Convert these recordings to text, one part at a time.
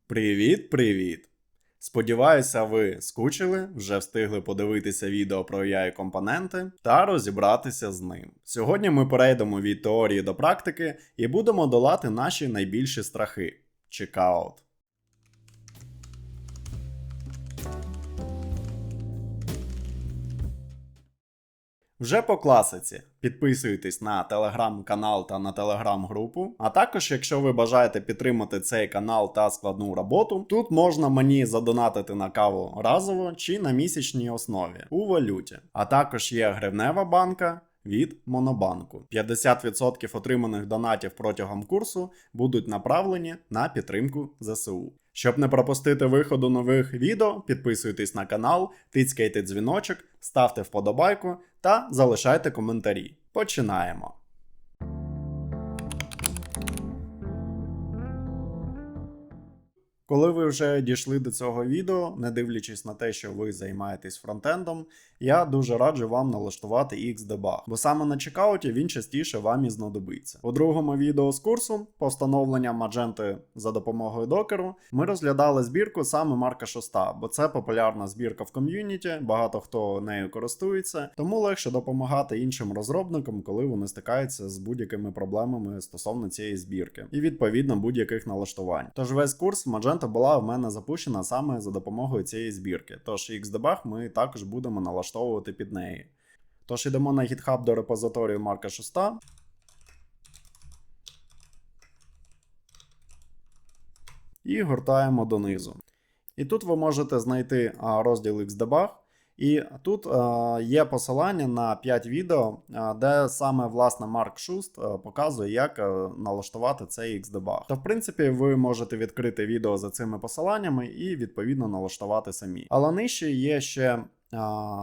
Привіт! Сподіваюся, ви скучили, вже встигли подивитися відео про AI компоненти та розібратися з ним. Сьогодні ми перейдемо від теорії до практики і будемо долати наші найбільші страхи. Чекаут. Вже по класиці. Підписуйтесь на телеграм-канал та на телеграм-групу. А також, якщо ви бажаєте підтримати цей канал та складну роботу, тут можна мені задонатити на каву разово чи на місячній основі у валюті. А також є гривнева банка від Монобанку. 50% отриманих донатів протягом курсу будуть направлені на підтримку ЗСУ. Щоб не пропустити виходу нових відео, підписуйтесь на канал, тицькайте дзвіночок, ставте вподобайку та залишайте коментарі. Починаємо! Коли ви вже дійшли до цього відео, не дивлячись на те, що ви займаєтесь фронтендом, я дуже раджу вам налаштувати Xdebug, бо саме на чекауті він частіше вам і знадобиться. У другому відео з курсу по встановленню Magento за допомогою докеру ми розглядали збірку саме Марка 6, бо це популярна збірка в ком'юніті, багато хто нею користується, тому легше допомагати іншим розробникам, коли вони стикаються з будь-якими проблемами стосовно цієї збірки, і відповідно будь-яких налаштувань. Тож весь курс Magento була в мене запущена саме за допомогою цієї збірки, тож Xdebug ми також будемо налаштовувати під неї. Тож йдемо на GitHub до репозиторію Марка 6. І гортаємо донизу. І тут ви можете знайти розділ Xdebug. І тут є посилання на 5 відео, де саме власне Марк 6 показує, як налаштувати цей Xdebug. То в принципі ви можете відкрити відео за цими посиланнями і відповідно налаштувати самі. Але нижче є ще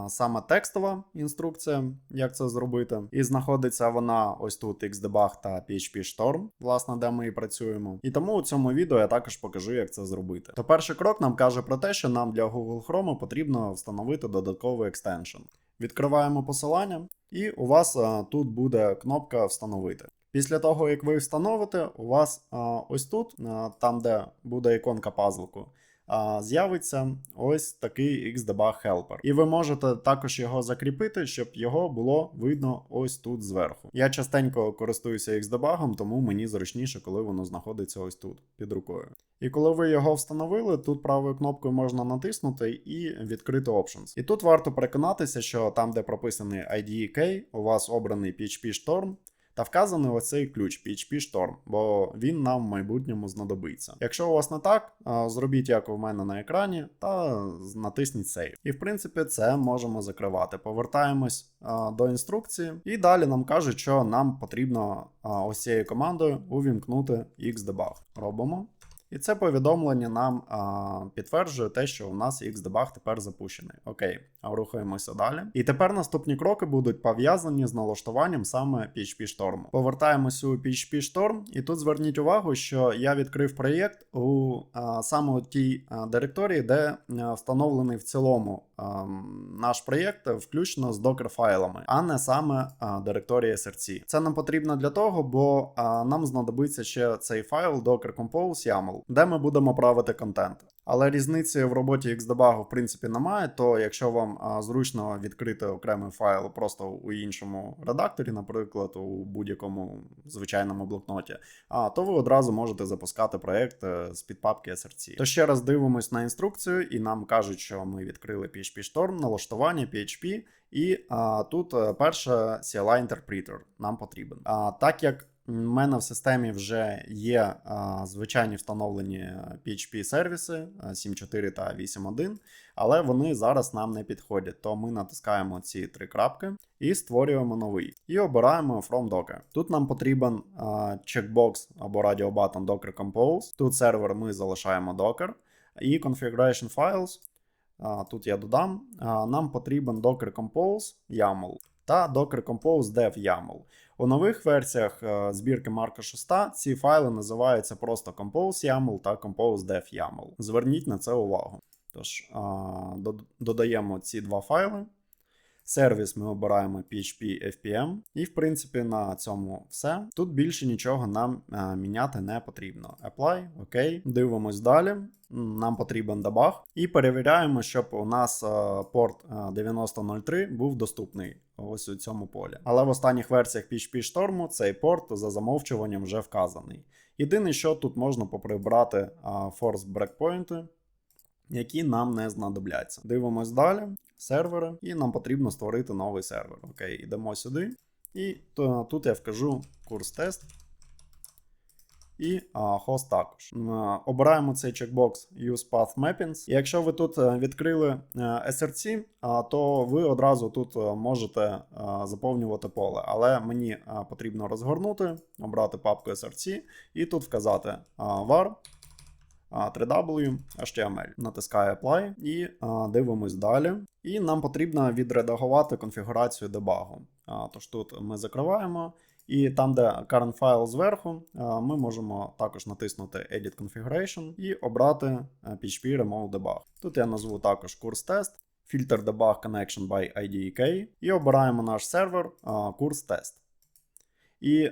саме текстова інструкція, як це зробити. І знаходиться вона ось тут Xdebug та PHP Storm, власне, де ми і працюємо. І тому у цьому відео я також покажу, як це зробити. То перший крок нам каже про те, що нам для Google Chrome потрібно встановити додатковий екстеншн. Відкриваємо посилання, і у вас тут буде кнопка «Встановити». Після того, як ви встановите, у вас ось тут, там де буде іконка пазлику, з'явиться ось такий Xdebug Helper. І ви можете також його закріпити, щоб його було видно ось тут зверху. Я частенько користуюся Xdebug, тому мені зручніше, коли воно знаходиться ось тут, під рукою. І коли ви його встановили, тут правою кнопкою можна натиснути і відкрити Options. І тут варто переконатися, що там, де прописаний IDE Key, у вас обраний PHP Storm, та вказаний ось цей ключ PHP Storm, бо він нам в майбутньому знадобиться. Якщо у вас не так, зробіть як у мене на екрані та натисніть Save. І в принципі це можемо закривати. Повертаємось до інструкції і далі нам кажуть, що нам потрібно ось цією командою увімкнути Xdebug. Робимо. І це повідомлення нам підтверджує те, що у нас Xdebug тепер запущений. Окей, рухаємося далі. І тепер наступні кроки будуть пов'язані з налаштуванням саме PHP Storm. Повертаємось у PHP Storm, і тут зверніть увагу, що я відкрив проєкт у саме тій директорії, де встановлений в цілому наш проєкт, включно з докер-файлами, а не саме директорія SRC. Це нам потрібно для того, бо нам знадобиться ще цей файл Docker Compose YAML, де ми будемо правити контент. Але різниці в роботі Xdebug в принципі немає, то якщо вам зручно відкрити окремий файл просто у іншому редакторі, наприклад, у будь-якому звичайному блокноті, то ви одразу можете запускати проєкт з підпапки SRC. То ще раз дивимось на інструкцію, і нам кажуть, що ми відкрили PHP Storm, налаштування PHP, і тут перше CLI Interpreter нам потрібен. Так як у мене в системі вже є звичайні встановлені PHP-сервіси 7.4 та 8.1, але вони зараз нам не підходять. То ми натискаємо ці 3 крапки і створюємо новий. І обираємо From Docker. Тут нам потрібен чекбокс або радіобаттон Docker Compose. Тут сервер ми залишаємо Docker. І Configuration Files, тут я додам, нам потрібен Docker Compose YAML та Docker Compose Dev YAML. У нових версіях збірки Марка 6 ці файли називаються просто Compose YAML та Compose Dev YAML. Зверніть на це увагу. Тож, додаємо ці два файли. Сервіс ми обираємо PHP FPM. І, в принципі, на цьому все. Тут більше нічого нам міняти не потрібно. Apply, OK. Дивимось далі. Нам потрібен дебаг. І перевіряємо, щоб у нас порт 9003 був доступний ось у цьому полі. Але в останніх версіях PHP Storm цей порт за замовчуванням вже вказаний. Єдине, що тут можна поприбрати force breakpoinти, які нам не знадобляться. Дивимось далі. Сервери, і нам потрібно створити новий сервер. Окей, йдемо сюди. І тут я вкажу курс тест. І хост також. Обираємо цей чекбокс Use Path Mappings. І якщо ви тут відкрили SRC, то ви одразу тут можете заповнювати поле. Але мені потрібно розгорнути, обрати папку SRC і тут вказати var 3W HTML. Натискаю Apply і дивимось далі. І нам потрібно відредагувати конфігурацію дебагу. Тож тут ми закриваємо. І там, де current file зверху, ми можемо також натиснути Edit Configuration і обрати PHP Remote Debug. Тут я назву також курс тест, Filter Debug Connection by IDK і обираємо наш сервер курс тест. І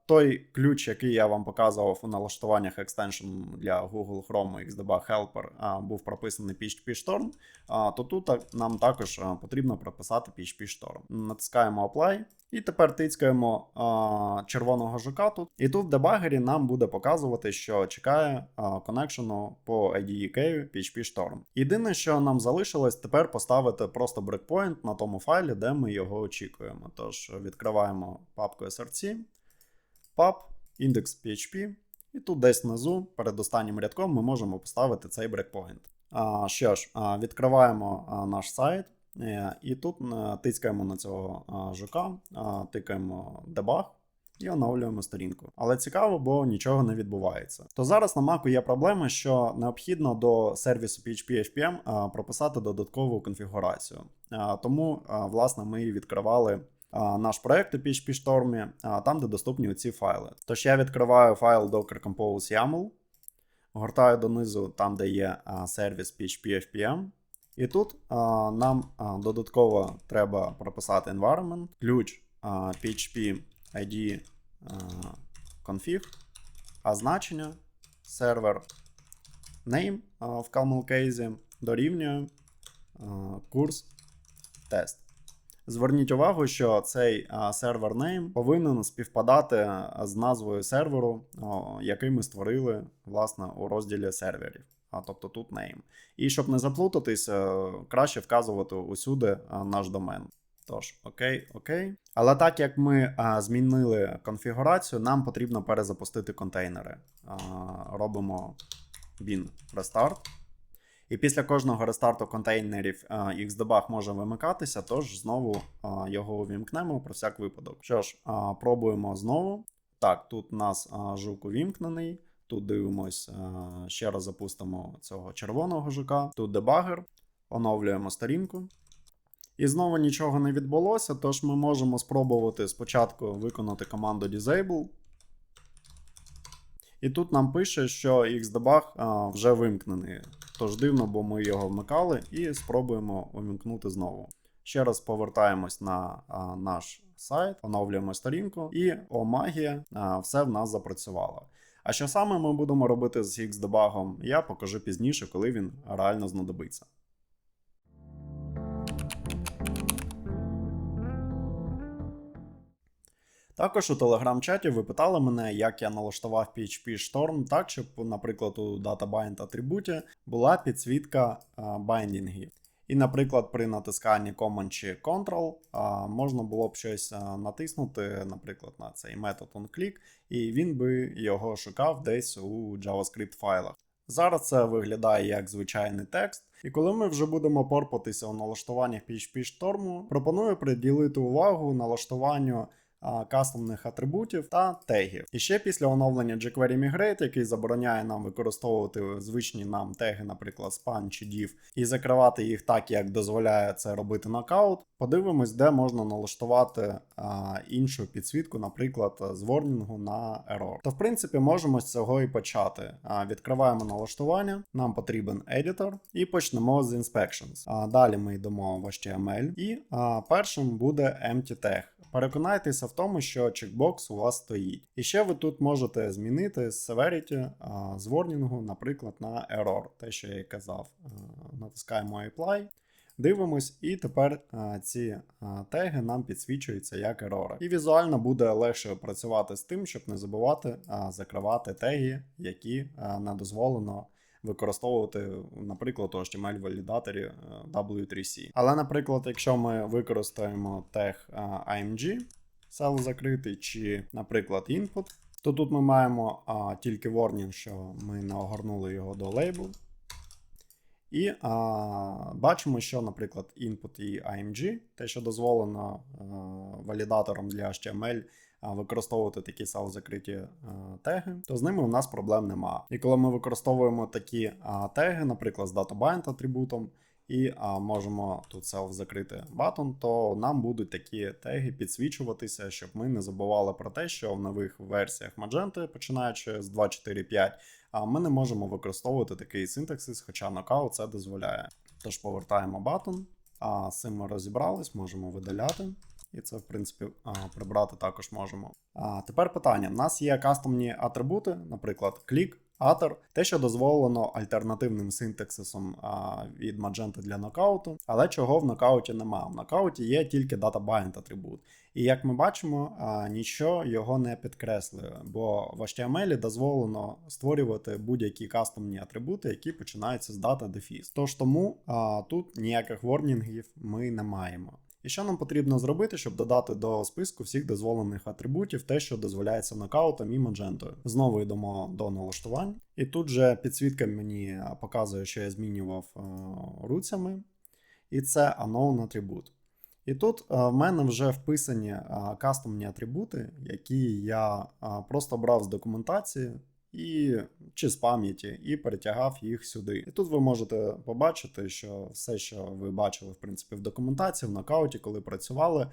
той ключ, який я вам показував у налаштуваннях екстеншн для Google Chrome Xdebug Helper, був прописаний PHP Storm, то тут нам також потрібно прописати PHP Storm. Натискаємо Apply. І тепер тицькаємо червоного жука тут. І тут в дебагері нам буде показувати, що чекає коннекшену по IDE PHP Storm. Єдине, що нам залишилось, тепер поставити просто брейкпоінт на тому файлі, де ми його очікуємо. Тож відкриваємо папку SRC, pub, index.php, і тут десь внизу, перед останнім рядком, ми можемо поставити цей брейкпоінт. Що ж, відкриваємо наш сайт. І тут тискаємо на цього жука, тикаємо debug і оновлюємо сторінку. Але цікаво, бо нічого не відбувається. То зараз на Mac є проблема, що необхідно до сервісу PHP FPM прописати додаткову конфігурацію. Тому, власне, ми відкривали наш проект у PHP Storm, там, де доступні ці файли. Тож я відкриваю файл Docker Compose YAML, гортаю донизу там, де є сервіс PHP FPM. І тут нам додатково треба прописати environment, ключ PHP ID config, а значення сервер name в camel case дорівнює курс тест. Зверніть увагу, що цей сервер name повинен співпадати з назвою серверу, який ми створили, власне, у розділі серверів. Тобто тут name. І щоб не заплутатись, краще вказувати усюди наш домен. Тож, окей. Але так як ми змінили конфігурацію, нам потрібно перезапустити контейнери. Робимо bin restart. І після кожного рестарту контейнерів Xdebug може вимикатися, тож знову його увімкнемо про всяк випадок. Що ж, пробуємо знову. Так, тут у нас жук увімкнений. Тут дивимось, ще раз запустимо цього червоного жука. Тут дебагер, оновлюємо сторінку. І знову нічого не відбулося, тож ми можемо спробувати спочатку виконати команду disable. І тут нам пише, що Xdebug вже вимкнений. Тож дивно, бо ми його вмикали і спробуємо увімкнути знову. Ще раз повертаємось на наш сайт, оновлюємо сторінку і, о магія, все в нас запрацювало. А що саме ми будемо робити з Xdebug, я покажу пізніше, коли він реально знадобиться. Також у телеграм-чаті ви питали мене, як я налаштував PHP Storm так, щоб, наприклад, у DataBind атрибуті була підсвітка байдінгів. І, наприклад, при натисканні Command чи Ctrl можна було б щось натиснути, наприклад, на цей метод onClick, і він би його шукав десь у JavaScript файлах. Зараз це виглядає як звичайний текст. І коли ми вже будемо порпатися у налаштуваннях PHP Storm, пропоную приділити увагу налаштуванню кастомних атрибутів та тегів. І ще після оновлення jQuery Migrate, який забороняє нам використовувати звичні нам теги, наприклад, span чи div, і закривати їх так, як дозволяє це робити Knockout, подивимось, де можна налаштувати іншу підсвітку, наприклад, з ворнінгу на error. То, в принципі, можемо з цього і почати. Відкриваємо налаштування, нам потрібен editor, і почнемо з inspections. Далі ми йдемо в HTML, і першим буде empty tag. Переконайтеся в тому, що чекбокс у вас стоїть. І ще ви тут можете змінити з severity з ворнінгу, наприклад, на error, те, що я і казав. Натискаємо Apply, дивимось, і тепер ці теги нам підсвічуються як ерори. І візуально буде легше працювати з тим, щоб не забувати закривати теги, які не дозволено використовувати, наприклад, у HTML-валідаторі W3C. Але, наприклад, якщо ми використаємо тег IMG, cell закритий, чи, наприклад, input, то тут ми маємо тільки warning, що ми не огорнули його до label. І бачимо, що, наприклад, input і IMG, те, що дозволено валідатором для HTML використовувати такі закриті теги, то з ними у нас проблем нема. І коли ми використовуємо такі теги, наприклад, з DataBind атрибутом, і можемо тут закрити button, то нам будуть такі теги підсвічуватися, щоб ми не забували про те, що в нових версіях Magento, починаючи з 2.4.5, ми не можемо використовувати такий синтаксис, хоча Knockout це дозволяє. Тож повертаємо button, з цим ми розібрались, можемо видаляти. І це, в принципі, прибрати також можемо. Тепер питання. У нас є кастомні атрибути, наприклад, click, utter, те, що дозволено альтернативним синтаксисом від Magento для нокауту, але чого в нокауті нема. В нокауті є тільки DataBind атрибут. І як ми бачимо, нічого його не підкреслює, бо в HTML дозволено створювати будь-які кастомні атрибути, які починаються з data дефіс. Тож тому тут ніяких ворнінгів ми не маємо. І що нам потрібно зробити, щоб додати до списку всіх дозволених атрибутів те, що дозволяється нокаутом і Magento? Знову йдемо до налаштувань. І тут же підсвітка мені показує, що я змінював руцями. І це unknown атрибут. І тут в мене вже вписані кастомні атрибути, які я просто брав з документації чи з пам'яті, і перетягав їх сюди. І тут ви можете побачити, що все, що ви бачили, в принципі, в документації, в нокауті, коли працювали,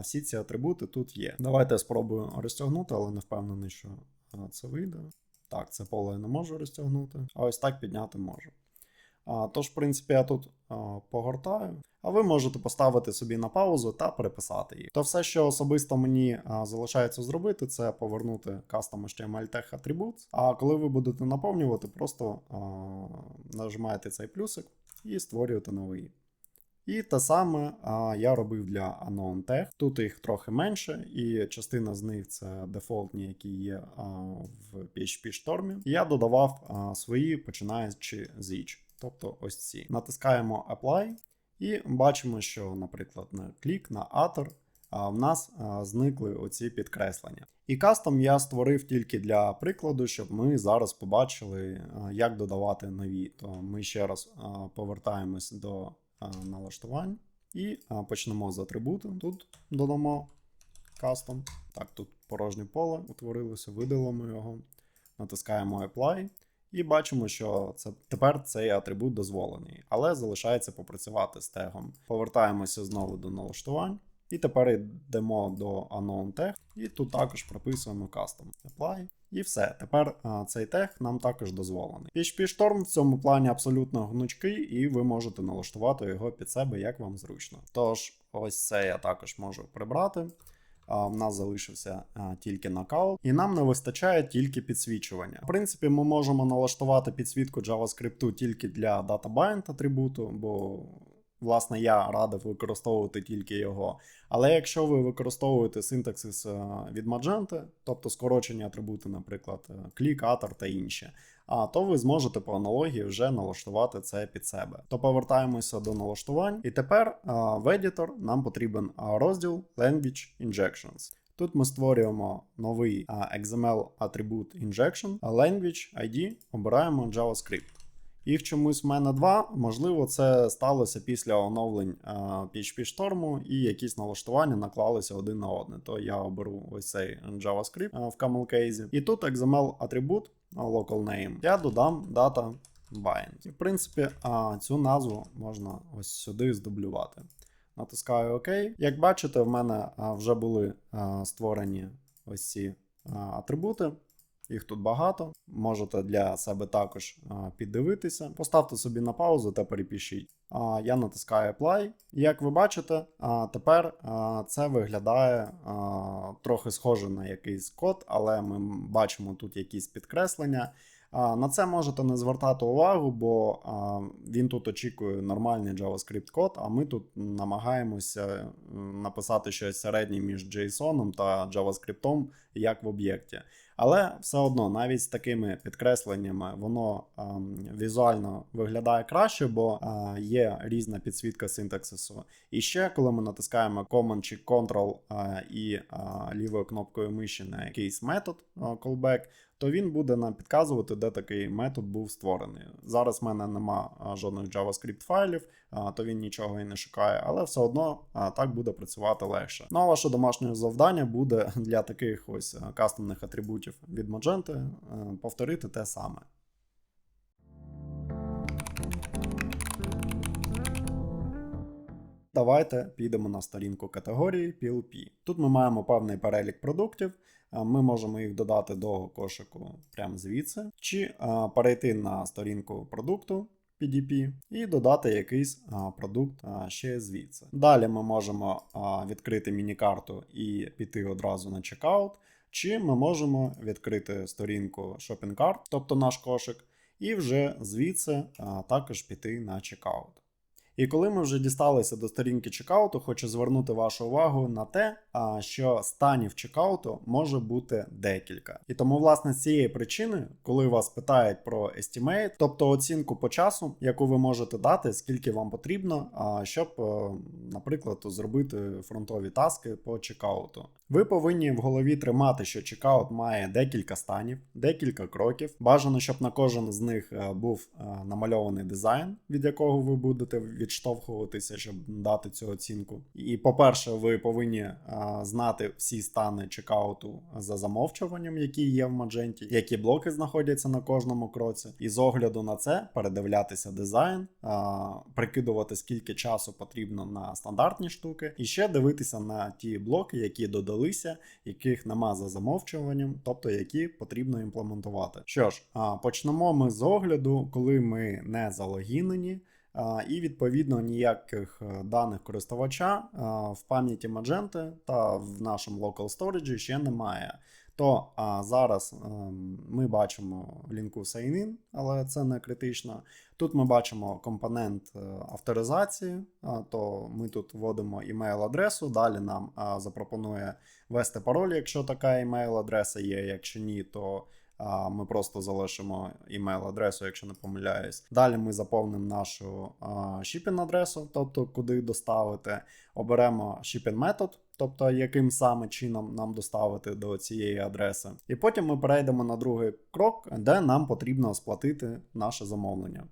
всі ці атрибути тут є. Давайте я спробую розтягнути, але не впевнений, що це вийде. Так, це поле я не можу розтягнути, а ось так підняти можу. Тож, в принципі, я тут погортаю, а ви можете поставити собі на паузу та переписати їх. То все, що особисто мені залишається зробити, це повернути Custom HTML Tag Attributes. А коли ви будете наповнювати, просто нажимаєте цей плюсик і створюєте новий. І те саме я робив для Unknown Tag. Тут їх трохи менше, і частина з них це дефолтні, які є в PHP Storm. І я додавав свої, починаючи з each. Тобто ось ці. Натискаємо Apply і бачимо, що, наприклад, на click, на utter в нас зникли оці підкреслення. І кастом я створив тільки для прикладу, щоб ми зараз побачили, як додавати нові. То ми ще раз повертаємось до налаштувань і почнемо з атрибуту. Тут додамо кастом. Так, тут порожнє поле утворилося, видалимо його. Натискаємо Apply. І бачимо, що тепер цей атрибут дозволений, але залишається попрацювати з тегом. Повертаємося знову до налаштувань. І тепер йдемо до Unknown Tag. І тут також прописуємо Custom Apply. І все. Тепер цей тег нам також дозволений. PHP Storm в цьому плані абсолютно гнучкий, і ви можете налаштувати його під себе, як вам зручно. Тож, ось це я також можу прибрати. В нас залишився тільки нокаут, і нам не вистачає тільки підсвічування. В принципі, ми можемо налаштувати підсвітку JavaScript тільки для DataBind атрибуту, бо, власне, я радив використовувати тільки його. Але якщо ви використовуєте синтаксис від Magento, тобто скорочені атрибути, наприклад, click, utter та інші, то ви зможете по аналогії вже налаштувати це під себе. То повертаємося до налаштувань. І тепер в Editor нам потрібен розділ Language Injections. Тут ми створюємо новий XML атрибут Injection, Language ID, обираємо JavaScript. Їх чомусь в мене 2, можливо, це сталося після оновлень PHP Storm і якісь налаштування наклалися один на одне. То я оберу ось цей JavaScript в camel case. І тут XML атрибут local name. Я додам data bind. І в принципі цю назву можна ось сюди здублювати. Натискаю ОК. Як бачите, в мене вже були створені ось ці атрибути. Їх тут багато. Можете для себе також піддивитися. Поставте собі на паузу та перепишіть. Я натискаю Apply. Як ви бачите, тепер це виглядає трохи схоже на якийсь код, але ми бачимо тут якісь підкреслення. На це можете не звертати увагу, бо він тут очікує нормальний JavaScript код, а ми тут намагаємося написати щось середнє між JSON та JavaScript, як в об'єкті. Але все одно, навіть з такими підкресленнями, воно візуально виглядає краще, бо є різна підсвітка синтаксису. І ще, коли ми натискаємо Command чи Ctrl і лівою кнопкою миші на якийсь метод callback, то він буде нам підказувати, де такий метод був створений. Зараз в мене нема жодних JavaScript файлів, то він нічого і не шукає, але все одно так буде працювати легше. Ну а ваше домашнє завдання буде для таких ось кастомних атрибутів від Magento повторити те саме. Давайте підемо на сторінку категорії PLP. Тут ми маємо певний перелік продуктів, ми можемо їх додати до кошику прямо звідси, чи перейти на сторінку продукту PDP і додати якийсь продукт ще звідси. Далі ми можемо відкрити міні-карту і піти одразу на чекаут, чи ми можемо відкрити сторінку Shopping Cart, тобто наш кошик, і вже звідси також піти на чекаут. І коли ми вже дісталися до сторінки чекауту, хочу звернути вашу увагу на те, що станів чекауту може бути декілька. І тому, власне, з цієї причини, коли вас питають про estimate, тобто оцінку по часу, яку ви можете дати, скільки вам потрібно, щоб, наприклад, зробити фронтові таски по чекауту. Ви повинні в голові тримати, що чекаут має декілька станів, декілька кроків. Бажано, щоб на кожен з них був намальований дизайн, від якого ви будете відштовхуватися, щоб дати цю оцінку. І, по-перше, ви повинні знати всі стани чекауту за замовчуванням, які є в Magento, які блоки знаходяться на кожному кроці. І з огляду на це передивлятися дизайн, прикидувати, скільки часу потрібно на стандартні штуки, і ще дивитися на ті блоки, які додалися, яких нема за замовчуванням, тобто які потрібно імплементувати. Що ж, почнемо ми з огляду, коли ми не залогінені, і відповідно ніяких даних користувача в пам'яті Magento та в нашому local storage ще немає. То зараз ми бачимо лінку sign-in, але це не критично. Тут ми бачимо компонент авторизації, то ми тут вводимо email-адресу, далі нам запропонує ввести пароль, якщо така email-адреса є, якщо ні, то ми просто залишимо email-адресу, якщо не помиляюсь. Далі ми заповнимо нашу shipping-адресу, тобто куди доставити. Оберемо shipping метод, тобто яким саме чином нам доставити до цієї адреси. І потім ми перейдемо на другий крок, де нам потрібно сплатити наше замовлення.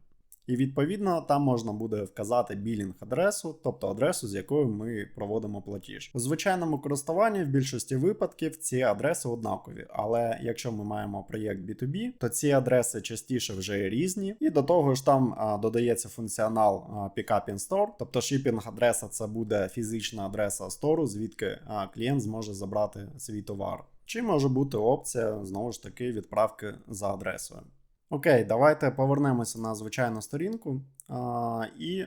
І відповідно там можна буде вказати білінг-адресу, тобто адресу, з якою ми проводимо платіж. У звичайному користуванні в більшості випадків ці адреси однакові, але якщо ми маємо проєкт B2B, то ці адреси частіше вже різні, і до того ж там додається функціонал Pick-up in Store, тобто шипінг-адреса це буде фізична адреса стору, звідки клієнт зможе забрати свій товар. Чи може бути опція, знову ж таки, відправки за адресою. Окей, давайте повернемося на звичайну сторінку і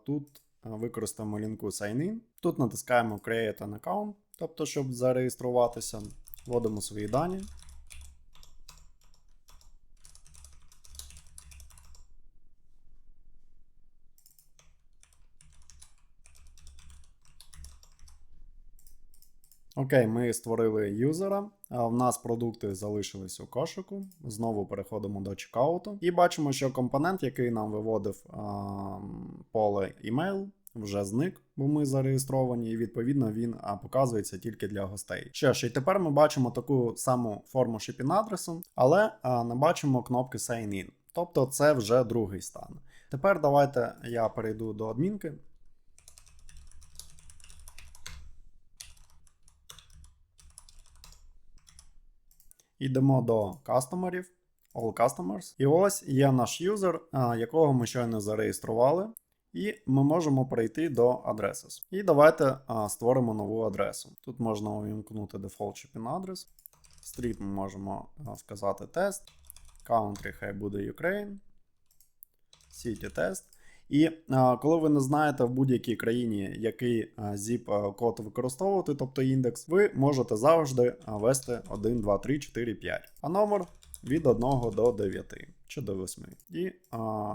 тут використаємо лінку sign-in. Тут натискаємо Create an account, тобто, щоб зареєструватися, вводимо свої дані. Окей, ми створили юзера, в нас продукти залишились у кошику, знову переходимо до чекауту і бачимо, що компонент, який нам виводив поле email, вже зник, бо ми зареєстровані, і відповідно він показується тільки для гостей. Що ж, і тепер ми бачимо таку саму форму shipping адресу, але не бачимо кнопки Sign In. Тобто це вже другий стан. Тепер давайте я перейду до адмінки. Йдемо до кастомерів, All Customers. І ось є наш юзер, якого ми щойно зареєстрували. І ми можемо перейти до Addresses. І давайте створимо нову адресу. Тут можна увімкнути Default Shipping Address. Street ми можемо сказати тест. Country хай буде Ukraine. City Test. І коли ви не знаєте в будь-якій країні, який zip-код використовувати, тобто індекс, ви можете завжди ввести 1, 2, 3, 4, 5. А номер від 1 до 9 чи до 8. І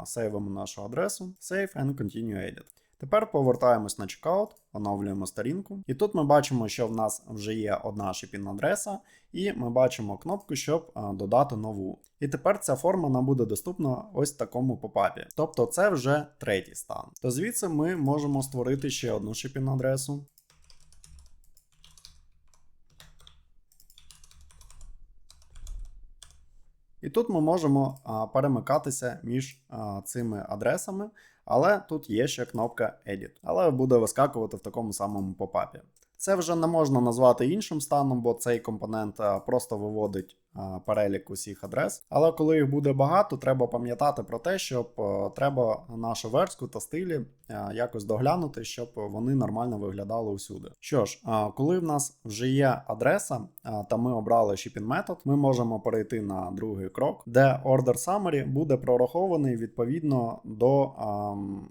сейвимо нашу адресу. Save and Continue Edit. Тепер повертаємось на чекаут, оновлюємо сторінку. І тут ми бачимо, що в нас вже є одна shipping-адреса, і ми бачимо кнопку, щоб додати нову. І тепер ця форма нам буде доступна ось в такому попапі. Тобто це вже третій стан. То звідси ми можемо створити ще одну shipping-адресу. І тут ми можемо перемикатися між цими адресами, але тут є ще кнопка Edit, але буде вискакувати в такому самому попапі. Це вже не можна назвати іншим станом, бо цей компонент просто виводить перелік усіх адрес. Але коли їх буде багато, треба пам'ятати про те, щоб треба нашу верстку та стилі якось доглянути, щоб вони нормально виглядали усюди. Що ж, коли в нас вже є адреса, та ми обрали shipping метод, ми можемо перейти на другий крок, де order summary буде прорахований відповідно до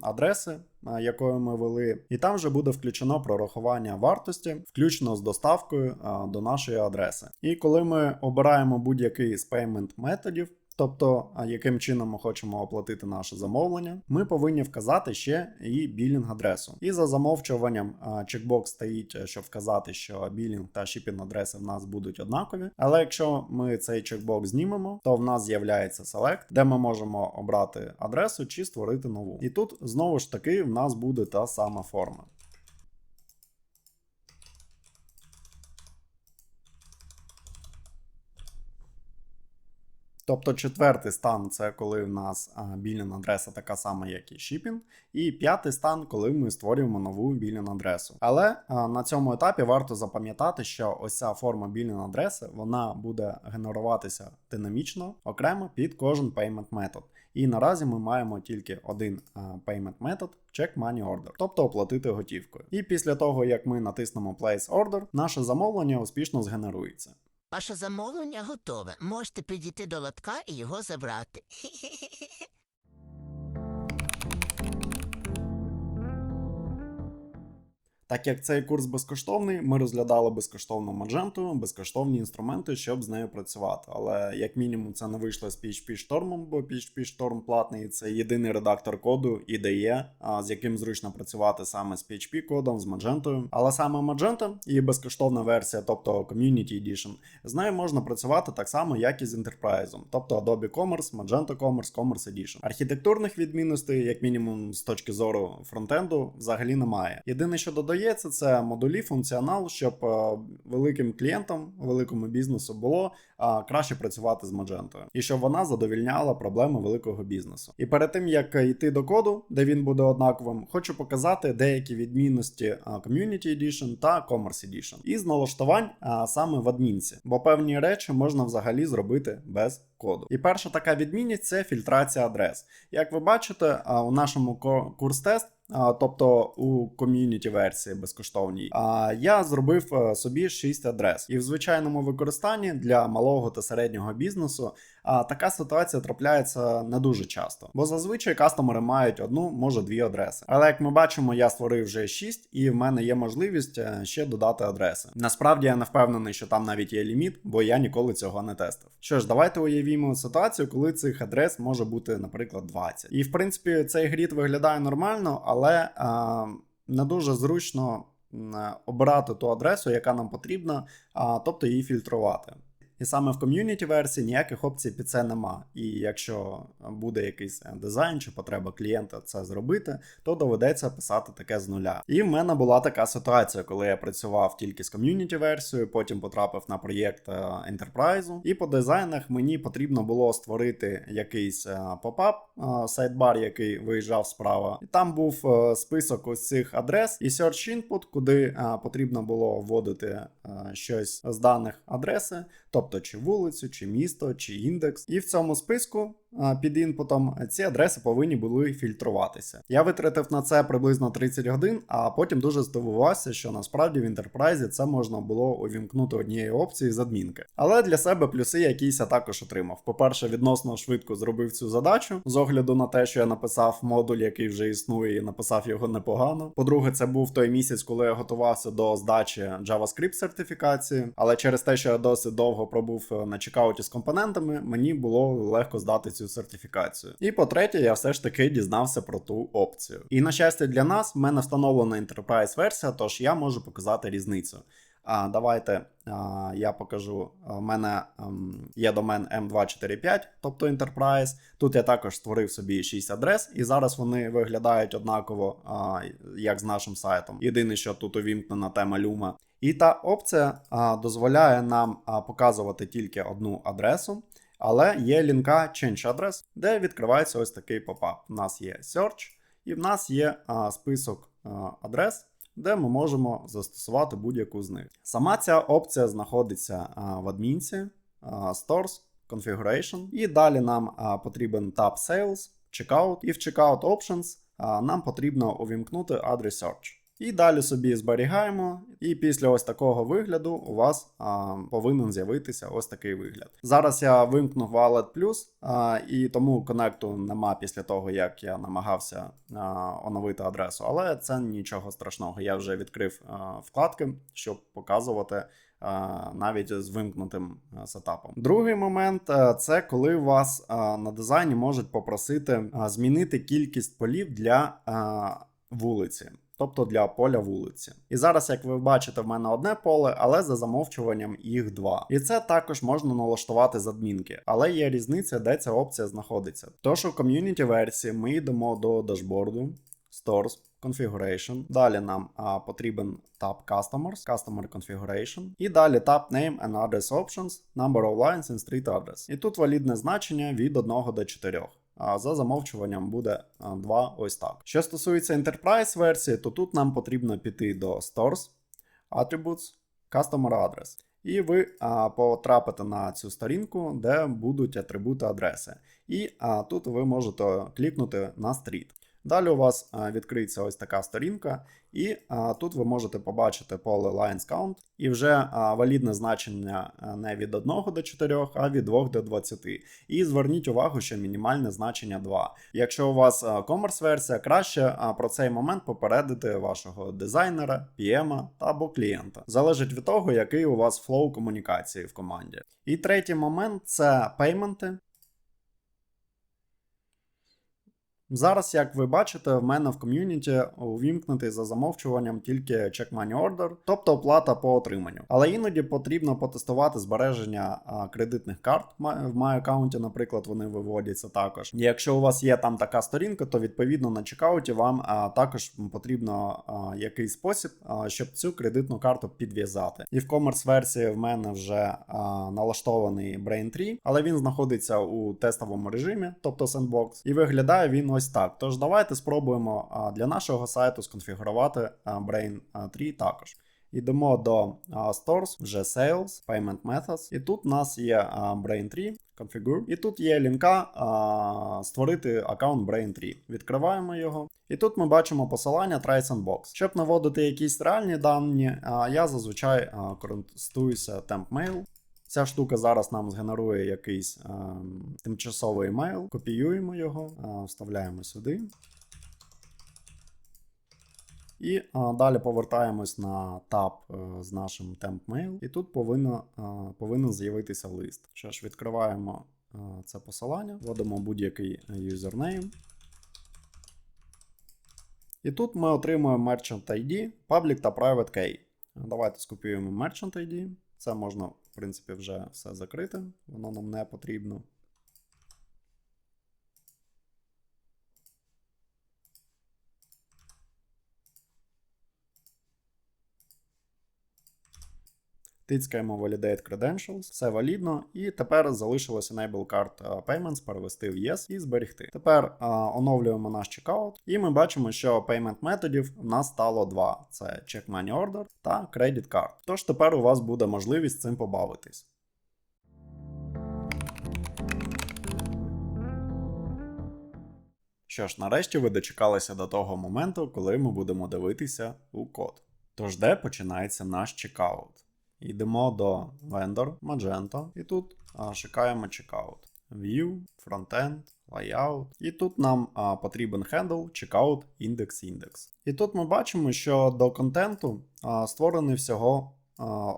адреси, якою ми вели, і там вже буде включено прорахування вартості, включно з доставкою до нашої адреси. І коли ми обираємо будь-який з payment методів, тобто яким чином ми хочемо оплатити наше замовлення, ми повинні вказати ще і білінг-адресу. І за замовчуванням чекбокс стоїть, щоб вказати, що білінг та шипінг-адреси в нас будуть однакові. Але якщо ми цей чекбокс знімемо, то в нас з'являється Select, де ми можемо обрати адресу чи створити нову. І тут знову ж таки в нас буде та сама форма. Тобто четвертий стан це коли в нас білінг-адреса така сама, як і shipping. І п'ятий стан, коли ми створюємо нову білінг-адресу. Але на цьому етапі варто запам'ятати, що ось ця форма білінг-адреси, вона буде генеруватися динамічно, окремо під кожен payment метод. І наразі ми маємо тільки один payment метод Check Money Order, тобто оплатити готівкою. І після того, як ми натиснемо Place Order, наше замовлення успішно згенерується. Ваше замовлення готове. Можете підійти до лотка і його забрати. Так як цей курс безкоштовний, ми розглядали безкоштовну Magento, безкоштовні інструменти, щоб з нею працювати. Але як мінімум це не вийшло з PHP Storm, бо PHP Storm платний, це єдиний редактор коду IDE, з яким зручно працювати саме з PHP кодом, з Magento. Але саме Magento і безкоштовна версія, тобто Community Edition, з нею можна працювати так само, як і з Enterprise, тобто Adobe Commerce, Magento Commerce, Commerce Edition. Архітектурних відмінностей, як мінімум з точки зору фронтенду, взагалі немає. Єдине, що додає, це модулі, функціонал, щоб великим клієнтам, великому бізнесу було краще працювати з Magento. І щоб вона задовільняла проблеми великого бізнесу. І перед тим, як йти до коду, де він буде однаковим, хочу показати деякі відмінності Community Edition та Commerce Edition. Із налаштувань саме в адмінці, бо певні речі можна взагалі зробити без коду. І перша така відмінність – це фільтрація адрес. Як ви бачите, у нашому курс-тест, тобто у ком'юніті версії безкоштовній, я зробив собі 6 адрес. І в звичайному використанні для малого та середнього бізнесу така ситуація трапляється не дуже часто. Бо зазвичай кастомери мають одну, може дві адреси. Але як ми бачимо, я створив вже 6 і в мене є можливість ще додати адреси. Насправді я не впевнений, що там навіть є ліміт, бо я ніколи цього не тестив. Що ж, давайте уявімо ситуацію, коли цих адрес може бути, наприклад, 20. І в принципі цей грід виглядає нормально, але не дуже зручно обирати ту адресу, яка нам потрібна, тобто її фільтрувати. І саме в ком'юніті версії ніяких опцій під це нема. І якщо буде якийсь дизайн чи потреба клієнта це зробити, то доведеться писати таке з нуля. І в мене була така ситуація, коли я працював тільки з ком'юніті версією, потім потрапив на проєкт Enterprise, і по дизайнах мені потрібно було створити якийсь попап, сайдбар, який виїжджав справа. І там був список ось цих адрес і search input, куди потрібно було вводити щось з даних адреси, тобто чи вулицю, чи місто, чи індекс. І в цьому списку під інпутом ці адреси повинні були фільтруватися. Я витратив на це приблизно 30 годин, а потім дуже здивувався, що насправді в Enterprise це можна було увімкнути однією опцією з адмінки. Але для себе плюси якісь я також отримав. По-перше, відносно швидко зробив цю задачу, з огляду на те, що я написав модуль, який вже існує, і написав його непогано. По-друге, це був той місяць, коли я готувався до здачі JavaScript сертифікації, але через те, що я досить довго пробув на чекауті з компонентами, мені було легко здати цю сертифікацію. І по-третє, я все ж таки дізнався про ту опцію. І на щастя для нас, в мене встановлена Enterprise версія, тож я можу показати різницю. Давайте я покажу. У мене є домен M245, тобто Enterprise. Тут я також створив собі 6 адрес, і зараз вони виглядають однаково, як з нашим сайтом. Єдине, що тут увімкнена тема Luma. І та опція дозволяє нам показувати тільки одну адресу. Але є лінка Change Address, де відкривається ось такий попап. У нас є Search, і в нас є список адрес, де ми можемо застосувати будь-яку з них. Сама ця опція знаходиться в адмінці, Stores, Configuration, і далі нам потрібен Tab Sales, Checkout, і в Checkout Options нам потрібно увімкнути Address Search. І далі собі зберігаємо, і після ось такого вигляду у вас повинен з'явитися ось такий вигляд. Зараз я вимкнув Wallet Plus, і тому коннекту нема після того, як я намагався оновити адресу, але це нічого страшного. Я вже відкрив вкладки, щоб показувати навіть з вимкнутим сетапом. Другий момент це коли у вас на дизайні можуть попросити змінити кількість полів для вулиці. Тобто для поля вулиці. І зараз, як ви бачите, в мене одне поле, але за замовчуванням їх два. І це також можна налаштувати з адмінки. Але є різниця, де ця опція знаходиться. Тож у ком'юніті версії ми йдемо до дашборду, Stores, Configuration. Далі нам потрібен tab Customers, Customer Configuration. І далі tab Name and Address Options, Number of Lines and Street Address. І тут валідне значення від 1 до 4. За замовчуванням буде 2 ось так. Що стосується Enterprise версії, то тут нам потрібно піти до Stores, Attributes, Customer Address. І ви потрапите на цю сторінку, де будуть атрибути адреси. І тут ви можете клікнути на Street. Далі у вас відкриється ось така сторінка, і тут ви можете побачити поле Lines Count, і вже валідне значення не від 1 до 4, а від 2 до 20. І зверніть увагу, що мінімальне значення 2. Якщо у вас комерс-версія, краще про цей момент попередити вашого дизайнера, PM або клієнта. Залежить від того, який у вас флоу комунікації в команді. І третій момент – це пейменти. Зараз, як ви бачите, в мене в ком'юніті увімкнутий за замовчуванням тільки Check Money Order, тобто оплата по отриманню. Але іноді потрібно потестувати збереження кредитних карт. В MyAccount, наприклад, вони виводяться також. Якщо у вас є там така сторінка, то відповідно на чекауті вам також потрібно якийсь спосіб, щоб цю кредитну карту підв'язати. І в комерс-версії в мене вже налаштований Braintree, але він знаходиться у тестовому режимі, тобто Sandbox, і виглядає він ось так. Тож давайте спробуємо для нашого сайту сконфігурувати Braintree також. Йдемо до Stores, вже Sales, Payment Methods. І тут у нас є Braintree, Configure. І тут є лінка створити аккаунт Braintree. Відкриваємо його. І тут ми бачимо посилання Try Sandbox. Щоб наводити якісь реальні дані, я зазвичай користуюся TempMail. Ця штука зараз нам згенерує якийсь тимчасовий емейл. Копіюємо його, вставляємо сюди. І далі повертаємось на таб з нашим TempMail. І тут повинен з'явитися лист. Що ж, відкриваємо це посилання, вводимо будь-який юзернейм. І тут ми отримуємо Merchant ID, Public та Private Key. Давайте скопіюємо Merchant ID. Це можна в принципі, вже все закрите, воно нам не потрібно. Тицькаємо Validate Credentials, все валідно, і тепер залишилось Enable Card Payments перевести в Yes і зберегти. Тепер оновлюємо наш чекаут, і ми бачимо, що payment методів в нас стало два: це Check Money Order та Credit Card. Тож тепер у вас буде можливість цим побавитись. Що ж, нарешті ви дочекалися до того моменту, коли ми будемо дивитися у код. Тож де починається наш чекаут? Йдемо до Vendor, Magento, і тут шукаємо Checkout. View, Frontend, Layout. І тут нам потрібен handle Checkout Index. І тут ми бачимо, що до контенту створений всього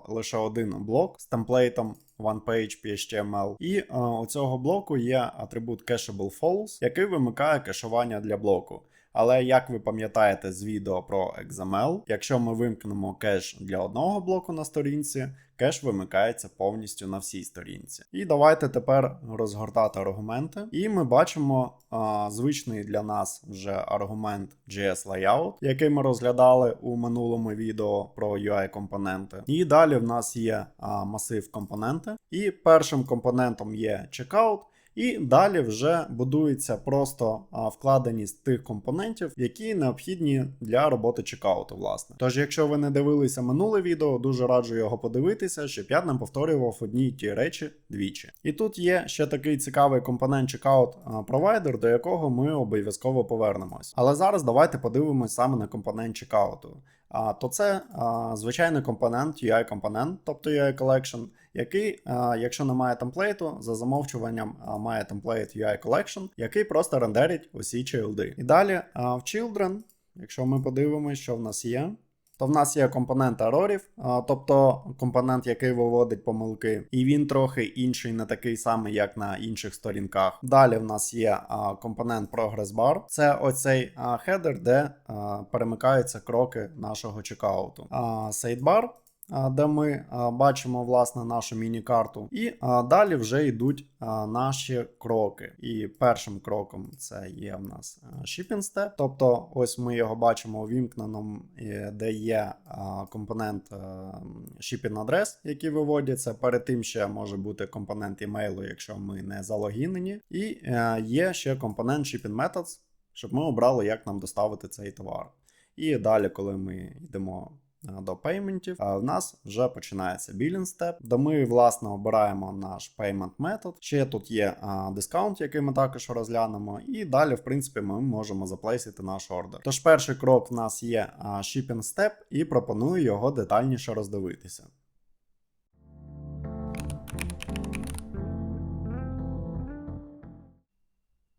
лише один блок з темплейтом OnePage PHTML. І у цього блоку є атрибут Cacheable False, який вимикає кешування для блоку. Але як ви пам'ятаєте з відео про XML, якщо ми вимкнемо кеш для одного блоку на сторінці, кеш вимикається повністю на всій сторінці. І давайте тепер розгортати аргументи. І ми бачимо звичний для нас вже аргумент JS Layout, який ми розглядали у минулому відео про UI-компоненти. І далі в нас є масив компоненти. І першим компонентом є Checkout. І далі вже будується просто вкладеність тих компонентів, які необхідні для роботи чекауту, власне. Тож, якщо ви не дивилися минуле відео, дуже раджу його подивитися, щоб я не повторював одні й ті речі двічі. І тут є ще такий цікавий компонент Checkout Provider, до якого ми обов'язково повернемось. Але зараз давайте подивимось саме на компонент чекауту. То це звичайний компонент, UI-компонент, тобто UI Collection, який, якщо немає темплейту, за замовчуванням має темплейт UI Collection, який просто рендерить усі чилди. І далі в Children, якщо ми подивимося, що в нас є, то в нас є компонент ерорів, тобто компонент, який виводить помилки, і він трохи інший, не такий самий, як на інших сторінках. Далі в нас є компонент Progress Bar, це оцей хедер, де перемикаються кроки нашого чекауту. Sidebar, де ми бачимо, власне, нашу міні-карту. І далі вже йдуть наші кроки. І першим кроком це є в нас Shipping Step. Тобто, ось ми його бачимо увімкненому, де є компонент Shipping Address, який виводиться. Перед тим ще може бути компонент імейлу, якщо ми не залогінені. І є ще компонент Shipping Methods, щоб ми обрали, як нам доставити цей товар. І далі, коли ми йдемо до пейментів, в нас вже починається billing step, де ми, власне, обираємо наш payment метод. Ще тут є дискаунт, який ми також розглянемо, і далі, в принципі, ми можемо заплейсити наш ордер. Тож перший крок в нас є shipping step, і пропоную його детальніше роздивитися.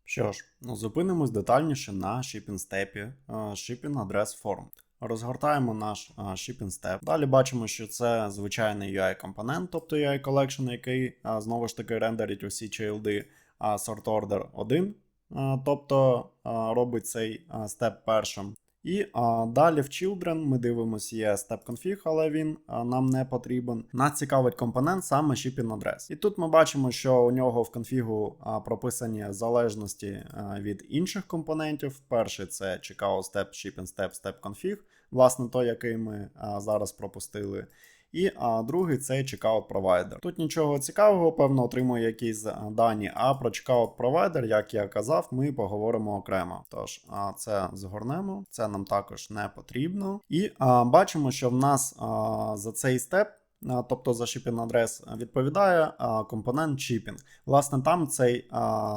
Що ж, зупинимось детальніше на shipping степі shipping address form. Розгортаємо наш Shipping Step. Далі бачимо, що це звичайний UI-компонент, тобто UI Collection, який знову ж таки рендерить усі чилди, Sort Order 1, тобто робить цей степ першим. І далі в Children ми дивимося, є Step Config, але він нам не потрібен. Нас цікавить компонент саме Shipping Address. І тут ми бачимо, що у нього в конфігу прописані залежності від інших компонентів. Перший це Checkout Step, Shipping Step, Step Config, власне той, який ми зараз пропустили. І другий це Checkout Provider. Тут нічого цікавого, певно, отримує якісь дані, а про Checkout Provider, як я казав, ми поговоримо окремо. Тож, це згорнемо, це нам також не потрібно. І бачимо, що в нас за цей степ, тобто за shipping address, відповідає компонент shipping. Власне, там цей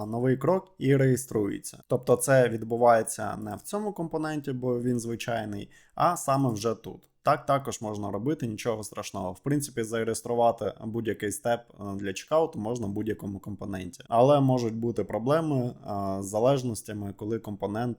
новий крок і реєструється. Тобто це відбувається не в цьому компоненті, бо він звичайний, а саме вже тут. Так також можна робити, нічого страшного. В принципі, зареєструвати будь-який степ для чекауту можна в будь-якому компоненті. Але можуть бути проблеми з залежностями, коли компонент,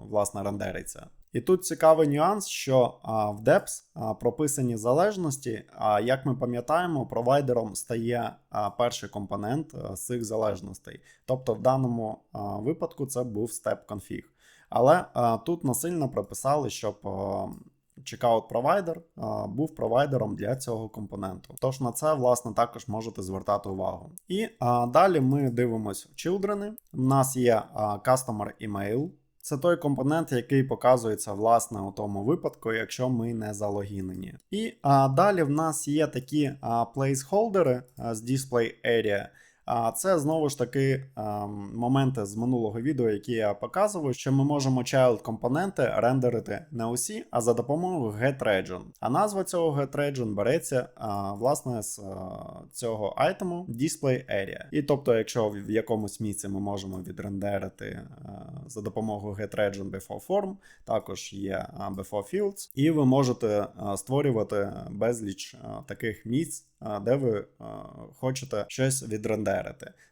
власне, рендериться. І тут цікавий нюанс, що в DEPS прописані залежності, а як ми пам'ятаємо, провайдером стає перший компонент з цих залежностей. Тобто в даному випадку це був step config. Але тут насильно прописали, щоб checkout provider був провайдером для цього компоненту. Тож на це, власне, також можете звертати увагу. І далі ми дивимося children. У нас є customer email. Це той компонент, який показується, власне, у тому випадку, якщо ми не залогінені. І далі в нас є такі placeholder з display area. Це знову ж таки моменти з минулого відео, які я показував, що ми можемо child компоненти рендерити не усі, а за допомогою getRegin. А назва цього getRegin береться власне з цього айтему display area. І тобто, якщо в якомусь місці ми можемо відрендерити за допомогою getRegin before form, також є before fields, і ви можете створювати безліч таких місць, де ви хочете щось відрендерити.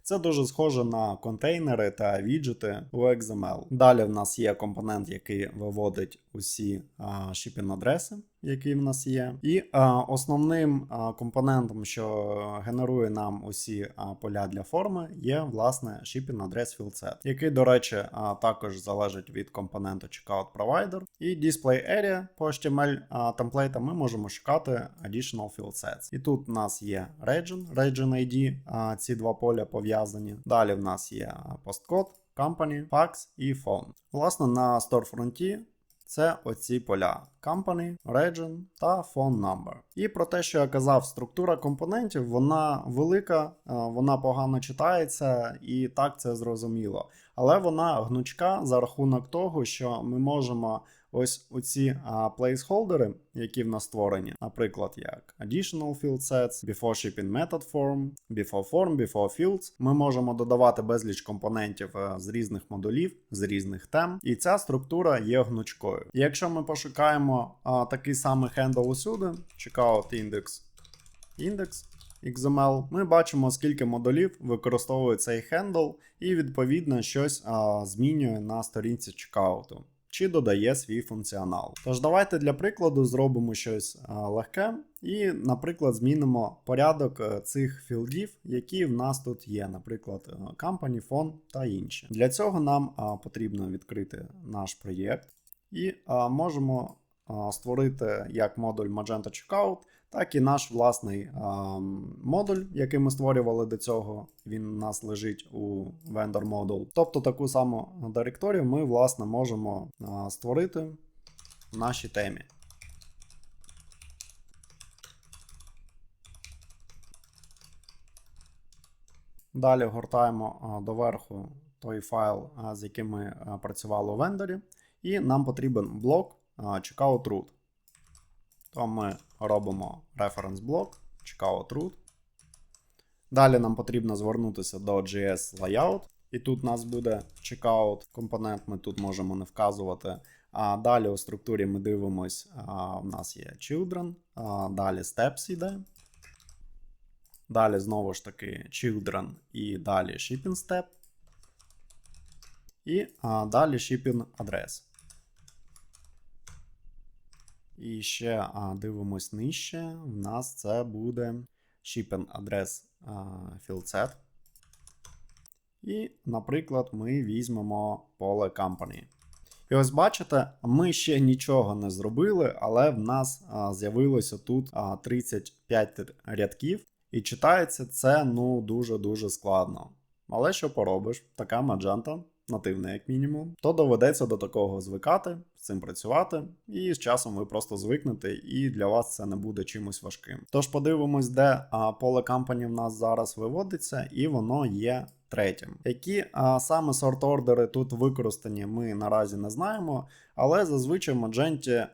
Це дуже схоже на контейнери та віджити у XML. Далі в нас є компонент, який виводить усі shipping адреси, які в нас є. І основним компонентом, що генерує нам усі поля для форми, є, власне, shipping address field set, який, до речі, також залежить від компоненту checkout provider. І display area по HTML темплейта ми можемо шукати additional field sets. І тут в нас є region ID, ці два поля пов'язані. Далі в нас є посткод, company, fax і phone. Власне, на storefront це оці поля company, region та phone number. І про те, що я казав, структура компонентів, вона велика, вона погано читається, і так це зрозуміло. Але вона гнучка за рахунок того, що ми можемо ось оці placeholder, які в нас створені, наприклад, як additional field sets, before shipping method form, before fields, ми можемо додавати безліч компонентів з різних модулів, з різних тем, і ця структура є гнучкою. І якщо ми пошукаємо такий самий handle усюди, checkout index, XML, ми бачимо, скільки модулів використовує цей хендл, і відповідно щось змінює на сторінці чекауту, чи додає свій функціонал. Тож давайте для прикладу зробимо щось легке і, наприклад, змінимо порядок цих філдів, які в нас тут є, наприклад, company, phone та інші. Для цього нам потрібно відкрити наш проєкт і можемо створити як модуль Magento Checkout, так і наш власний модуль, який ми створювали до цього. Він у нас лежить у vendor module. Тобто таку саму директорію ми, власне, можемо створити в нашій темі. Далі гортаємо доверху той файл, з яким ми працювали у вендорі, і нам потрібен блок checkout root. То ми робимо reference блок checkout root. Далі нам потрібно звернутися до JS layout. І тут у нас буде checkout компонент, ми тут можемо не вказувати. А далі у структурі ми дивимось, у нас є children, далі steps іде. Далі знову ж таки children і далі shipping step. І далі shipping address. І ще дивимось нижче, в нас це буде shipping address field set. І, наприклад, ми візьмемо поле company. І ось бачите, ми ще нічого не зробили, але в нас з'явилося тут 35 рядків. І читається це, ну, дуже-дуже складно. Але що поробиш, така Magento, нативна як мінімум, то доведеться до такого звикати, з цим працювати, і з часом ви просто звикнете, і для вас це не буде чимось важким. Тож подивимось, де поле company в нас зараз виводиться, і воно є третім. Які саме сорт-ордери тут використані, ми наразі не знаємо, але зазвичай в Magento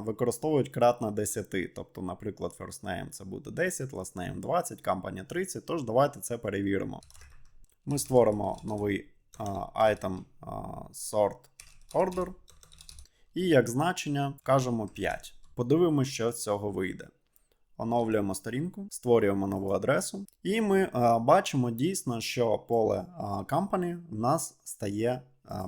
використовують кратно 10. Тобто, наприклад, first name це буде 10, last name 20, company 30, тож давайте це перевіримо. Ми створимо новий item sort order і як значення вкажемо 5. Подивимося, що з цього вийде. Оновлюємо сторінку, створюємо нову адресу, і ми бачимо дійсно, що поле company в нас стає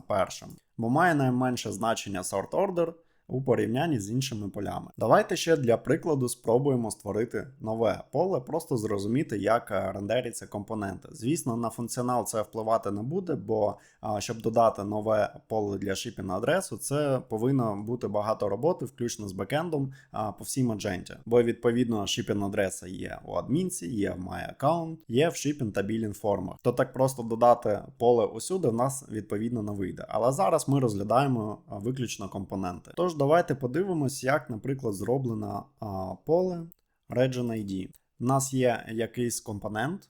першим, бо має найменше значення sort order, у порівнянні з іншими полями. Давайте ще для прикладу спробуємо створити нове поле, просто зрозуміти, як рендеряться компоненти. Звісно, на функціонал це впливати не буде, бо щоб додати нове поле для shipping адресу, це повинно бути багато роботи, включно з бекендом по всій Magento. Бо відповідно shipping адреса є у адмінці, є в MyAccount, є в shipping та billing формах. То так просто додати поле усюди в нас відповідно не вийде. Але зараз ми розглядаємо виключно компоненти. Тож давайте подивимось, як, наприклад, зроблено поле Region ID. У нас є якийсь компонент,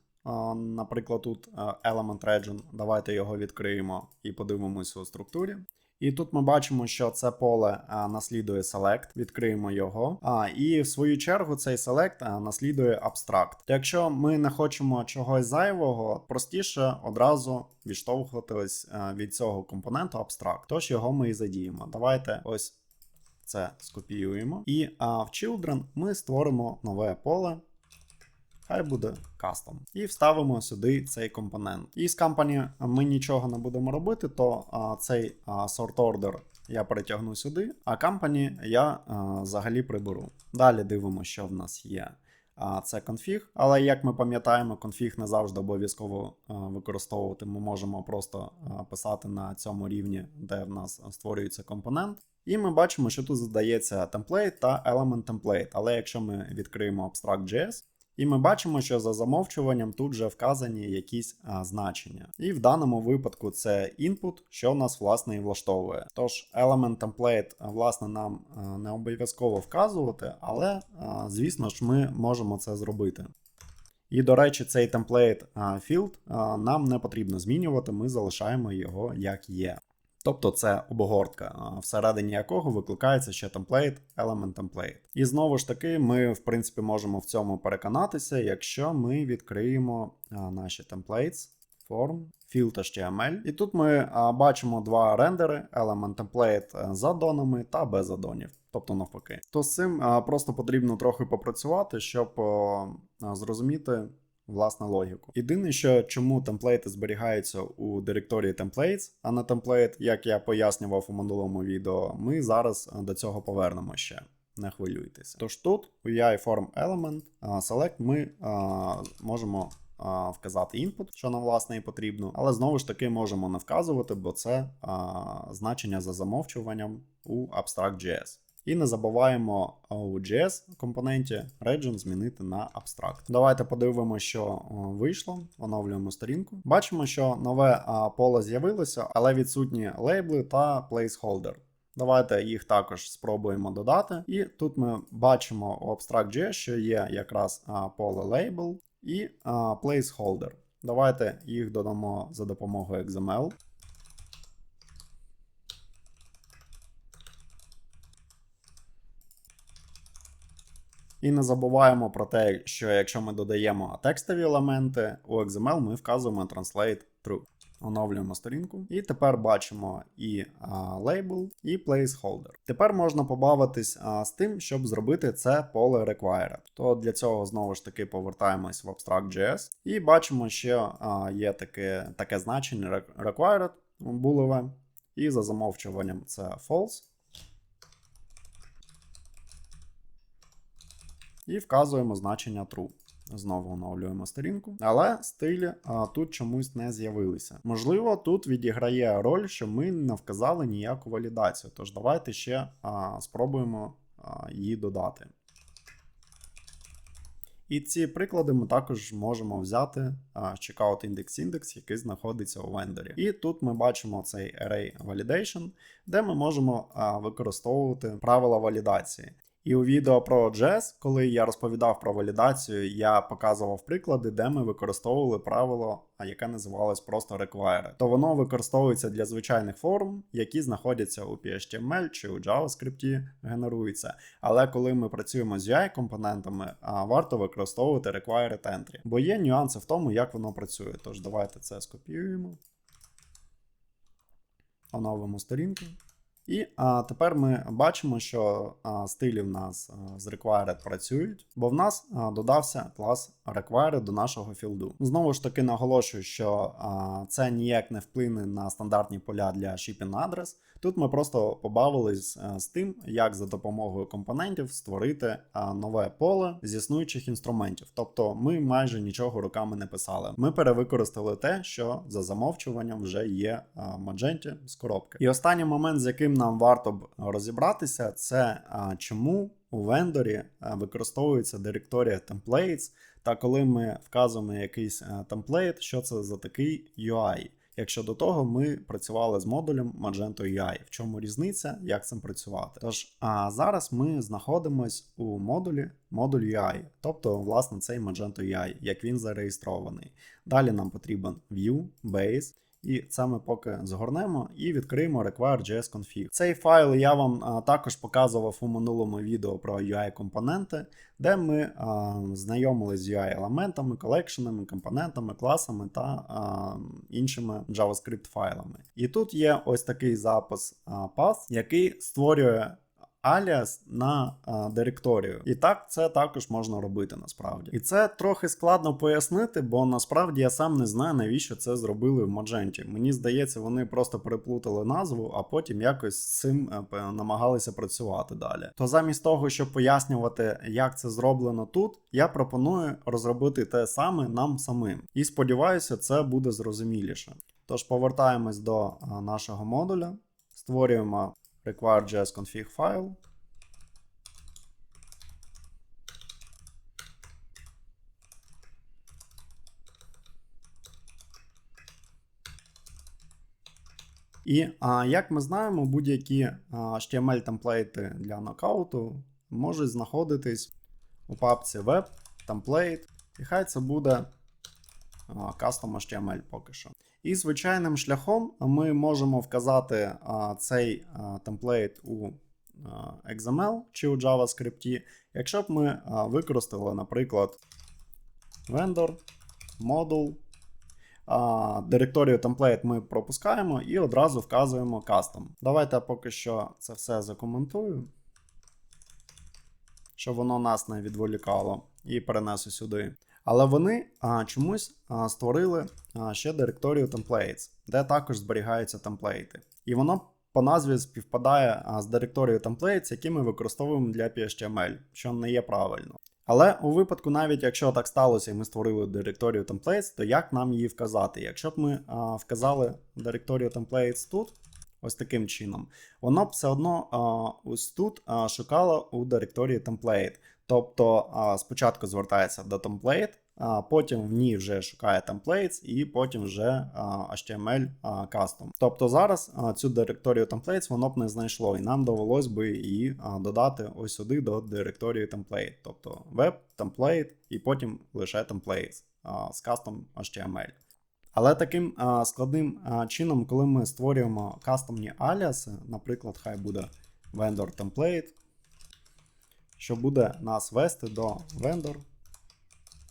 наприклад, тут Element Region. Давайте його відкриємо і подивимось у структурі. І тут ми бачимо, що це поле наслідує select, відкриємо його. І в свою чергу цей select наслідує abstract. Якщо ми не хочемо чогось зайвого, простіше одразу відштовхуватись від цього компоненту abstract. Тож його ми і задіємо. Давайте ось це скопіюємо. І в Children ми створимо нове поле. Хай буде custom. І вставимо сюди цей компонент. І з company ми нічого не будемо робити, то цей sort order я перетягну сюди, а company я взагалі приберу. Далі дивимося, що в нас є. Це конфіг, але як ми пам'ятаємо, конфіг не завжди обов'язково використовувати. Ми можемо просто писати на цьому рівні, де в нас створюється компонент. І ми бачимо, що тут задається template та element template. Але якщо ми відкриємо abstract.js, і ми бачимо, що за замовчуванням тут вже вказані якісь значення. І в даному випадку це input, що нас власне і влаштовує. Тож element template власне нам не обов'язково вказувати, але звісно ж ми можемо це зробити. І до речі, цей template field нам не потрібно змінювати, ми залишаємо його як є. Тобто це обгортка, всередині якого викликається ще template, element template. І знову ж таки, ми в принципі можемо в цьому переконатися, якщо ми відкриємо наші templates, form, field.html. І тут ми бачимо два рендери, element template з аддонами та без аддонів. Тобто навпаки. То з цим просто потрібно трохи попрацювати, щоб зрозуміти власне логіку. Єдине, що чому темплейти зберігаються у директорії templates, а не template, як я пояснював у минулому відео, ми зараз до цього повернемо ще. Не хвилюйтеся. Тож тут у UI form element select ми можемо вказати input, що нам власне і потрібно, але знову ж таки можемо не вказувати, бо це значення за замовчуванням у abstract.js. І не забуваємо у JS компоненті region змінити на abstract. Давайте подивимося, що вийшло. Оновлюємо сторінку. Бачимо, що нове поле з'явилося, але відсутні лейбли та placeholder. Давайте їх також спробуємо додати. І тут ми бачимо у abstract.js, що є якраз поле label і placeholder. Давайте їх додамо за допомогою XML. І не забуваємо про те, що якщо ми додаємо текстові елементи, у XML ми вказуємо translate true. Оновлюємо сторінку. І тепер бачимо і label, і placeholder. Тепер можна побавитись з тим, щоб зробити це поле required. То для цього знову ж таки повертаємось в abstract.js. І бачимо, що є таке значення required булеве. І за замовчуванням це false. І вказуємо значення true. Знову оновлюємо сторінку. Але стилі тут чомусь не з'явилися. Можливо, тут відіграє роль, що ми не вказали ніяку валідацію. Тож давайте ще спробуємо її додати. І ці приклади ми також можемо взяти checkout index, який знаходиться у вендорі. І тут ми бачимо цей array validation, де ми можемо використовувати правила валідації. І у відео про JS, коли я розповідав про валідацію, я показував приклади, де ми використовували правило, яке називалось просто require. То воно використовується для звичайних форм, які знаходяться у PHTML чи у JavaScript генеруються. Але коли ми працюємо з UI-компонентами, варто використовувати required entry. Бо є нюанси в тому, як воно працює. Тож давайте це скопіюємо. Оновимо сторінку. І тепер ми бачимо, що стилі в нас з required працюють, бо в нас додався клас required до нашого філду. Знову ж таки наголошую, що це ніяк не вплине на стандартні поля для shipping address. Тут ми просто побавились з тим, як за допомогою компонентів створити нове поле з існуючих інструментів. Тобто ми майже нічого руками не писали. Ми перевикористали те, що за замовчуванням вже є в Magento з коробки. І останній момент, з яким нам варто б розібратися, це чому у вендорі використовується директорія templates, та коли ми вказуємо якийсь темплейт, що це за такий UI. Якщо до того ми працювали з модулем Magento UI. В чому різниця, як цим працювати? Тож, зараз ми знаходимося у модуль UI, тобто, власне, цей Magento UI, як він зареєстрований. Далі нам потрібен View, Base, і це ми поки згорнемо і відкриємо require.js config. Цей файл я вам також показував у минулому відео про UI-компоненти, де ми знайомилися з UI-елементами, колекшенами, компонентами, класами та іншими JavaScript-файлами. І тут є ось такий запис path, який створює аліас на директорію. І так це також можна робити насправді. І це трохи складно пояснити, бо насправді я сам не знаю, навіщо це зробили в Magento. Мені здається, вони просто переплутали назву, а потім якось з цим намагалися працювати далі. То замість того, щоб пояснювати, як це зроблено тут, я пропоную розробити те саме нам самим. І сподіваюся, це буде зрозуміліше. Тож повертаємось до нашого модуля, створюємо require.js config файл. І як ми знаємо, будь-які HTML-темплейти для нокауту можуть знаходитись у папці Web, Template, і хай це буде Custom HTML поки що. І звичайним шляхом ми можемо вказати цей темплейт у XML чи у JavaScript, якщо б ми використали, наприклад, vendor, module, директорію template ми пропускаємо і одразу вказуємо custom. Давайте поки що це все закоментую, щоб воно нас не відволікало, і перенесу сюди. Але вони чомусь створили ще директорію templates, де також зберігаються темплейти. І воно по назві співпадає з директорією templates, які ми використовуємо для PHTML, що не є правильно. Але у випадку, навіть якщо так сталося і ми створили директорію templates, то як нам її вказати? Якщо б ми вказали директорію templates тут, ось таким чином, воно б все одно ось тут шукало у директорії template. Тобто спочатку звертається до template, потім в ній вже шукає templates і потім вже HTML custom. Тобто зараз цю директорію templates воно б не знайшло, і нам довелось би її додати ось сюди до директорії template. Тобто web, template і потім лише templates з custom HTML. Але таким складним чином, коли ми створюємо кастомні аліаси, наприклад, хай буде vendor template, що буде нас вести до vendor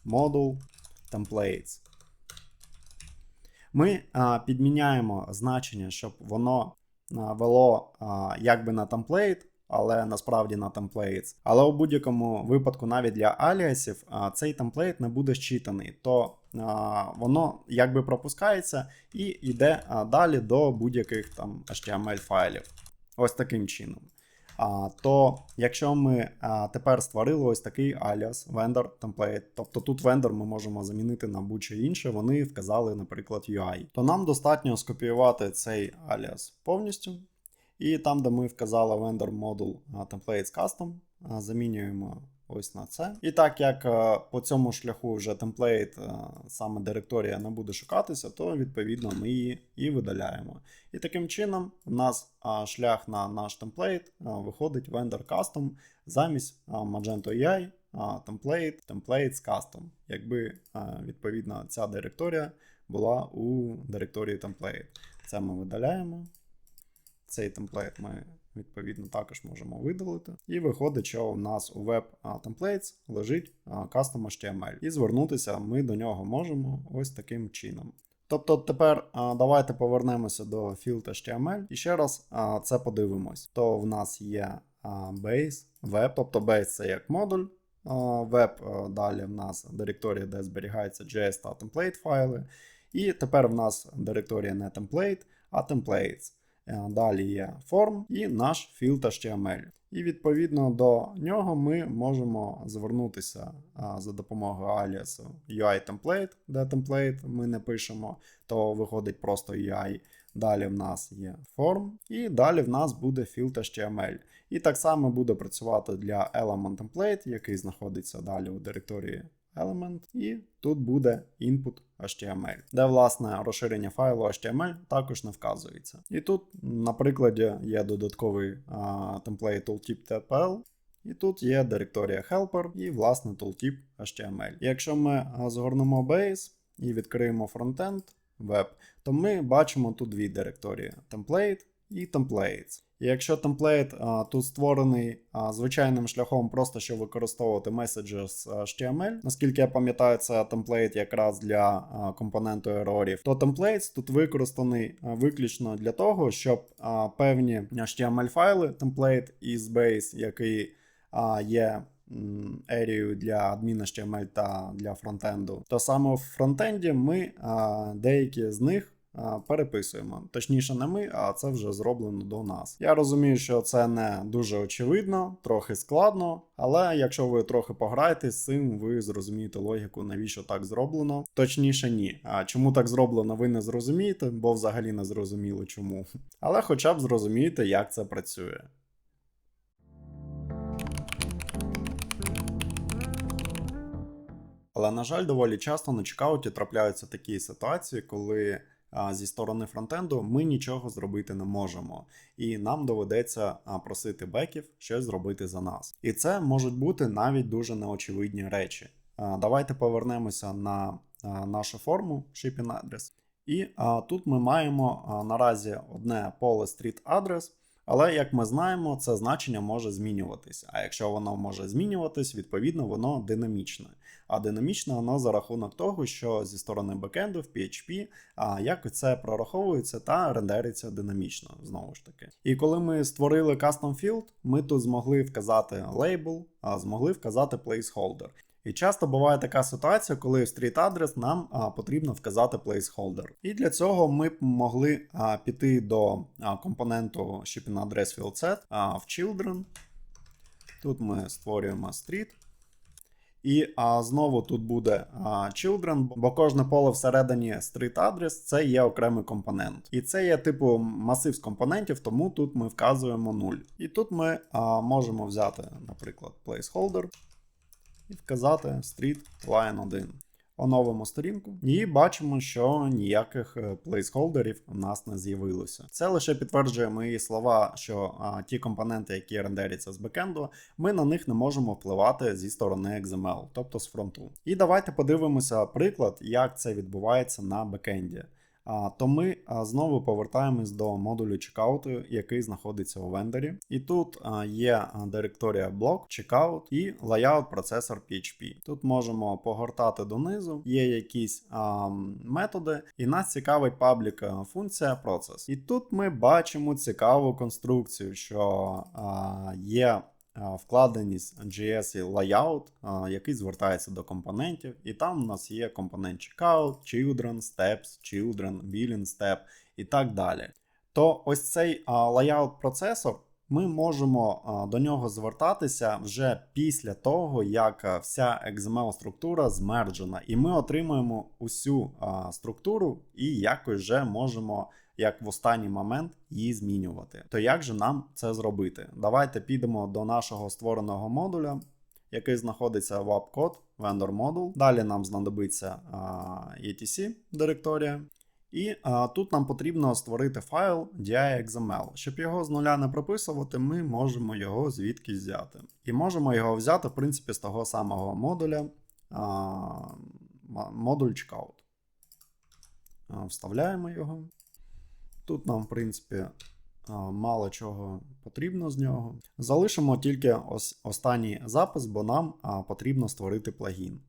module templates. Ми підміняємо значення, щоб воно вело якби на template, але насправді на templates. Але у будь-якому випадку навіть для аліасів цей темплейт не буде щитаний, то воно якби пропускається і йде далі до будь-яких там HTML файлів. Ось таким чином. То якщо ми тепер створили ось такий аліас vendor template, тобто тут vendor ми можемо замінити на будь-що інше, вони вказали, наприклад, UI, то нам достатньо скопіювати цей аліас повністю. І там, де ми вказали vendor module templates custom, замінюємо ось на це. І так як по цьому шляху вже темплейт, саме директорія не буде шукатися, то відповідно ми її і видаляємо. І таким чином у нас шлях на наш темплейт виходить vendor custom замість Magento UI templates custom, якби відповідно ця директорія була у директорії template. Це ми видаляємо. Цей темплейт ми відповідно також можемо видалити. І виходить, що у нас у Web Templates лежить Custom HTML. І звернутися ми до нього можемо ось таким чином. Тобто тепер давайте повернемося до field.html і ще раз це подивимось. То в нас є base, web, тобто base це як модуль, web далі в нас директорія, де зберігаються JS та template файли. І тепер в нас директорія не template, а templates. Далі є form і наш field.html. І відповідно до нього ми можемо звернутися за допомогою аліасу UI template, де template ми не пишемо, то виходить просто UI. Далі в нас є form, і далі в нас буде field.html. І так само буде працювати для element template, який знаходиться далі у директорії element, і тут буде input.html, де власне розширення файлу HTML також не вказується. І тут, на прикладі, є додатковий темплейт tooltip.tpl, і тут є директорія helper і власне tooltip.html. Якщо ми згорнемо base і відкриємо frontend web, то ми бачимо тут дві директорії template і templates. І якщо темплейт тут створений звичайним шляхом, просто щоб використовувати messages HTML, наскільки я пам'ятаю, це темплейт якраз для компоненту ерорів, то темплейт тут використаний виключно для того, щоб певні HTML-файли, темплейт із base, який є ерією для адмін HTML та для фронтенду, то саме в фронтенді ми деякі з них переписуємо. Точніше, не ми, а це вже зроблено до нас. Я розумію, що це не дуже очевидно, трохи складно, але якщо ви трохи пограєтесь з цим, ви зрозумієте логіку, навіщо так зроблено. Точніше, ні. А чому так зроблено, ви не зрозумієте, бо взагалі не зрозуміло чому. Але хоча б зрозумієте, як це працює. Але, на жаль, доволі часто на чекауті трапляються такі ситуації, коли зі сторони фронтенду ми нічого зробити не можемо. І нам доведеться просити беків щось зробити за нас. І це можуть бути навіть дуже неочевидні речі. Давайте повернемося на нашу форму shipping address. І тут ми маємо наразі одне поле street address. Але, як ми знаємо, це значення може змінюватися. А якщо воно може змінюватись, відповідно, воно динамічне. А динамічне воно за рахунок того, що зі сторони бекенду в PHP як це прораховується та рендериться динамічно, знову ж таки. І коли ми створили custom field, ми тут змогли вказати label, змогли вказати placeholder. І часто буває така ситуація, коли в street address нам потрібно вказати placeholder. І для цього ми б могли піти до компоненту shipping address field set в children. Тут ми створюємо street. І знову тут буде children, бо кожне поле всередині street address це є окремий компонент. І це є типу масив з компонентів, тому тут ми вказуємо 0. І тут ми можемо взяти, наприклад, placeholder. І вказати street line 1. Оновимо сторінку і бачимо, що ніяких плейсхолдерів у нас не з'явилося. Це лише підтверджує мої слова, що ті компоненти, які рендеряться з бекенду, ми на них не можемо впливати зі сторони XML, тобто з фронту. І давайте подивимося приклад, як це відбувається на бекенді. То ми знову повертаємось до модулю checkout, який знаходиться у вендорі. І тут є директорія блок, checkout і layout processor PHP. Тут можемо погортати донизу, є якісь методи, і нас цікавить паблік функція process. І тут ми бачимо цікаву конструкцію, що є вкладеність JS layout, який звертається до компонентів, і там у нас є компонент checkout, children, steps, children, billing step і так далі. То ось цей layout процесор, ми можемо до нього звертатися вже після того, як вся XML-структура змерджена, і ми отримуємо усю структуру і якось вже можемо як в останній момент її змінювати. То як же нам це зробити? Давайте підемо до нашого створеного модуля, який знаходиться в AppCode, Vendor Module. Далі нам знадобиться etc директорія. І тут нам потрібно створити файл di.xml. Щоб його з нуля не прописувати, ми можемо його звідкись взяти. І можемо його взяти, в принципі, з того самого модуля, модуль checkout. Вставляємо його. Тут нам, в принципі, мало чого потрібно з нього. Залишимо тільки останній запис, бо нам потрібно створити плагін.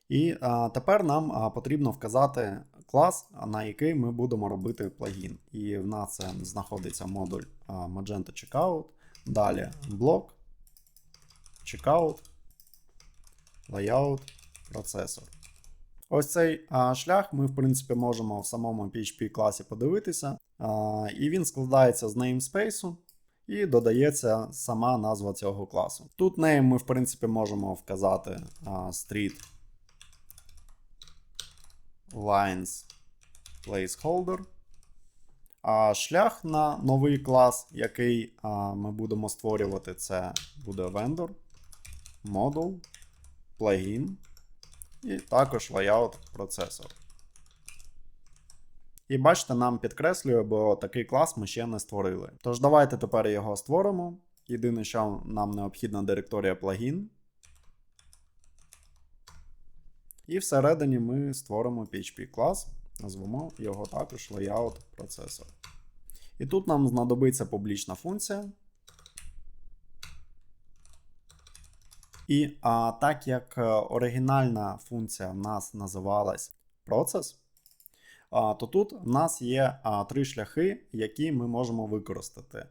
І тепер нам потрібно вказати клас, на який ми будемо робити плагін. І в нас це знаходиться модуль Magento Checkout, далі блок, Checkout, Layout, процесор. Ось цей шлях ми, в принципі, можемо в самому PHP класі подивитися. І він складається з namespace і додається сама назва цього класу. Тут name ми, в принципі, можемо вказати street lines placeholder. А шлях на новий клас, який ми будемо створювати, це буде vendor, module, plugin і також layout процесор. І бачите, нам підкреслює, бо такий клас ми ще не створили. Тож давайте тепер його створимо. Єдине, що нам необхідна директорія плагін. І всередині ми створимо PHP клас, назвемо його також layout процесор. І тут нам знадобиться публічна функція. І так як оригінальна функція в нас називалась процес, то тут в нас є три шляхи, які ми можемо використати.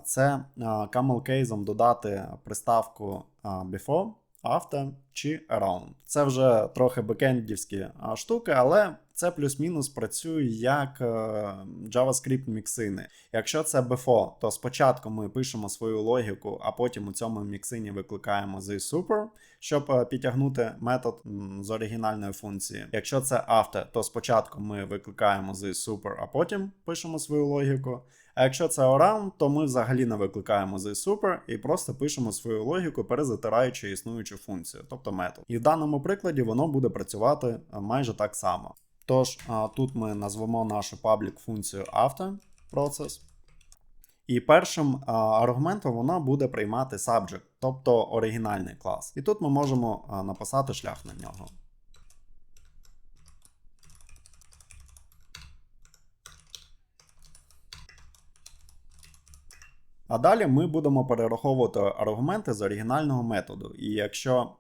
Це camel-кейсом додати приставку before, after чи around. Це вже трохи бекендівські штуки, але це плюс-мінус працює як JavaScript міксини. Якщо це before, то спочатку ми пишемо свою логіку, а потім у цьому міксині викликаємо the_super, щоб підтягнути метод з оригінальної функції. Якщо це after, то спочатку ми викликаємо the_super, а потім пишемо свою логіку. А якщо це around, то ми взагалі не викликаємо the_super і просто пишемо свою логіку, перезатираючи існуючу функцію, тобто метод. І в даному прикладі воно буде працювати майже так само. Тож, тут ми назвемо нашу public функцію after process. І першим аргументом вона буде приймати subject, тобто оригінальний клас. І тут ми можемо написати шлях на нього. А далі ми будемо перераховувати аргументи з оригінального методу. І якщо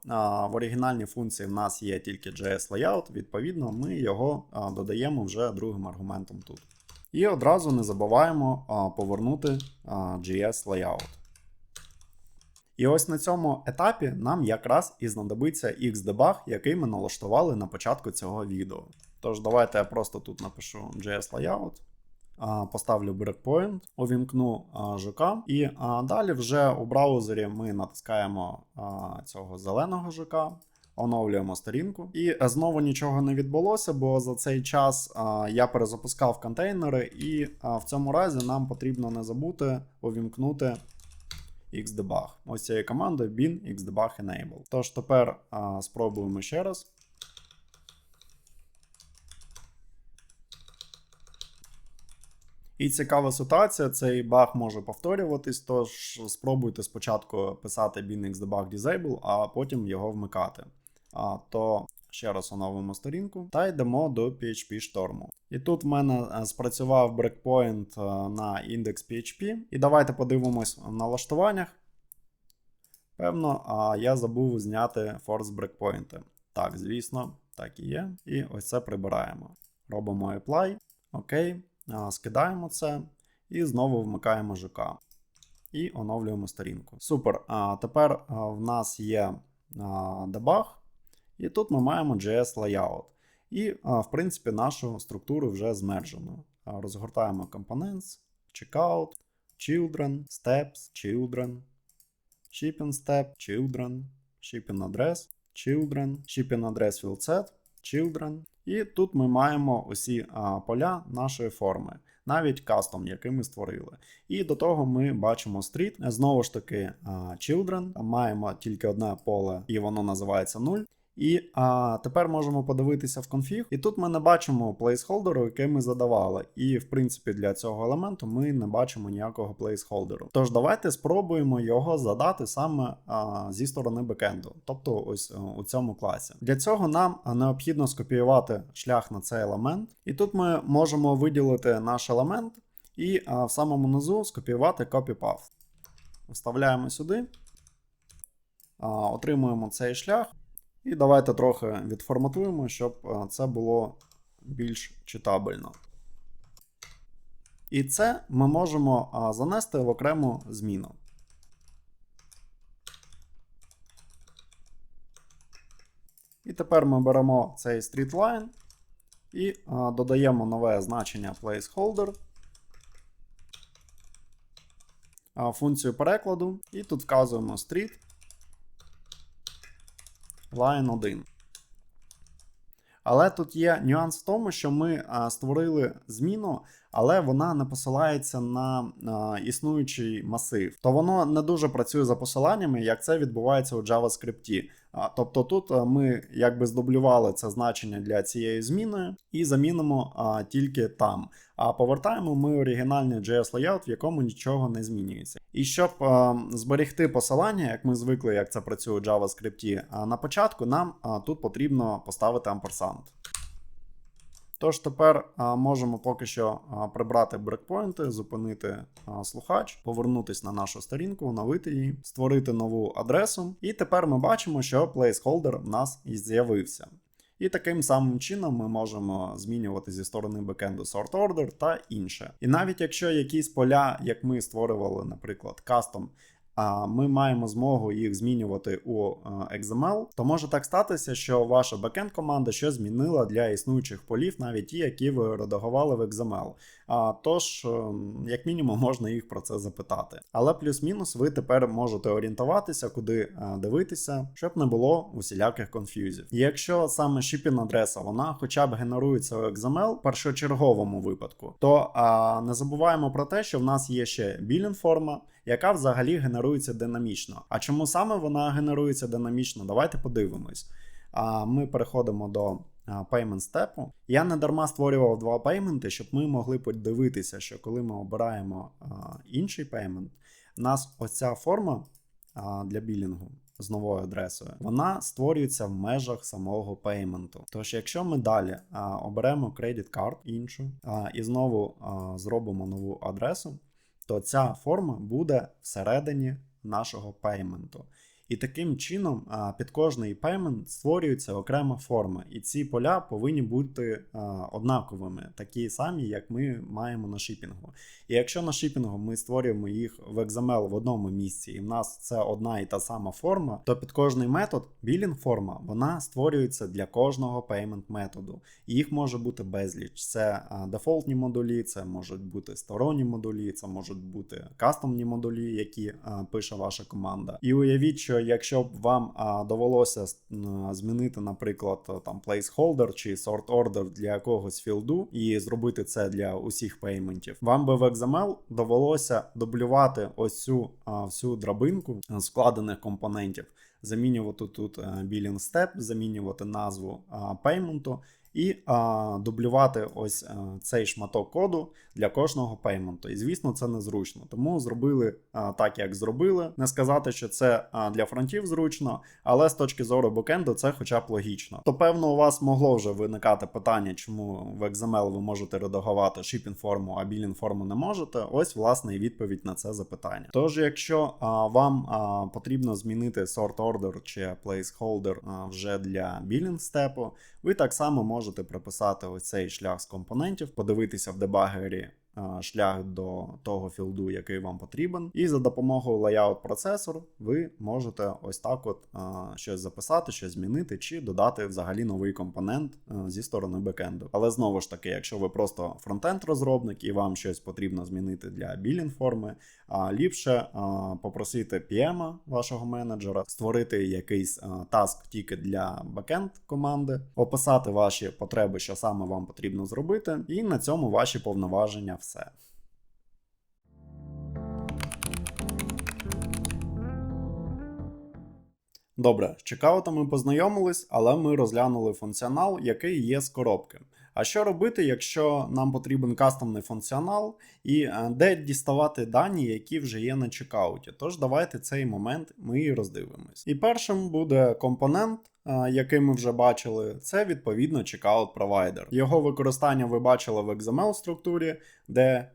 в оригінальній функції в нас є тільки JS Layout, відповідно ми його додаємо вже другим аргументом тут. І одразу не забуваємо повернути JS Layout. І ось на цьому етапі нам якраз і знадобиться Xdebug, який ми налаштували на початку цього відео. Тож давайте я просто тут напишу JS Layout. Поставлю breakpoint, увімкну жука, і далі вже у браузері ми натискаємо цього зеленого жука, оновлюємо сторінку. І знову нічого не відбулося, бо за цей час я перезапускав контейнери, і в цьому разі нам потрібно не забути увімкнути Xdebug. Ось цією командою bin xdebug enable. Тож тепер спробуємо ще раз. І цікава ситуація, цей баг може повторюватись, тож спробуйте спочатку писати bin xdebug disable, а потім його вмикати. То ще раз оновимо сторінку та йдемо до PHP шторму. І тут в мене спрацював брекпоінт на index.php. І давайте подивимось в налаштуваннях. Певно, я забув зняти force брекпоінти. Так, звісно, так і є. І ось це прибираємо. Робимо apply. Окей. Скидаємо це і знову вмикаємо жука. І оновлюємо сторінку. Супер. Тепер в нас є дебаг. І тут ми маємо JS Layout. І, в принципі, нашу структуру вже змержено. Розгортаємо Components, Checkout, Children, Steps, Children, Shipping Step, Children, Shipping Address, Children, Shipping Address Field Set, Children. І тут ми маємо усі поля нашої форми, навіть кастом, який ми створили. І до того ми бачимо street, знову ж таки children, маємо тільки одне поле і воно називається 0. І тепер можемо подивитися в конфіг. І тут ми не бачимо плейсхолдеру, який ми задавали. І в принципі для цього елементу ми не бачимо ніякого плейсхолдеру. Тож давайте спробуємо його задати саме зі сторони бекенду, тобто ось у цьому класі. Для цього нам необхідно скопіювати шлях на цей елемент. І тут ми можемо виділити наш елемент і в самому низу скопіювати copy-path. Вставляємо сюди, отримуємо цей шлях. І давайте трохи відформатуємо, щоб це було більш читабельно. І це ми можемо занести в окрему зміну. І тепер ми беремо цей StreetLine і додаємо нове значення placeholder, функцію перекладу, і тут вказуємо street line 1. Але тут є нюанс в тому, що ми створили зміну, але вона не посилається на існуючий масив. То воно не дуже працює за посиланнями, як це відбувається у JavaScript. Тобто тут ми якби здублювали це значення для цієї зміни і замінимо тільки там. А повертаємо ми оригінальний JS layout, в якому нічого не змінюється. І щоб зберегти посилання, як ми звикли, як це працює у JavaScript, на початку нам тут потрібно поставити амперсанд. Тож тепер можемо поки що прибрати брекпойнти, зупинити слухач, повернутися на нашу сторінку, оновити її, створити нову адресу. І тепер ми бачимо, що placeholder в нас і з'явився. І таким самим чином ми можемо змінювати зі сторони бекенду sort order та інше. І навіть якщо якісь поля, як ми створювали, наприклад, custom, ми маємо змогу їх змінювати у XML, то може так статися, що ваша бекенд команда щось змінила для існуючих полів, навіть ті, які ви редагували в XML. Тож, як мінімум, можна їх про це запитати. Але плюс-мінус ви тепер можете орієнтуватися, куди дивитися, щоб не було усіляких конф'юзів. І якщо саме shipping адреса, вона хоча б генерується у XML в першочерговому випадку, то не забуваємо про те, що в нас є ще billing форма, яка взагалі генерується динамічно. А чому саме вона генерується динамічно? Давайте подивимось. Ми переходимо до payment step. Я не дарма створював два пейменти, щоб ми могли подивитися, що коли ми обираємо інший пеймент, у нас оця форма для білінгу з новою адресою, вона створюється в межах самого пейменту. Тож, якщо ми далі оберемо credit card іншу і знову зробимо нову адресу, то ця форма буде всередині нашого пейменту. І таким чином під кожний пеймент створюється окрема форма. І ці поля повинні бути однаковими, такі самі, як ми маємо на шипінгу. І якщо на шипінгу ми створюємо їх в XML в одному місці, і в нас це одна і та сама форма, то під кожний метод білінг форма, вона створюється для кожного пеймент методу. І їх може бути безліч. Це дефолтні модулі, це можуть бути сторонні модулі, це можуть бути кастомні модулі, які пише ваша команда. І уявіть, що якщо б вам довелося змінити, наприклад, там placeholder чи sort order для якогось філду і зробити це для усіх пейментів, вам би в XML довелося дублювати ось цю всю драбинку складених компонентів, замінювати тут billing step, замінювати назву пейменту і дублювати ось цей шматок коду для кожного пейменту. І, звісно, це незручно. Тому зробили так, як зробили. Не сказати, що це для фронтів зручно, але з точки зору бекенду це хоча б логічно. То, певно, у вас могло вже виникати питання, чому в XML ви можете редагувати shipping форму, а billing форму не можете. Ось, власне, і відповідь на це запитання. Тож, якщо вам потрібно змінити sort order чи placeholder вже для billing степу, ви так само можете прописати ось цей шлях з компонентів, подивитися в дебагері шлях до того філду, який вам потрібен. І за допомогою layout процесор ви можете ось так от щось записати, щось змінити, чи додати взагалі новий компонент зі сторони бекенду. Але знову ж таки, якщо ви просто фронтенд розробник і вам щось потрібно змінити для білінг форми, ліпше попросити PM вашого менеджера створити якийсь таск тільки для бекенд команди, описати ваші потреби, що саме вам потрібно зробити, і на цьому ваші повноваження все. Добре, з чекаутом ми познайомились, але ми розглянули функціонал, який є з коробки. А що робити, якщо нам потрібен кастомний функціонал і де діставати дані, які вже є на чекауті? Тож давайте цей момент ми і роздивимось. І першим буде компонент, який ми вже бачили, це відповідно checkout provider. Його використання ви бачили в XML структурі, де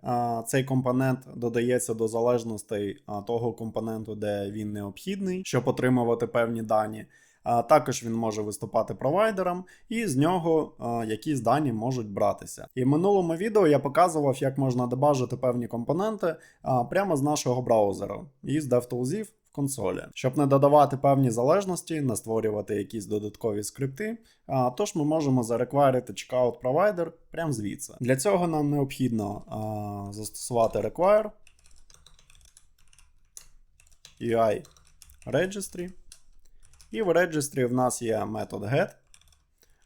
цей компонент додається до залежностей того компоненту, де він необхідний, щоб отримувати певні дані. Також він може виступати провайдером, і з нього якісь дані можуть братися. І в минулому відео я показував, як можна дебажити певні компоненти прямо з нашого браузера із DevTools в консолі. Щоб не додавати певні залежності, не створювати якісь додаткові скрипти, тож ми можемо зареквайрити checkout provider прямо звідси. Для цього нам необхідно застосувати require UI registry. І в registry в нас є метод get,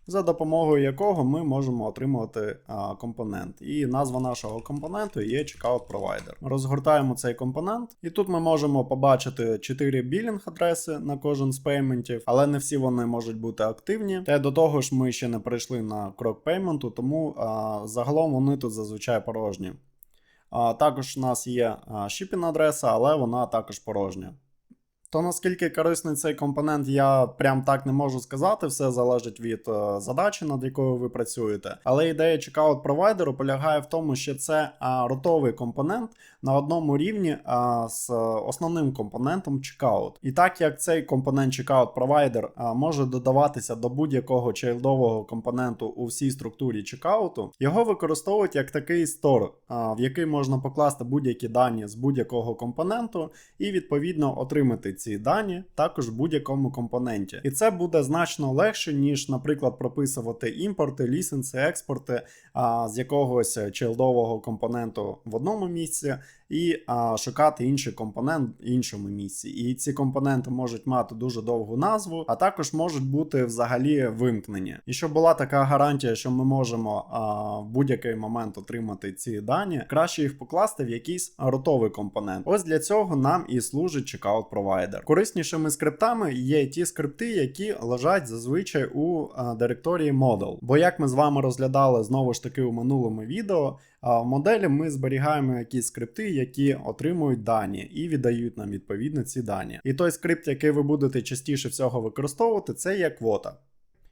за допомогою якого ми можемо отримувати компонент. І назва нашого компоненту є checkout provider. Розгортаємо цей компонент, і тут ми можемо побачити 4 білінг адреси на кожен з пейментів, але не всі вони можуть бути активні. Та до того ж ми ще не прийшли на крок пейменту, тому загалом вони тут зазвичай порожні. Також у нас є shipping адреса, але вона також порожня. То наскільки корисний цей компонент, я прям так не можу сказати, все залежить від задачі, над якою ви працюєте. Але ідея checkout провайдеру полягає в тому, що це рутовий компонент на одному рівні з основним компонентом checkout. І так як цей компонент checkout провайдер може додаватися до будь-якого чайлдового компоненту у всій структурі чекауту, його використовують як такий стор, в який можна покласти будь-які дані з будь-якого компоненту і відповідно отримати ці дані також в будь-якому компоненті. І це буде значно легше, ніж, наприклад, прописувати імпорти, лісенси, експорти з якогось чайлдового компоненту в одному місці і шукати інший компонент в іншому місці. І ці компоненти можуть мати дуже довгу назву, а також можуть бути взагалі вимкнені. І щоб була така гарантія, що ми можемо в будь-який момент отримати ці дані, краще їх покласти в якийсь рутовий компонент. Ось для цього нам і служить checkout provider. Кориснішими скриптами є ті скрипти, які лежать зазвичай у директорії model. Бо як ми з вами розглядали знову ж таки у минулому відео, в моделі ми зберігаємо якісь скрипти, які отримують дані і віддають нам відповідно ці дані. І той скрипт, який ви будете частіше всього використовувати, це є квота.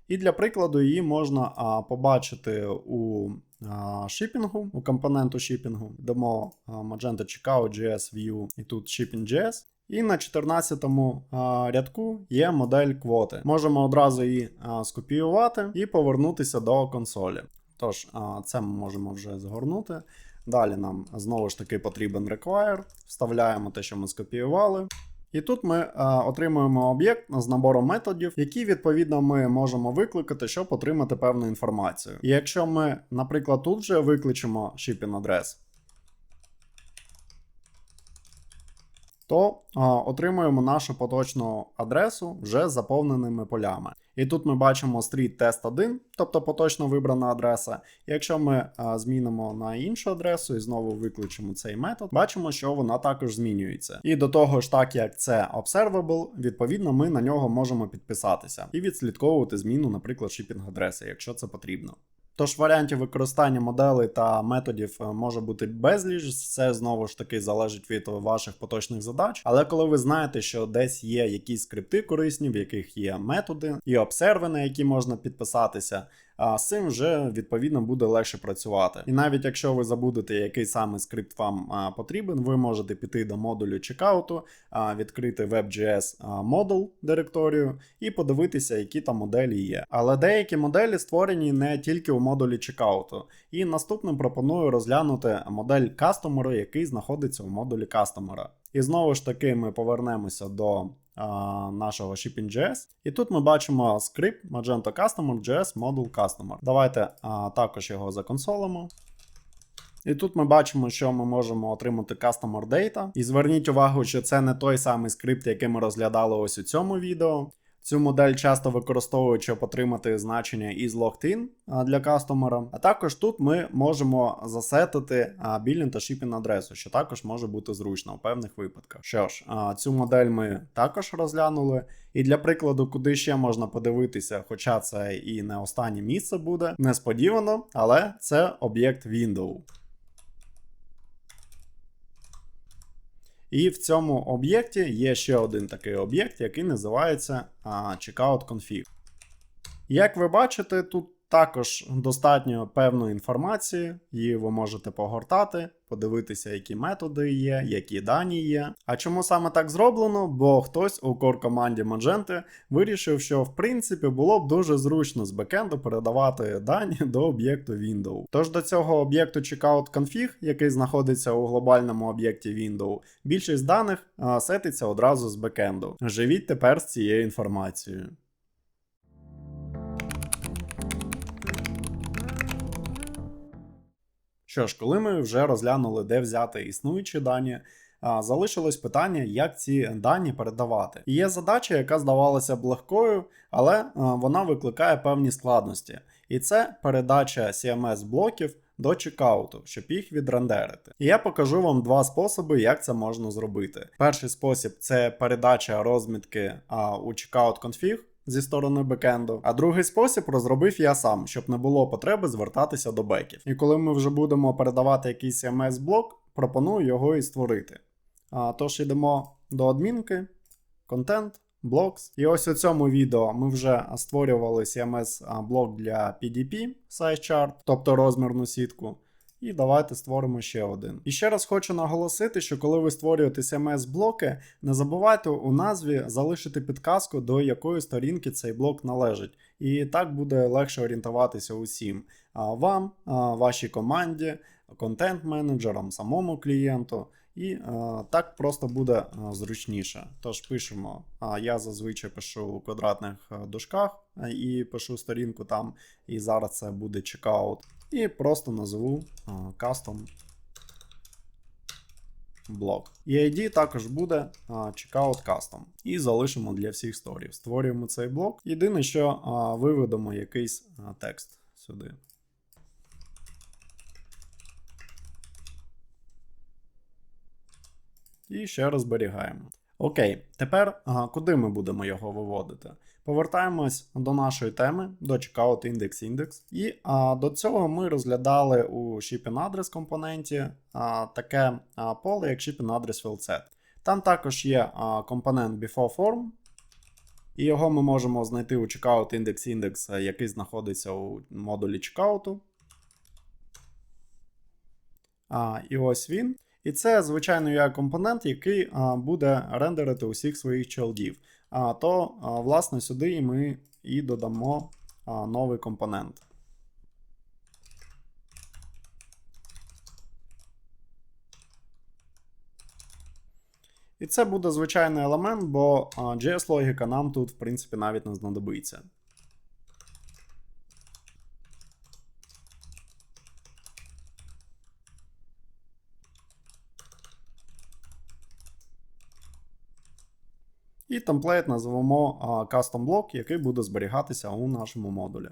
І для прикладу її можна побачити у шипінгу, у компоненту шипінгу. Дамо Magento Checkout JS View і тут Shipping.js. І на 14-му рядку є модель квоти. Можемо одразу її скопіювати і повернутися до консолі. Тож, це ми можемо вже згорнути. Далі нам знову ж таки потрібен require. Вставляємо те, що ми скопіювали. І тут ми отримуємо об'єкт з набором методів, які відповідно ми можемо викликати, щоб отримати певну інформацію. І якщо ми, наприклад, тут вже викличемо shipping адрес, то отримуємо нашу поточну адресу вже з заповненими полями. І тут ми бачимо street test 1, тобто поточно вибрана адреса. І якщо ми змінимо на іншу адресу і знову виключимо цей метод, бачимо, що вона також змінюється. І до того ж, так як це observable, відповідно ми на нього можемо підписатися і відслідковувати зміну, наприклад, shipping адреси, якщо це потрібно. Тож варіантів використання моделей та методів може бути безліч, це знову ж таки залежить від ваших поточних задач. Але коли ви знаєте, що десь є якісь скрипти корисні, в яких є методи і обсерви, на які можна підписатися, з цим вже відповідно буде легше працювати. І навіть якщо ви забудете, який саме скрипт вам потрібен, ви можете піти до модулю чекауту, відкрити WebJS Model директорію і подивитися, які там моделі є. Але деякі моделі створені не тільки у модулі чекауту. І наступним пропоную розглянути модель Customer, який знаходиться у модулі Customer. І знову ж таки ми повернемося до нашого Shipping.js. І тут ми бачимо скрипт Magento Customer JS Module Customer. Давайте також його законсолимо. І тут ми бачимо, що ми можемо отримати Customer Data. І зверніть увагу, що це не той самий скрипт, який ми розглядали ось у цьому відео. Цю модель часто використовують, щоб отримати значення is logged in для кастомера. А також тут ми можемо засетити білінг та shipping адресу, що також може бути зручно у певних випадках. Що ж, цю модель ми також розглянули. І для прикладу, куди ще можна подивитися, хоча це і не останнє місце буде, несподівано, але це об'єкт Window. І в цьому об'єкті є ще один такий об'єкт, який називається checkout config. Як ви бачите, тут також достатньо певної інформації, її ви можете погортати, подивитися, які методи є, які дані є. А чому саме так зроблено? Бо хтось у core команді Magenta вирішив, що в принципі було б дуже зручно з бекенду передавати дані до об'єкту Window. Тож до цього об'єкту checkout.config, який знаходиться у глобальному об'єкті Window, більшість даних сетиться одразу з бекенду. Живіть тепер з цією інформацією. Що ж, коли ми вже розглянули, де взяти існуючі дані, залишилось питання, як ці дані передавати. І є задача, яка здавалася б легкою, але вона викликає певні складності. І це передача CMS-блоків до чекауту, щоб їх відрендерити. І я покажу вам два способи, як це можна зробити. Перший спосіб – це передача розмітки у checkout.config зі сторони бекенду, а другий спосіб розробив я сам, щоб не було потреби звертатися до беків. І коли ми вже будемо передавати якийсь CMS-блок, пропоную його і створити. Тож йдемо до адмінки, Content, Blocks. І ось у цьому відео ми вже створювали CMS-блок для PDP Size Chart, тобто розмірну сітку. І давайте створимо ще один. І ще раз хочу наголосити, що коли ви створюєте CMS-блоки, не забувайте у назві залишити підказку, до якої сторінки цей блок належить. І так буде легше орієнтуватися усім. Вам, вашій команді, контент-менеджерам, самому клієнту. І так просто буде зручніше. Тож пишемо, я зазвичай пишу у квадратних дужках і пишу сторінку там, і зараз це буде checkout. І просто назву custom блок. І ID також буде checkout custom. І залишимо для всіх сторів. Створюємо цей блок. Єдине, що виведемо якийсь текст сюди. І ще раз зберігаємо. Окей, тепер куди ми будемо його виводити? Повертаємось до нашої теми, до checkout index. І до цього ми розглядали у shipping address компоненті таке поле, як shipping address field set. Там також є компонент before form, і його ми можемо знайти у checkout index, який знаходиться у модулі чекауту. І ось він. І це, звичайно, є компонент, який буде рендерити усіх своїх чилдів. То, власне, сюди ми і додамо новий компонент. І це буде звичайний елемент, бо JS-логіка нам тут, в принципі, навіть не знадобиться. І темплейт назвемо custom block, який буде зберігатися у нашому модулі.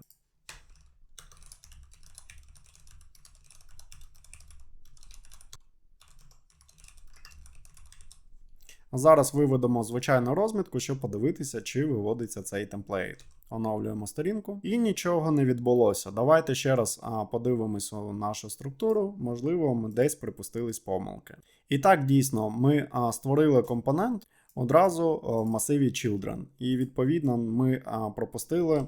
Зараз виведемо звичайну розмітку, щоб подивитися, чи виводиться цей темплейт. Оновлюємо сторінку. І нічого не відбулося. Давайте ще раз подивимося нашу структуру. Можливо, ми десь припустились помилки. І так, дійсно, ми створили компонент одразу в масиві children. І відповідно ми пропустили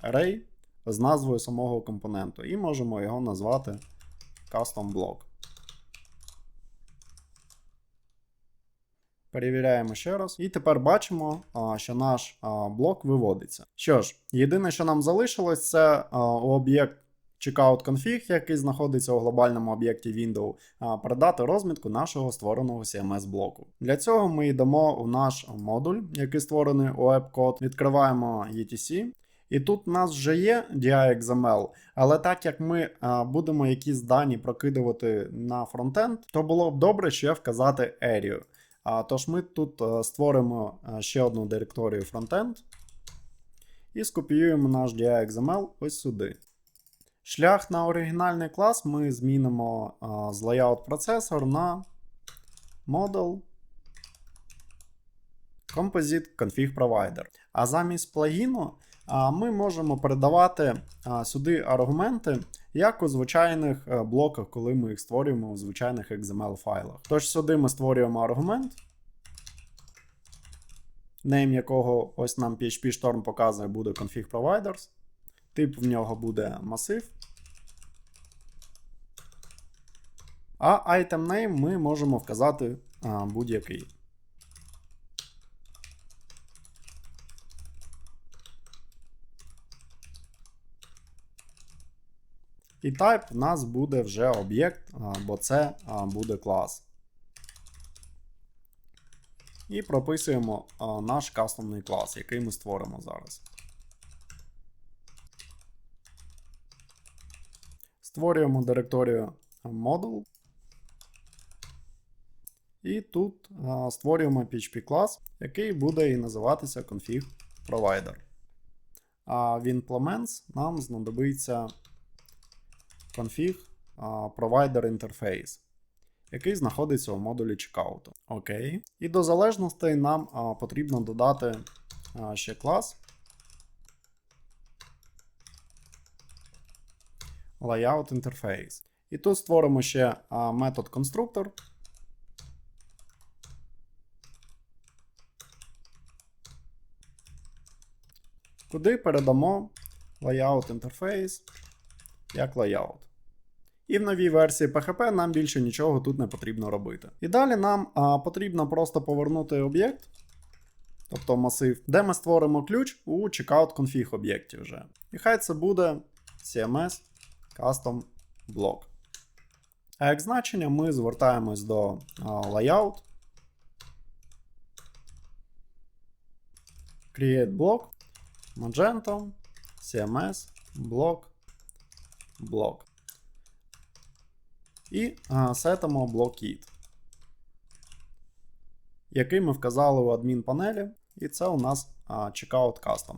array з назвою самого компоненту. І можемо його назвати custom block. Перевіряємо ще раз. І тепер бачимо, що наш блок виводиться. Що ж, єдине, що нам залишилось, це об'єкт checkout.config, який знаходиться у глобальному об'єкті Window, передати розмітку нашого створеного CMS-блоку. Для цього ми йдемо у наш модуль, який створений у AppCode, відкриваємо etc. І тут у нас вже є DI.XML, але так як ми будемо якісь дані прокидувати на фронтенд, то було б добре ще вказати area. Тож ми тут створимо ще одну директорію frontend і скопіюємо наш DI.XML ось сюди. Шлях на оригінальний клас ми змінимо з layout processor на model composite config provider. А замість плагіну ми можемо передавати сюди аргументи, як у звичайних блоках, коли ми їх створюємо у звичайних XML файлах. Тож сюди ми створюємо аргумент, name якого ось нам PHP Storm показує буде config providers. Тип в нього буде масив. А item name ми можемо вказати будь-який. І type в нас буде вже об'єкт, бо це буде клас. І прописуємо наш кастомний клас, який ми створимо зараз. Створюємо директорію model. І тут створюємо PHP клас, який буде і називатися config provider. А в implements нам знадобиться config provider interface, який знаходиться у модулі чекауту. Окей. І до залежностей нам потрібно додати ще клас layout interface. І тут створимо ще метод конструктор. Куди передамо layout interface як layout. І в новій версії PHP нам більше нічого тут не потрібно робити. І далі нам потрібно просто повернути об'єкт, тобто масив, де ми створимо ключ у checkout config об'єкті вже. І хай це буде CMS custom block. А як значення ми звертаємось до layout, create block, Magento, CMS, block. І сетимо BlockKit, який ми вказали у адмінпанелі, і це у нас Checkout Custom.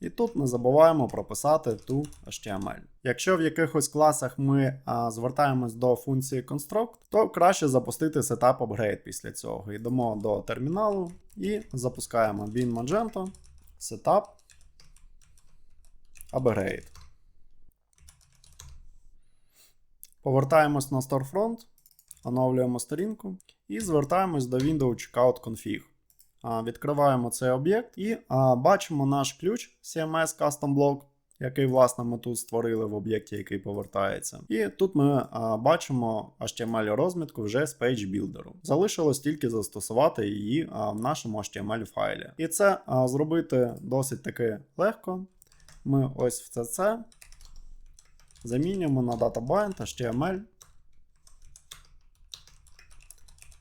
І тут не забуваємо прописати ту HTML. Якщо в якихось класах ми звертаємось до функції construct, то краще запустити setup upgrade після цього. Йдемо до терміналу і запускаємо bin Magento, setup, upgrade. Повертаємось на Storefront, оновлюємо сторінку і звертаємось до Windows Checkout Config. Відкриваємо цей об'єкт і бачимо наш ключ CMS Custom Block, який, власне, ми тут створили в об'єкті, який повертається. І тут ми бачимо HTML-розмітку вже з Page Builder. Залишилось тільки застосувати її в нашому HTML-файлі. І це зробити досить таки легко. Ми ось в CC замінюємо на DataBind HTML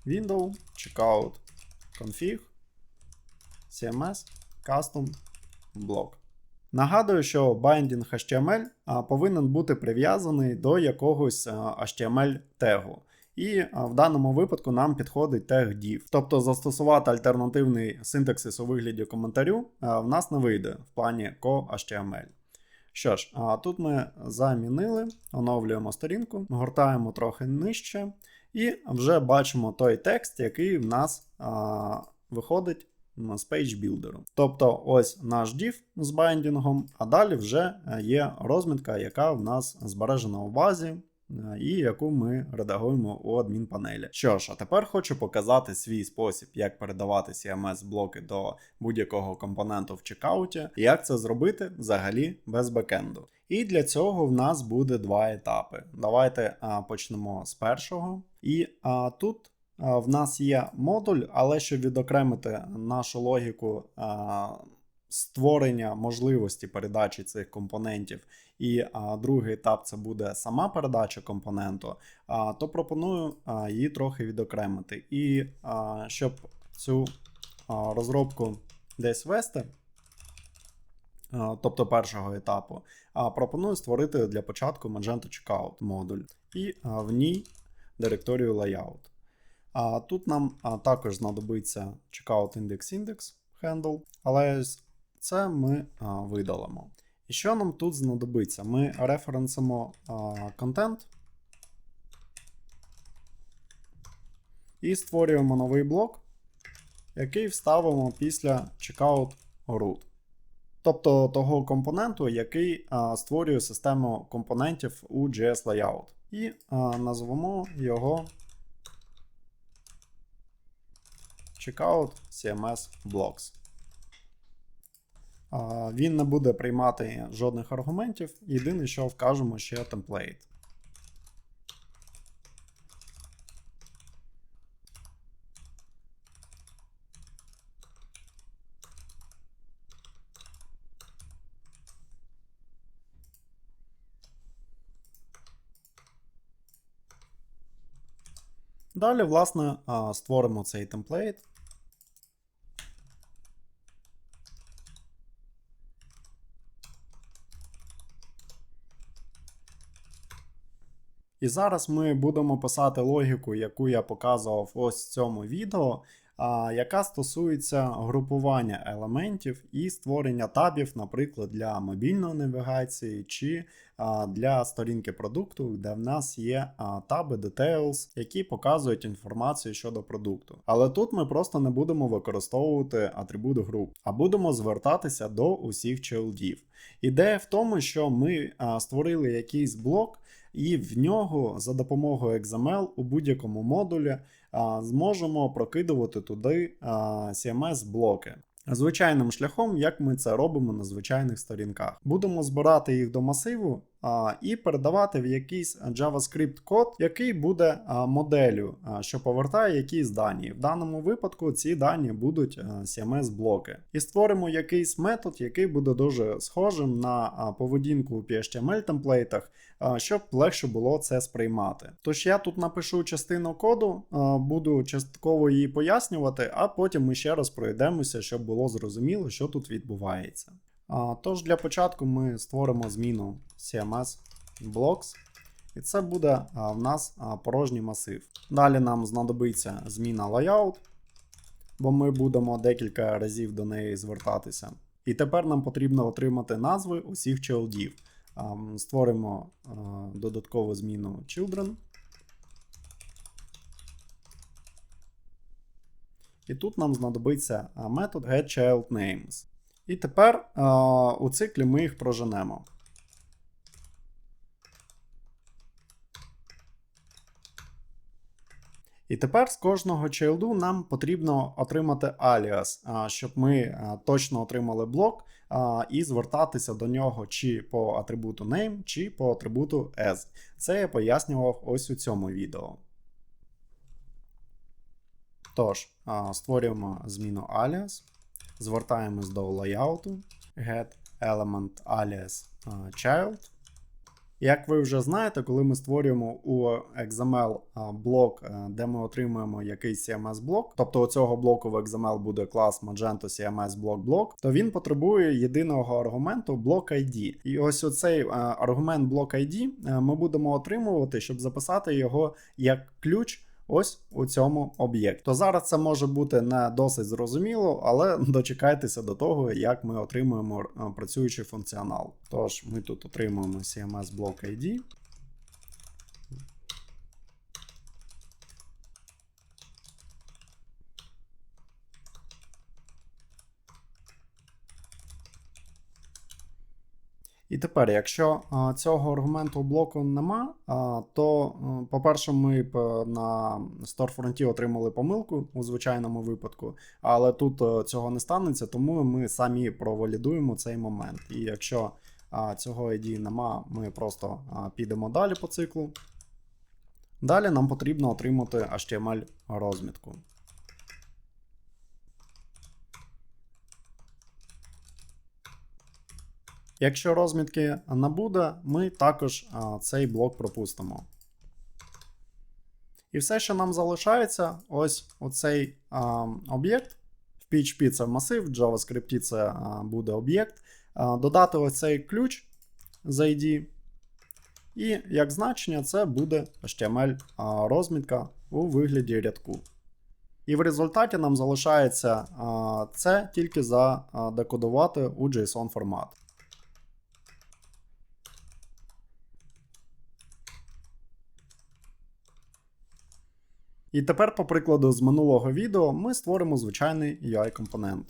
Windows Checkout Config CMS Custom Block. Нагадую, що binding HTML повинен бути прив'язаний до якогось HTML тегу. І в даному випадку нам підходить тег div. Тобто застосувати альтернативний синтаксис у вигляді коментарю в нас не вийде в плані co.html. Що ж, тут ми замінили, оновлюємо сторінку, гортаємо трохи нижче і вже бачимо той текст, який в нас виходить з Page Builder. Тобто ось наш div з байдінгом, а далі вже є розмітка, яка в нас збережена у базі і яку ми редагуємо у адмінпанелі. Що ж, а тепер хочу показати свій спосіб, як передавати CMS-блоки до будь-якого компоненту в чекауті, і як це зробити взагалі без бекенду. І для цього в нас буде два етапи. Давайте почнемо з першого. І тут в нас є модуль, але щоб відокремити нашу логіку створення можливості передачі цих компонентів, і другий етап це буде сама передача компоненту, то пропоную її трохи відокремити. І щоб цю розробку десь вести, тобто першого етапу, пропоную створити для початку Magento Checkout модуль і в ній директорію layout. Тут нам також знадобиться Checkout Index handle, але це ми видалимо. І що нам тут знадобиться? Ми референсимо контент і створюємо новий блок, який вставимо після Checkout root. Тобто того компоненту, який створює систему компонентів у JS Layout. І назвемо його Checkout CMS Blocks. Він не буде приймати жодних аргументів. Єдине, що вкажемо ще темплейт. Далі, власне, створимо цей темплейт. І зараз ми будемо писати логіку, яку я показував ось в цьому відео, яка стосується групування елементів і створення табів, наприклад, для мобільної навігації чи для сторінки продукту, де в нас є таби Details, які показують інформацію щодо продукту. Але тут ми просто не будемо використовувати атрибут груп, а будемо звертатися до усіх чилдів. Ідея в тому, що ми створили якийсь блок, і в нього за допомогою XML у будь-якому модулі зможемо прокидувати туди CMS-блоки. Звичайним шляхом, як ми це робимо на звичайних сторінках. Будемо збирати їх до масиву і передавати в якийсь JavaScript код, який буде моделлю, що повертає якісь дані. В даному випадку ці дані будуть CMS-блоки. І створимо якийсь метод, який буде дуже схожим на поведінку у PHTML-темплейтах, щоб легше було це сприймати. Тож я тут напишу частину коду, буду частково її пояснювати, а потім ми ще раз пройдемося, щоб було зрозуміло, що тут відбувається. Тож для початку ми створимо зміну CMS Blocks, і це буде в нас порожній масив. Далі нам знадобиться зміна Layout, бо ми будемо декілька разів до неї звертатися. І тепер нам потрібно отримати назви усіх чилдів. Створимо додаткову зміну Children. І тут нам знадобиться метод getChildNames. І тепер у циклі ми їх проженемо. І тепер з кожного чайлду нам потрібно отримати аліас, щоб ми точно отримали блок і звертатися до нього чи по атрибуту name, чи по атрибуту as. Це я пояснював ось у цьому відео. Тож, створюємо зміну alias, звертаємось до layout, get element alias child. Як ви вже знаєте, коли ми створюємо у XML блок, де ми отримуємо якийсь CMS-блок, тобто у цього блоку в XML буде клас Magento CMS блок, то він потребує єдиного аргументу block ID. І ось оцей аргумент block ID ми будемо отримувати, щоб записати його як ключ ось у цьому об'єкті. То зараз це може бути не досить зрозуміло, але дочекайтеся до того, як ми отримуємо працюючий функціонал. Тож ми тут отримуємо CMS блок ID. І тепер, якщо цього аргументу блоку нема, то, по-перше, ми на StoreFront отримали помилку у звичайному випадку, але тут цього не станеться, тому ми самі провалідуємо цей момент. І якщо цього ID нема, ми просто підемо далі по циклу. Далі нам потрібно отримати HTML-розмітку. Якщо розмітки не буде, ми також цей блок пропустимо. І все, що нам залишається, ось оцей об'єкт. В PHP це масив, в JavaScript це буде об'єкт. Додати ось цей ключ з ID. І як значення це буде HTML-розмітка у вигляді рядку. І в результаті нам залишається це тільки задекодувати у JSON формат. І тепер, по прикладу з минулого відео, ми створимо звичайний UI-компонент.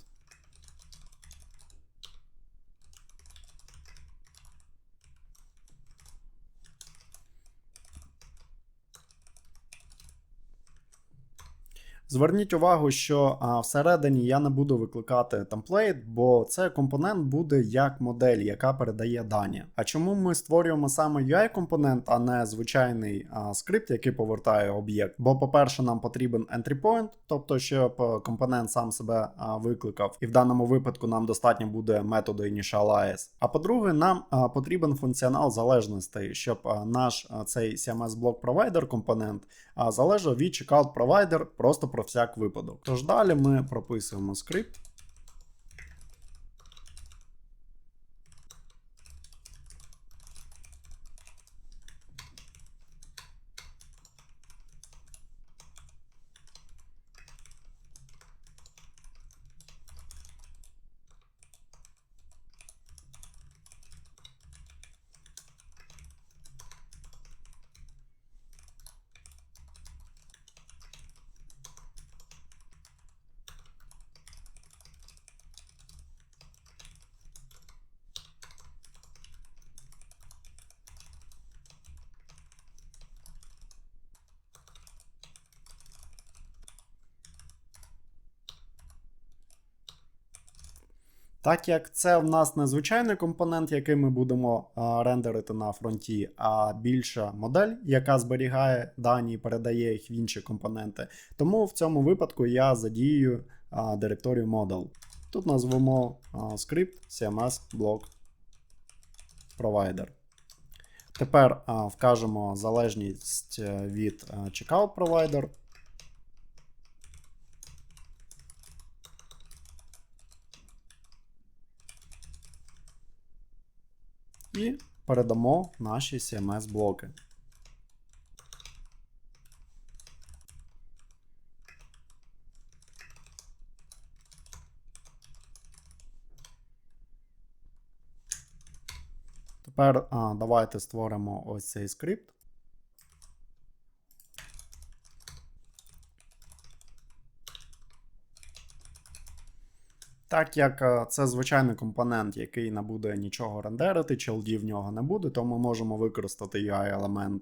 Зверніть увагу, що всередині я не буду викликати темплейт, бо це компонент буде як модель, яка передає дані. А чому ми створюємо саме UI-компонент, а не звичайний скрипт, який повертає об'єкт? Бо, по-перше, нам потрібен entry point, тобто, щоб компонент сам себе викликав, і в даному випадку нам достатньо буде методу initialize. А по-друге, нам потрібен функціонал залежностей, щоб наш цей CMS-блок провайдер компонент залежав від checkout провайдер просто про всяк випадок. Тож далі ми прописуємо скрипт. Так як це в нас не звичайний компонент, який ми будемо рендерити на фронті, а більша модель, яка зберігає дані і передає їх в інші компоненти, тому в цьому випадку я задію директорію model. Тут назвемо скрипт CMS-блок provider. Тепер вкажемо залежність від checkout provider. І передамо наші CMS-блоки. Тепер давайте створимо ось цей скрипт. Так як це звичайний компонент, який не буде нічого рендерити, чилдів в нього не буде, то ми можемо використати UI-елемент.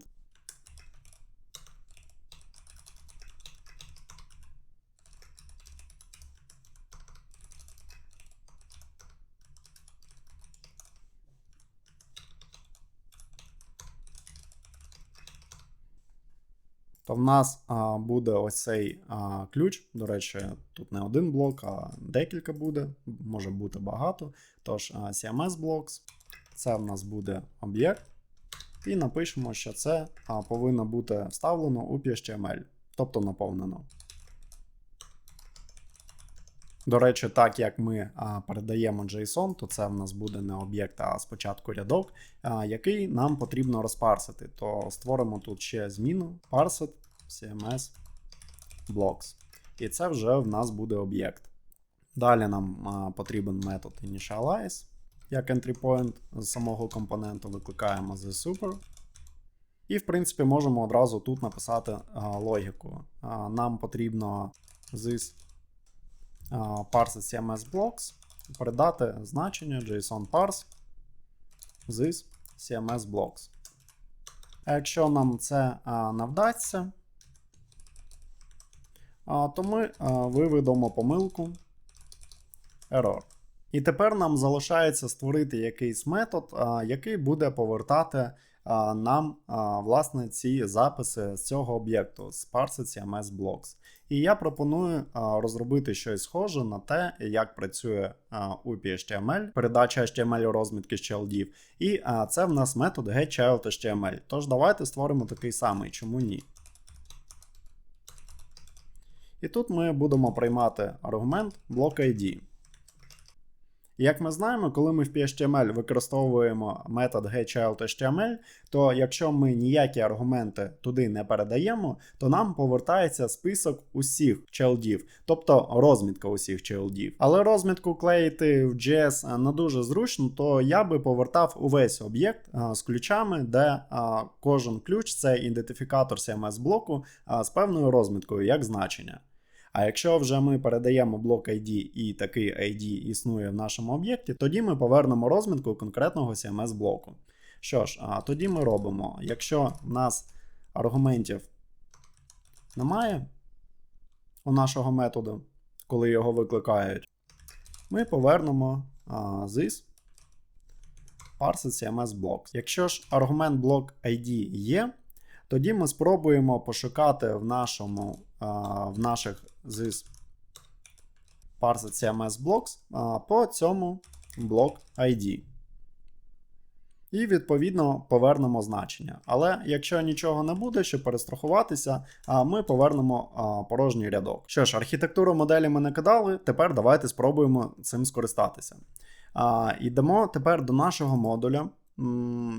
То в нас буде ось цей ключ. До речі, тут не один блок, а декілька буде, може бути багато. Тож CMS Blocks, це в нас буде об'єкт. І напишемо, що це повинно бути вставлено у PHTML, тобто наповнено. До речі, так як ми передаємо JSON, то це в нас буде не об'єкт, а спочатку рядок, який нам потрібно розпарсити. То створимо тут ще зміну parsed CMS Blocks. І це вже в нас буде об'єкт. Далі нам потрібен метод initialize, як entry point з самого компоненту викликаємо the-super. І, в принципі, можемо одразу тут написати логіку. Нам потрібно this parsed CMS Blocks, передати значення JSON parse this CMS Blocks. А якщо нам це не вдасться, то ми виведемо помилку error. І тепер нам залишається створити якийсь метод, який буде повертати нам власне ці записи з цього об'єкту, з Parsed CMS Blocks. І я пропоную розробити щось схоже на те, як працює у PHTML, передача HTML розмітки з чайлдів. І це в нас метод getChildHTML. Тож давайте створимо такий самий, чому ні. І тут ми будемо приймати аргумент block.id. Як ми знаємо, коли ми в PHTML використовуємо метод getChildHTML, то якщо ми ніякі аргументи туди не передаємо, то нам повертається список усіх чайлдів, тобто розмітка усіх чайлдів. Але розмітку клеїти в JS не дуже зручно, то я би повертав увесь об'єкт з ключами, де кожен ключ це ідентифікатор CMS-блоку з певною розміткою як значення. А якщо вже ми передаємо блок ID і такий ID існує в нашому об'єкті, тоді ми повернемо розмітку конкретного CMS-блоку. Що ж, тоді ми робимо, якщо в нас аргументів немає, у нашого методу, коли його викликають, ми повернемо this parse CMS blocks. Якщо ж аргумент блок ID є, тоді ми спробуємо пошукати в наших this parse CMS blocks по цьому блок ID. І, відповідно, повернемо значення. Але якщо нічого не буде, щоб перестрахуватися, ми повернемо порожній рядок. Що ж, архітектуру моделі ми накидали, тепер давайте спробуємо цим скористатися. Йдемо тепер до нашого модуля.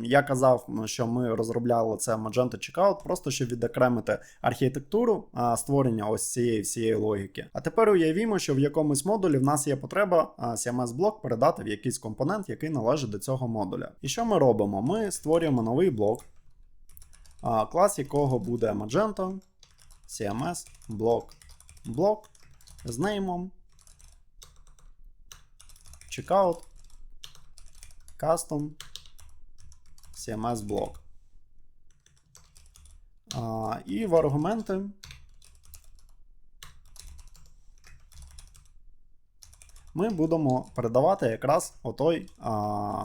Я казав, що ми розробляли це Magento Checkout, просто щоб відокремити архітектуру створення ось цієї всієї логіки. А тепер уявімо, що в якомусь модулі в нас є потреба CMS-блок передати в якийсь компонент, який належить до цього модуля. І що ми робимо? Ми створюємо новий блок, клас якого буде Magento CMS-блок з неймом Checkout Custom CMS блок. І в аргументи ми будемо передавати якраз отой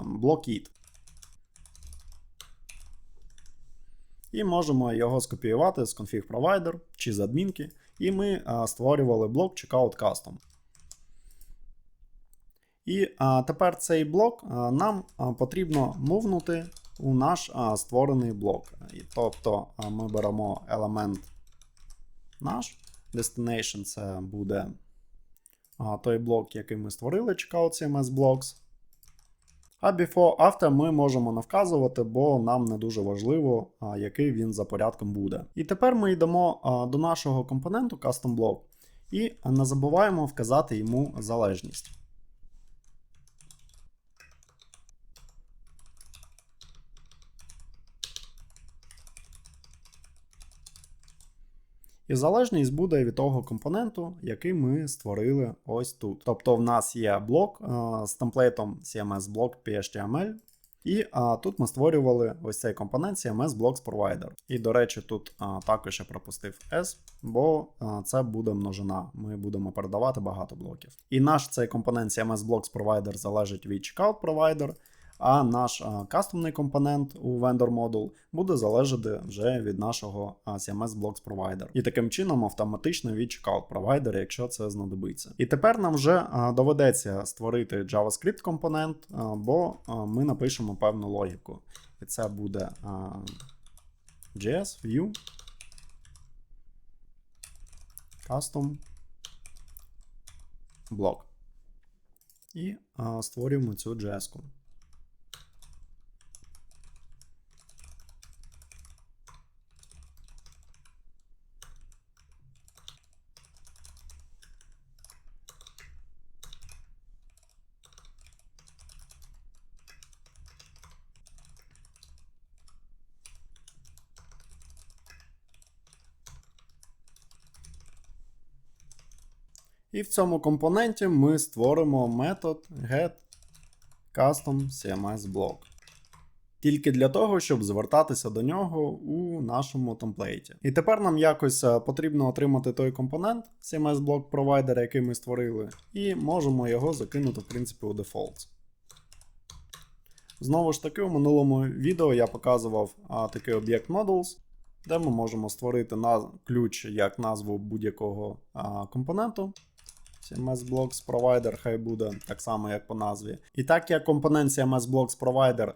блок id. І можемо його скопіювати з config provider чи з адмінки. І ми створювали блок Checkout Custom. І тепер цей блок нам потрібно мувнути у наш створений блок. Тобто ми беремо елемент наш, destination це буде той блок, який ми створили, Checkout CMS Blocks. А before, after ми можемо не вказувати, бо нам не дуже важливо, який він за порядком буде. І тепер ми йдемо до нашого компоненту Custom Block і не забуваємо вказати йому залежність. І залежність буде від того компоненту, який ми створили ось тут. Тобто в нас є блок з темплейтом CMS блок PHTML. І тут ми створювали ось цей компонент CMS Blocks Provider. І, до речі, тут також я пропустив S, бо це буде множина. Ми будемо передавати багато блоків. І наш цей компонент CMS Blocks Provider залежить від Checkout Provider, а наш кастомний компонент у Vendor Module буде залежати вже від нашого CMS Blocks Provider. І таким чином автоматично від Checkout Provider, якщо це знадобиться. І тепер нам вже доведеться створити JavaScript компонент, бо ми напишемо певну логіку. І це буде JS View Custom Block. І створюємо цю JS-ку. І в цьому компоненті ми створимо метод getCustomCMSBlock. Тільки для того, щоб звертатися до нього у нашому темплейті. І тепер нам якось потрібно отримати той компонент CMS-блок провайдера, який ми створили, і можемо його закинути, в принципі, у defaults. Знову ж таки, у минулому відео я показував такий об'єкт Models, де ми можемо створити ключ як назву будь-якого компоненту. CMS Blocks Provider хай буде так само, як по назві. І так як компонент CMS Blocks Provider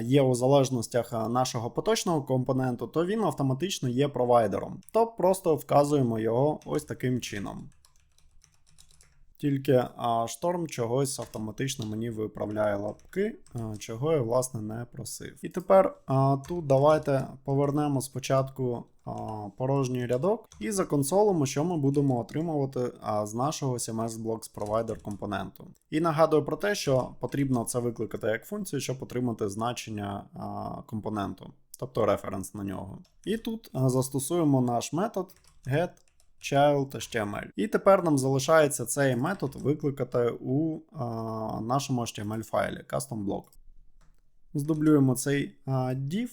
є у залежностях нашого поточного компоненту, то він автоматично є провайдером. То просто вказуємо його ось таким чином. Тільки шторм чогось автоматично мені виправляє лапки, чого я, власне, не просив. І тепер тут давайте повернемо спочатку порожній рядок і законсолимо, що ми будемо отримувати з нашого CMS Blocks Provider компоненту. І нагадую про те, що потрібно це викликати як функцію, щоб отримати значення компоненту, тобто референс на нього. І тут застосуємо наш метод getChild.html. І тепер нам залишається цей метод викликати у нашому HTML файлі custom block. Здублюємо цей div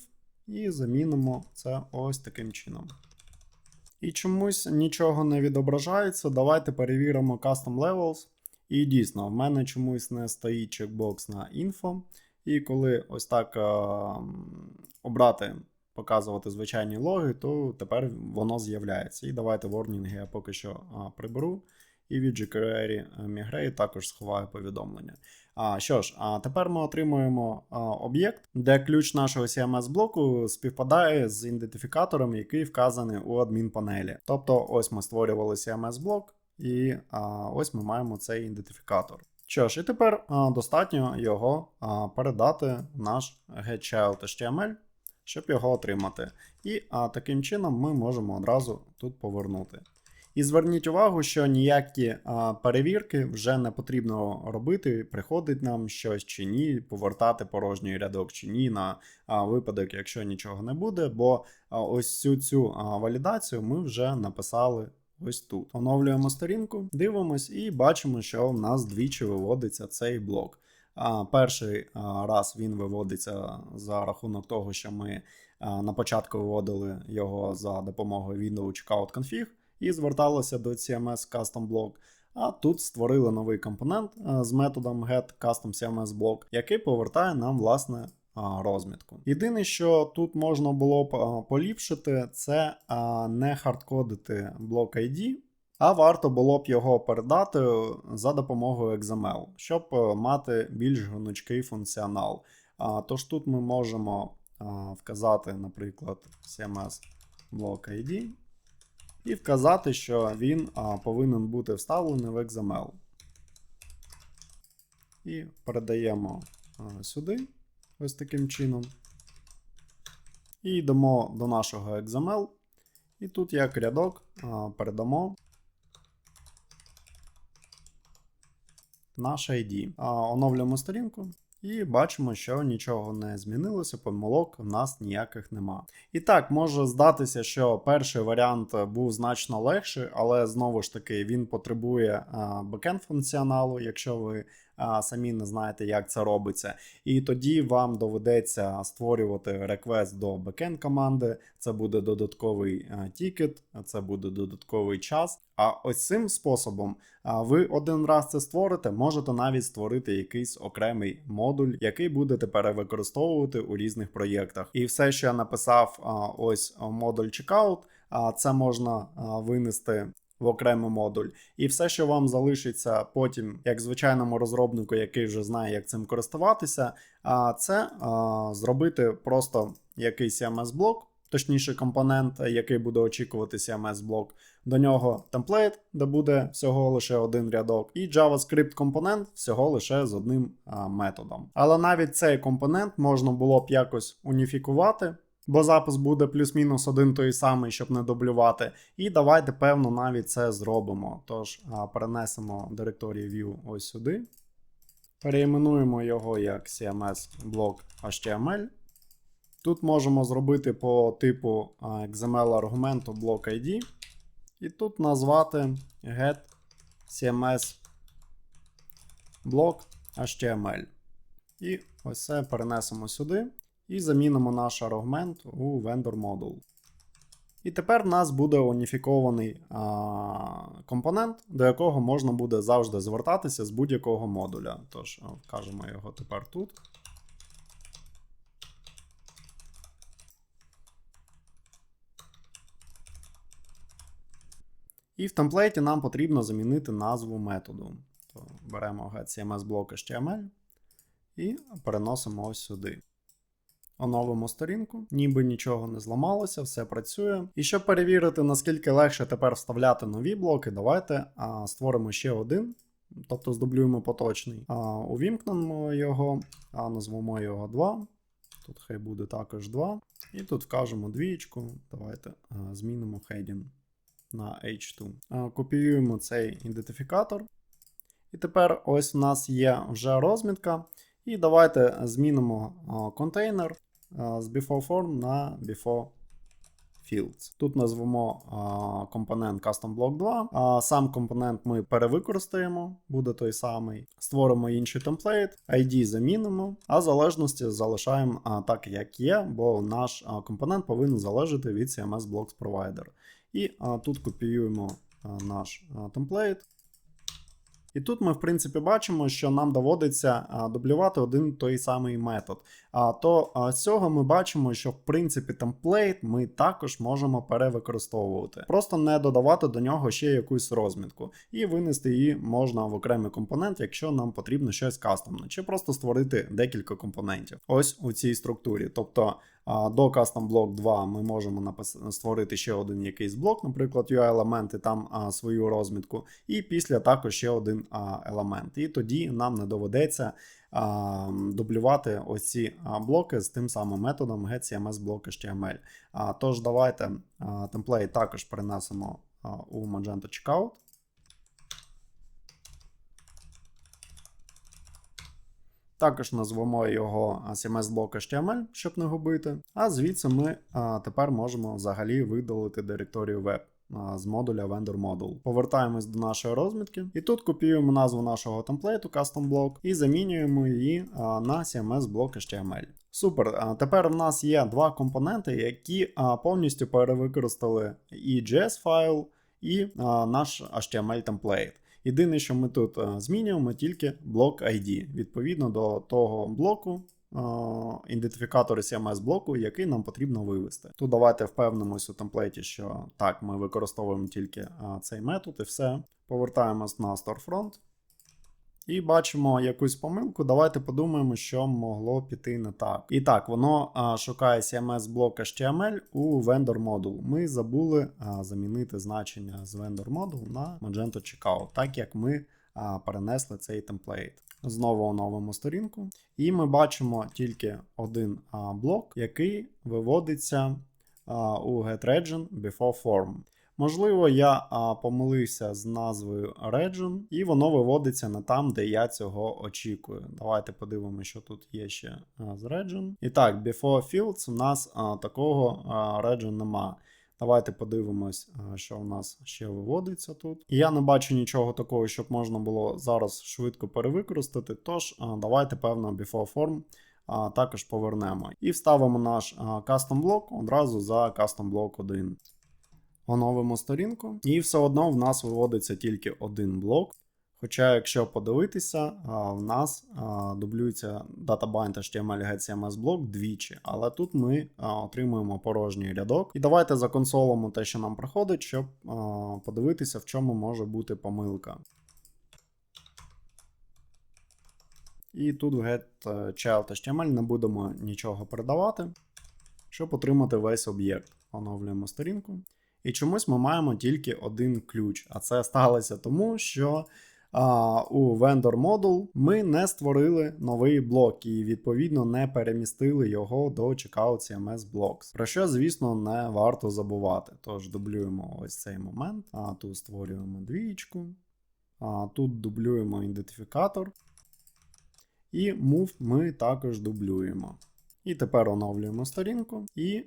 і замінимо це ось таким чином. І чомусь нічого не відображається. Давайте перевіримо Custom Levels. І дійсно, в мене чомусь не стоїть чекбокс на інфо. І коли ось так обрати, показувати звичайні логи, то тепер воно з'являється. І давайте ворнінги я поки що приберу. І від jQuery Migrate також сховаю повідомлення. Що ж, тепер ми отримуємо об'єкт, де ключ нашого CMS-блоку співпадає з ідентифікатором, який вказаний у адмінпанелі. Тобто ось ми створювали CMS-блок, і ось ми маємо цей ідентифікатор. Що ж, і тепер достатньо його передати в наш getChild.html, щоб його отримати. І таким чином ми можемо одразу тут повернути. І зверніть увагу, що ніякі перевірки вже не потрібно робити, приходить нам щось чи ні, повертати порожній рядок чи ні на випадок, якщо нічого не буде, бо ось цю валідацію ми вже написали ось тут. Оновлюємо сторінку, дивимось і бачимо, що в нас двічі виводиться цей блок. Перший раз він виводиться за рахунок того, що ми на початку виводили його за допомогою window checkout config, і зверталося до CMS Custom Block. А тут створили новий компонент з методом getCustomCMSBlock, який повертає нам, власне, розмітку. Єдине, що тут можна було б поліпшити, це не хардкодити блок ID, а варто було б його передати за допомогою XML, щоб мати більш гнучкий функціонал. Тож тут ми можемо вказати, наприклад, CMS Block ID, і вказати, що він повинен бути вставлений в XML. І передаємо сюди, ось таким чином. І йдемо до нашого XML. І тут як рядок передамо наш ID. Оновлюємо сторінку. І бачимо, що нічого не змінилося, помилок в нас ніяких нема. І так, може здатися, що перший варіант був значно легший, але знову ж таки він потребує бекенд функціоналу, якщо ви самі не знаєте, як це робиться. І тоді вам доведеться створювати реквест до бекенд команди, це буде додатковий тікет, це буде додатковий час. А ось цим способом ви один раз це створите, можете навіть створити якийсь окремий модуль, який будете перевикористовувати у різних проєктах. І все, що я написав ось модуль checkout, це можна винести в окремий модуль. І все, що вам залишиться потім, як звичайному розробнику, який вже знає, як цим користуватися, це зробити просто якийсь CMS-блок, точніше компонент, який буде очікувати CMS-блок, до нього темплейт, де буде всього лише один рядок, і JavaScript компонент всього лише з одним методом. Але навіть цей компонент можна було б якось уніфікувати, бо запис буде плюс-мінус один той самий, щоб не дублювати. І давайте, певно, навіть це зробимо. Тож перенесемо директорію view ось сюди. Переіменуємо його як CMS-блок.html. Тут можемо зробити по типу XML-аргументу блок ID. І тут назвати getCMS-блок.html. І ось це перенесемо сюди. І замінимо наш аргумент у vendor module. І тепер в нас буде уніфікований компонент, до якого можна буде завжди звертатися з будь-якого модуля. Тож, вкажемо його тепер тут. І в темплейті нам потрібно замінити назву методу. То беремо getCMS-блок.html і переносимо ось сюди. Оновимо сторінку, ніби нічого не зламалося, все працює. І щоб перевірити, наскільки легше тепер вставляти нові блоки, давайте створимо ще один, тобто здублюємо поточний. Увімкнемо його, назвемо його 2. Тут хай буде також 2. І тут вкажемо двієчку. Давайте змінимо heading на H2. Копіюємо цей ідентифікатор. І тепер ось у нас є вже розмітка. І давайте змінимо контейнер з beforeForm на beforeFields. Тут назвемо компонент CustomBlock 2. Сам компонент ми перевикористаємо, буде той самий. Створимо інший темплейт, ID замінимо, а залежності залишаємо так, як є, бо наш компонент повинен залежати від CMS Blocks Provider. І тут копіюємо наш темплейт. І тут ми, в принципі, бачимо, що нам доводиться дублювати один той самий метод. То з цього ми бачимо, що, в принципі, темплейт ми також можемо перевикористовувати. Просто не додавати до нього ще якусь розмітку. І винести її можна в окремий компонент, якщо нам потрібно щось кастомне, чи просто створити декілька компонентів. Ось у цій структурі. Тобто до Custom Block 2 ми можемо створити ще один якийсь блок, наприклад, UI-елемент, і там свою розмітку, і після також ще один елемент. І тоді нам не доведеться дублювати ось ці блоки з тим самим методом getCMSBlock.html. Тож давайте темплейт також перенесемо у Magento Checkout. Також назвемо його CMSBlock.html, щоб не губити. А звідси ми тепер можемо взагалі видалити директорію web з модуля Vendor Module. Повертаємось до нашої розмітки. І тут копіюємо назву нашого темплейту Custom Block і замінюємо її на CMSBlock.html. Супер. Тепер в нас є два компоненти, які повністю перевикористали і JS файл, і наш HTML темплейт. Єдине, що ми тут змінюємо, тільки блок ID, відповідно до того блоку, ідентифікатор CMS блоку, який нам потрібно вивести. Тут давайте впевнимось у темплейті, що так, ми використовуємо тільки цей метод і все. Повертаємось на Storefront. І бачимо якусь помилку. Давайте подумаємо, що могло піти не так. І так, воно шукає CMSBlock.html у Vendor Module. Ми забули замінити значення з Vendor Module на Magento Checkout, так як ми перенесли цей темплейт. Знову оновимо сторінку. І ми бачимо тільки один блок, який виводиться у getRegin before form. Можливо, я помилився з назвою Region, і воно виводиться не там, де я цього очікую. Давайте подивимося, що тут є ще з Region. І так, Before Fields у нас такого Region нема. Давайте подивимось, що у нас ще виводиться тут. І я не бачу нічого такого, щоб можна було зараз швидко перевикористати, тож давайте, певно, Before Form також повернемо. І вставимо наш Custom блок одразу за Custom блок 1. Оновимо сторінку, і все одно в нас виводиться тільки один блок. Хоча, якщо подивитися, в нас дублюється databind.html getCMS блок двічі, але тут ми отримуємо порожній рядок. І давайте законсолимо те, що нам приходить, щоб подивитися, в чому може бути помилка. І тут в getChild.html не будемо нічого передавати, щоб отримати весь об'єкт. Оновлюємо сторінку. І чомусь ми маємо тільки один ключ. А це сталося тому, що у Vendor Module ми не створили новий блок і, відповідно, не перемістили його до Checkout CMS Blocks. Про що, звісно, не варто забувати. Тож дублюємо ось цей момент. Тут створюємо двієчку. Тут дублюємо ідентифікатор. І move ми також дублюємо. І тепер оновлюємо сторінку, і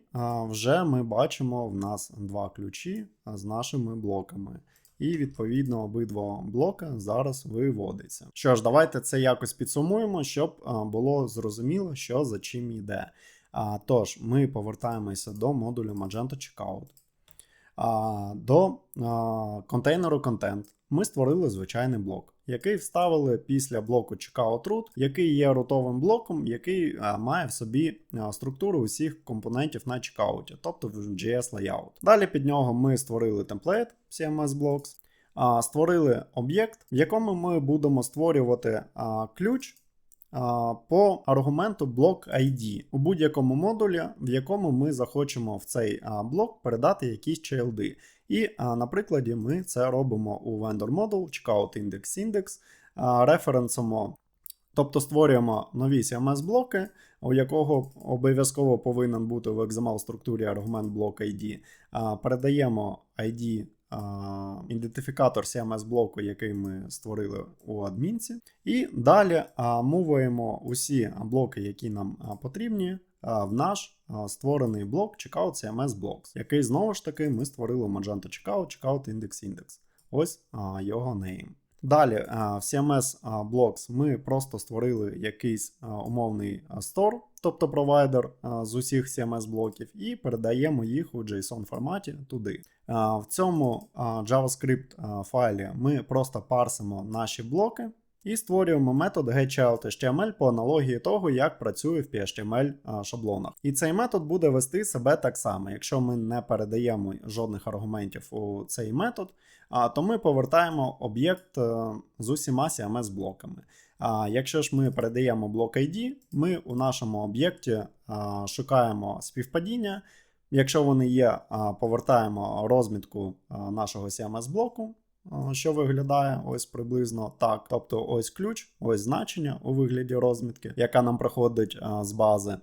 вже ми бачимо в нас два ключі з нашими блоками. І, відповідно, обидва блока зараз виводиться. Що ж, давайте це якось підсумуємо, щоб було зрозуміло, що за чим йде. Тож, ми повертаємося до модулю Magento Checkout. До контейнеру Content ми створили звичайний блок, який вставили після блоку Checkout Root, який є рутовим блоком, який має в собі структуру усіх компонентів на чекауті, тобто в JS Layout. Далі під нього ми створили темплейт CMS Blocks, створили об'єкт, в якому ми будемо створювати ключ по аргументу блок ID у будь-якому модулі, в якому ми захочемо в цей блок передати якісь чайлди. І на прикладі ми це робимо у Vendor Module, Checkout Index, референсимо, тобто створюємо нові CMS-блоки, у якого обов'язково повинен бути в XML структурі аргумент блок ID. Передаємо ID ідентифікатор CMS-блоку, який ми створили у адмінці. І далі мувуємо усі блоки, які нам потрібні, в наш створений блок Checkout CMS Blocks, який знову ж таки ми створили в Magento Checkout, Checkout Index. Ось його name. Далі в CMS Blocks ми просто створили якийсь умовний store, тобто провайдер з усіх CMS-блоків, і передаємо їх у JSON форматі туди. В цьому JavaScript файлі ми просто парсимо наші блоки і створюємо метод getChildHTML по аналогії того, як працює в PHTML шаблонах. І цей метод буде вести себе так само. Якщо ми не передаємо жодних аргументів у цей метод, то ми повертаємо об'єкт з усіма CMS-блоками. Якщо ж ми передаємо блок ID, ми у нашому об'єкті шукаємо співпадіння. Якщо вони є, повертаємо розмітку нашого CMS-блоку, що виглядає ось приблизно так. Тобто ось ключ, ось значення у вигляді розмітки, яка нам приходить з бази.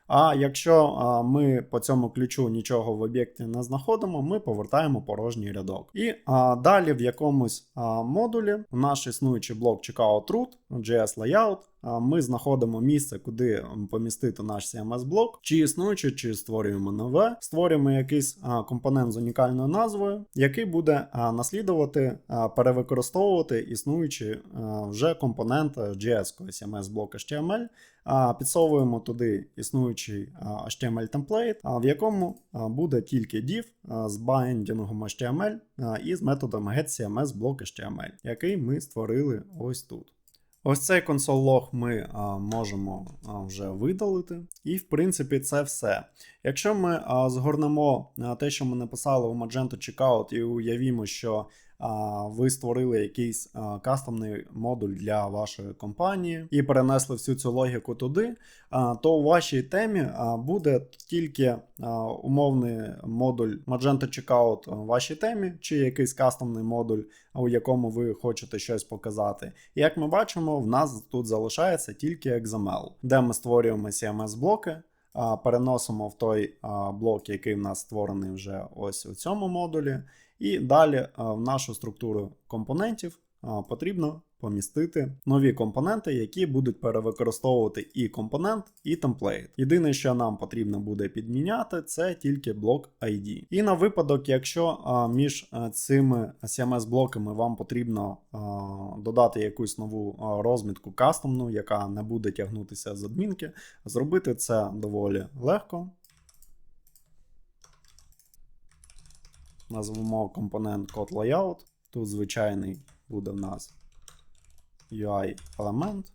А якщо ми по цьому ключу нічого в об'єкті не знаходимо, ми повертаємо порожній рядок. І далі в якомусь модулі наш існуючий блок checkout.root, JS layout, ми знаходимо місце, куди помістити наш CMS-блок, чи існуючий, чи створюємо нове, створюємо якийсь компонент з унікальною назвою, який буде наслідувати, перевикористовувати існуючий вже компонент JS CMS-блок HTML, підсовуємо туди існуючий HTML-темплейт, в якому буде тільки div з біндінгом HTML і з методом getCMS-блок.html, який ми створили ось тут. Ось цей console.log ми можемо вже видалити. І, в принципі, це все. Якщо ми згорнемо те, що ми написали у Magento Checkout, і уявімо, що ви створили якийсь кастомний модуль для вашої компанії і перенесли всю цю логіку туди, то у вашій темі буде тільки умовний модуль Magento Checkout у вашій темі, чи якийсь кастомний модуль, у якому ви хочете щось показати. І як ми бачимо, в нас тут залишається тільки XML, де ми створюємо CMS-блоки, переносимо в той блок, який в нас створений вже ось у цьому модулі. І далі в нашу структуру компонентів потрібно помістити нові компоненти, які будуть перевикористовувати і компонент, і темплейт. Єдине, що нам потрібно буде підміняти, це тільки блок ID. І на випадок, якщо між цими CMS-блоками вам потрібно додати якусь нову розмітку кастомну, яка не буде тягнутися з адмінки, зробити це доволі легко. Назвемо компонент code layout. Тут звичайний буде в нас UI елемент.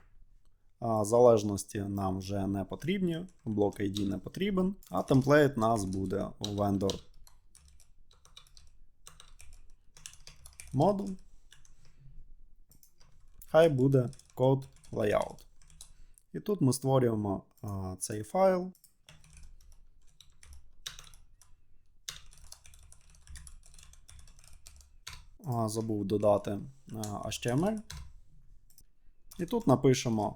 Залежності нам вже не потрібні, блок ID не потрібен, а темплейт у нас буде у vendor модуль. Хай буде code layout. І тут ми створюємо цей файл. Забув додати HTML. І тут напишемо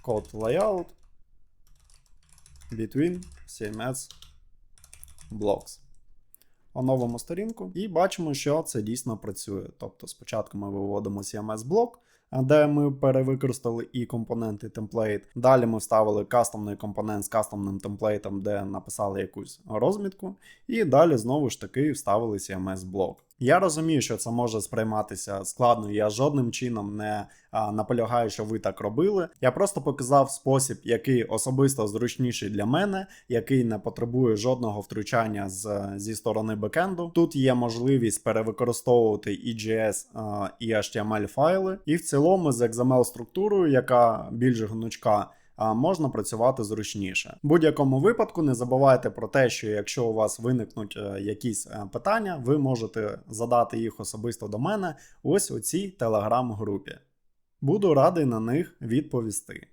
code layout between CMS blocks. Оновимо сторінку і бачимо, що це дійсно працює. Тобто спочатку ми виводимо CMS-блок, де ми перевикористали і компонент, і темплейт. Далі ми вставили кастомний компонент з кастомним темплейтом, де написали якусь розмітку. І далі знову ж таки вставили CMS-блок. Я розумію, що це може сприйматися складно, я жодним чином не наполягаю, що ви так робили. Я просто показав спосіб, який особисто зручніший для мене, який не потребує жодного втручання зі сторони бекенду. Тут є можливість перевикористовувати і JS, і HTML файли. І в цілому з XML-структурою, яка більш гнучка, можна працювати зручніше. В будь-якому випадку не забувайте про те, що якщо у вас виникнуть якісь питання, ви можете задати їх особисто до мене ось у цій телеграм-групі. Буду радий на них відповісти.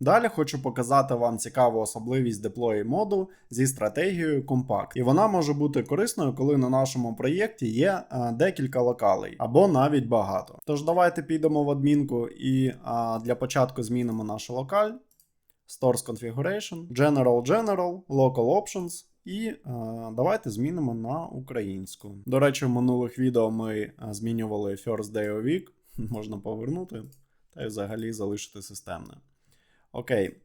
Далі хочу показати вам цікаву особливість Deploy моду зі стратегією Compact. І вона може бути корисною, коли на нашому проєкті є декілька локалей, або навіть багато. Тож давайте підемо в адмінку і для початку змінимо нашу локаль. Stores Configuration, General, Local Options. І давайте змінимо на українську. До речі, в минулих відео ми змінювали First Day of Week. Можна повернути та й взагалі залишити системне. Окей,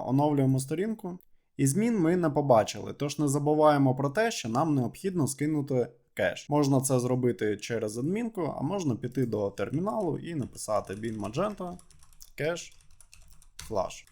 оновлюємо сторінку. І змін ми не побачили, тож не забуваємо про те, що нам необхідно скинути кеш. Можна це зробити через адмінку, а можна піти до терміналу і написати bin magenta cache flash.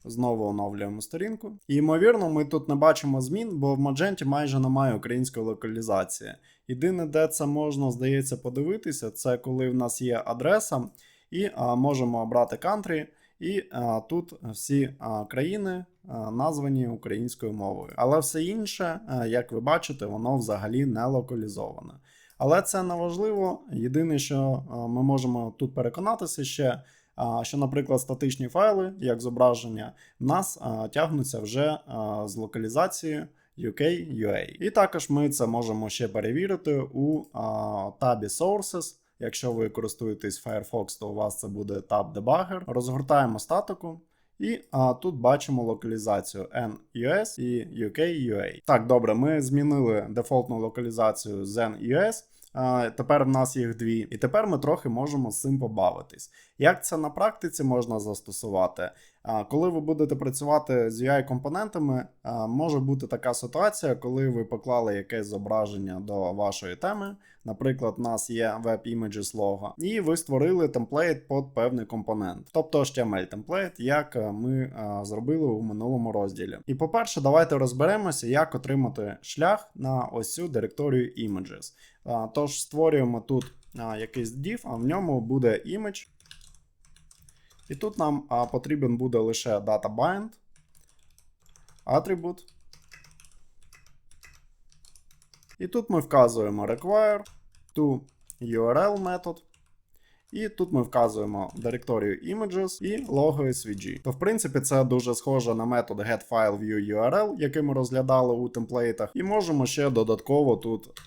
Знову оновлюємо сторінку. І, ймовірно, ми тут не бачимо змін, бо в Magento майже немає української локалізації. Єдине, де це можна, здається, подивитися, це коли в нас є адреса, і можемо обрати country, і тут всі країни названі українською мовою. Але все інше, як ви бачите, воно взагалі не локалізоване. Але це не важливо. Єдине, що ми можемо тут переконатися ще, що, наприклад, статичні файли, як зображення, в нас тягнуться вже з локалізацією UK-UA. І також ми це можемо ще перевірити у табі Sources. Якщо ви користуєтесь Firefox, то у вас це буде таб Debugger. Розгортаємо статику. І тут бачимо локалізацію NUS і UK-UA. Так, добре, ми змінили дефолтну локалізацію з NUS. Тепер в нас їх дві, і тепер ми трохи можемо з цим побавитись. Як це на практиці можна застосувати? Коли ви будете працювати з UI-компонентами, може бути така ситуація, коли ви поклали якесь зображення до вашої теми, наприклад, у нас є Web Images logo, і ви створили темплейт під певний компонент, тобто HTML-темплейт, як ми зробили у минулому розділі. І по-перше, давайте розберемося, як отримати шлях на ось цю директорію Images. Тож створюємо тут якийсь div, а в ньому буде image. І тут нам потрібен буде лише data-bind, attribute. І тут ми вказуємо require to URL метод. І тут ми вказуємо директорію images і logo SVG. То в принципі це дуже схоже на метод getFileViewURL, який ми розглядали у темплейтах. І можемо ще додатково тут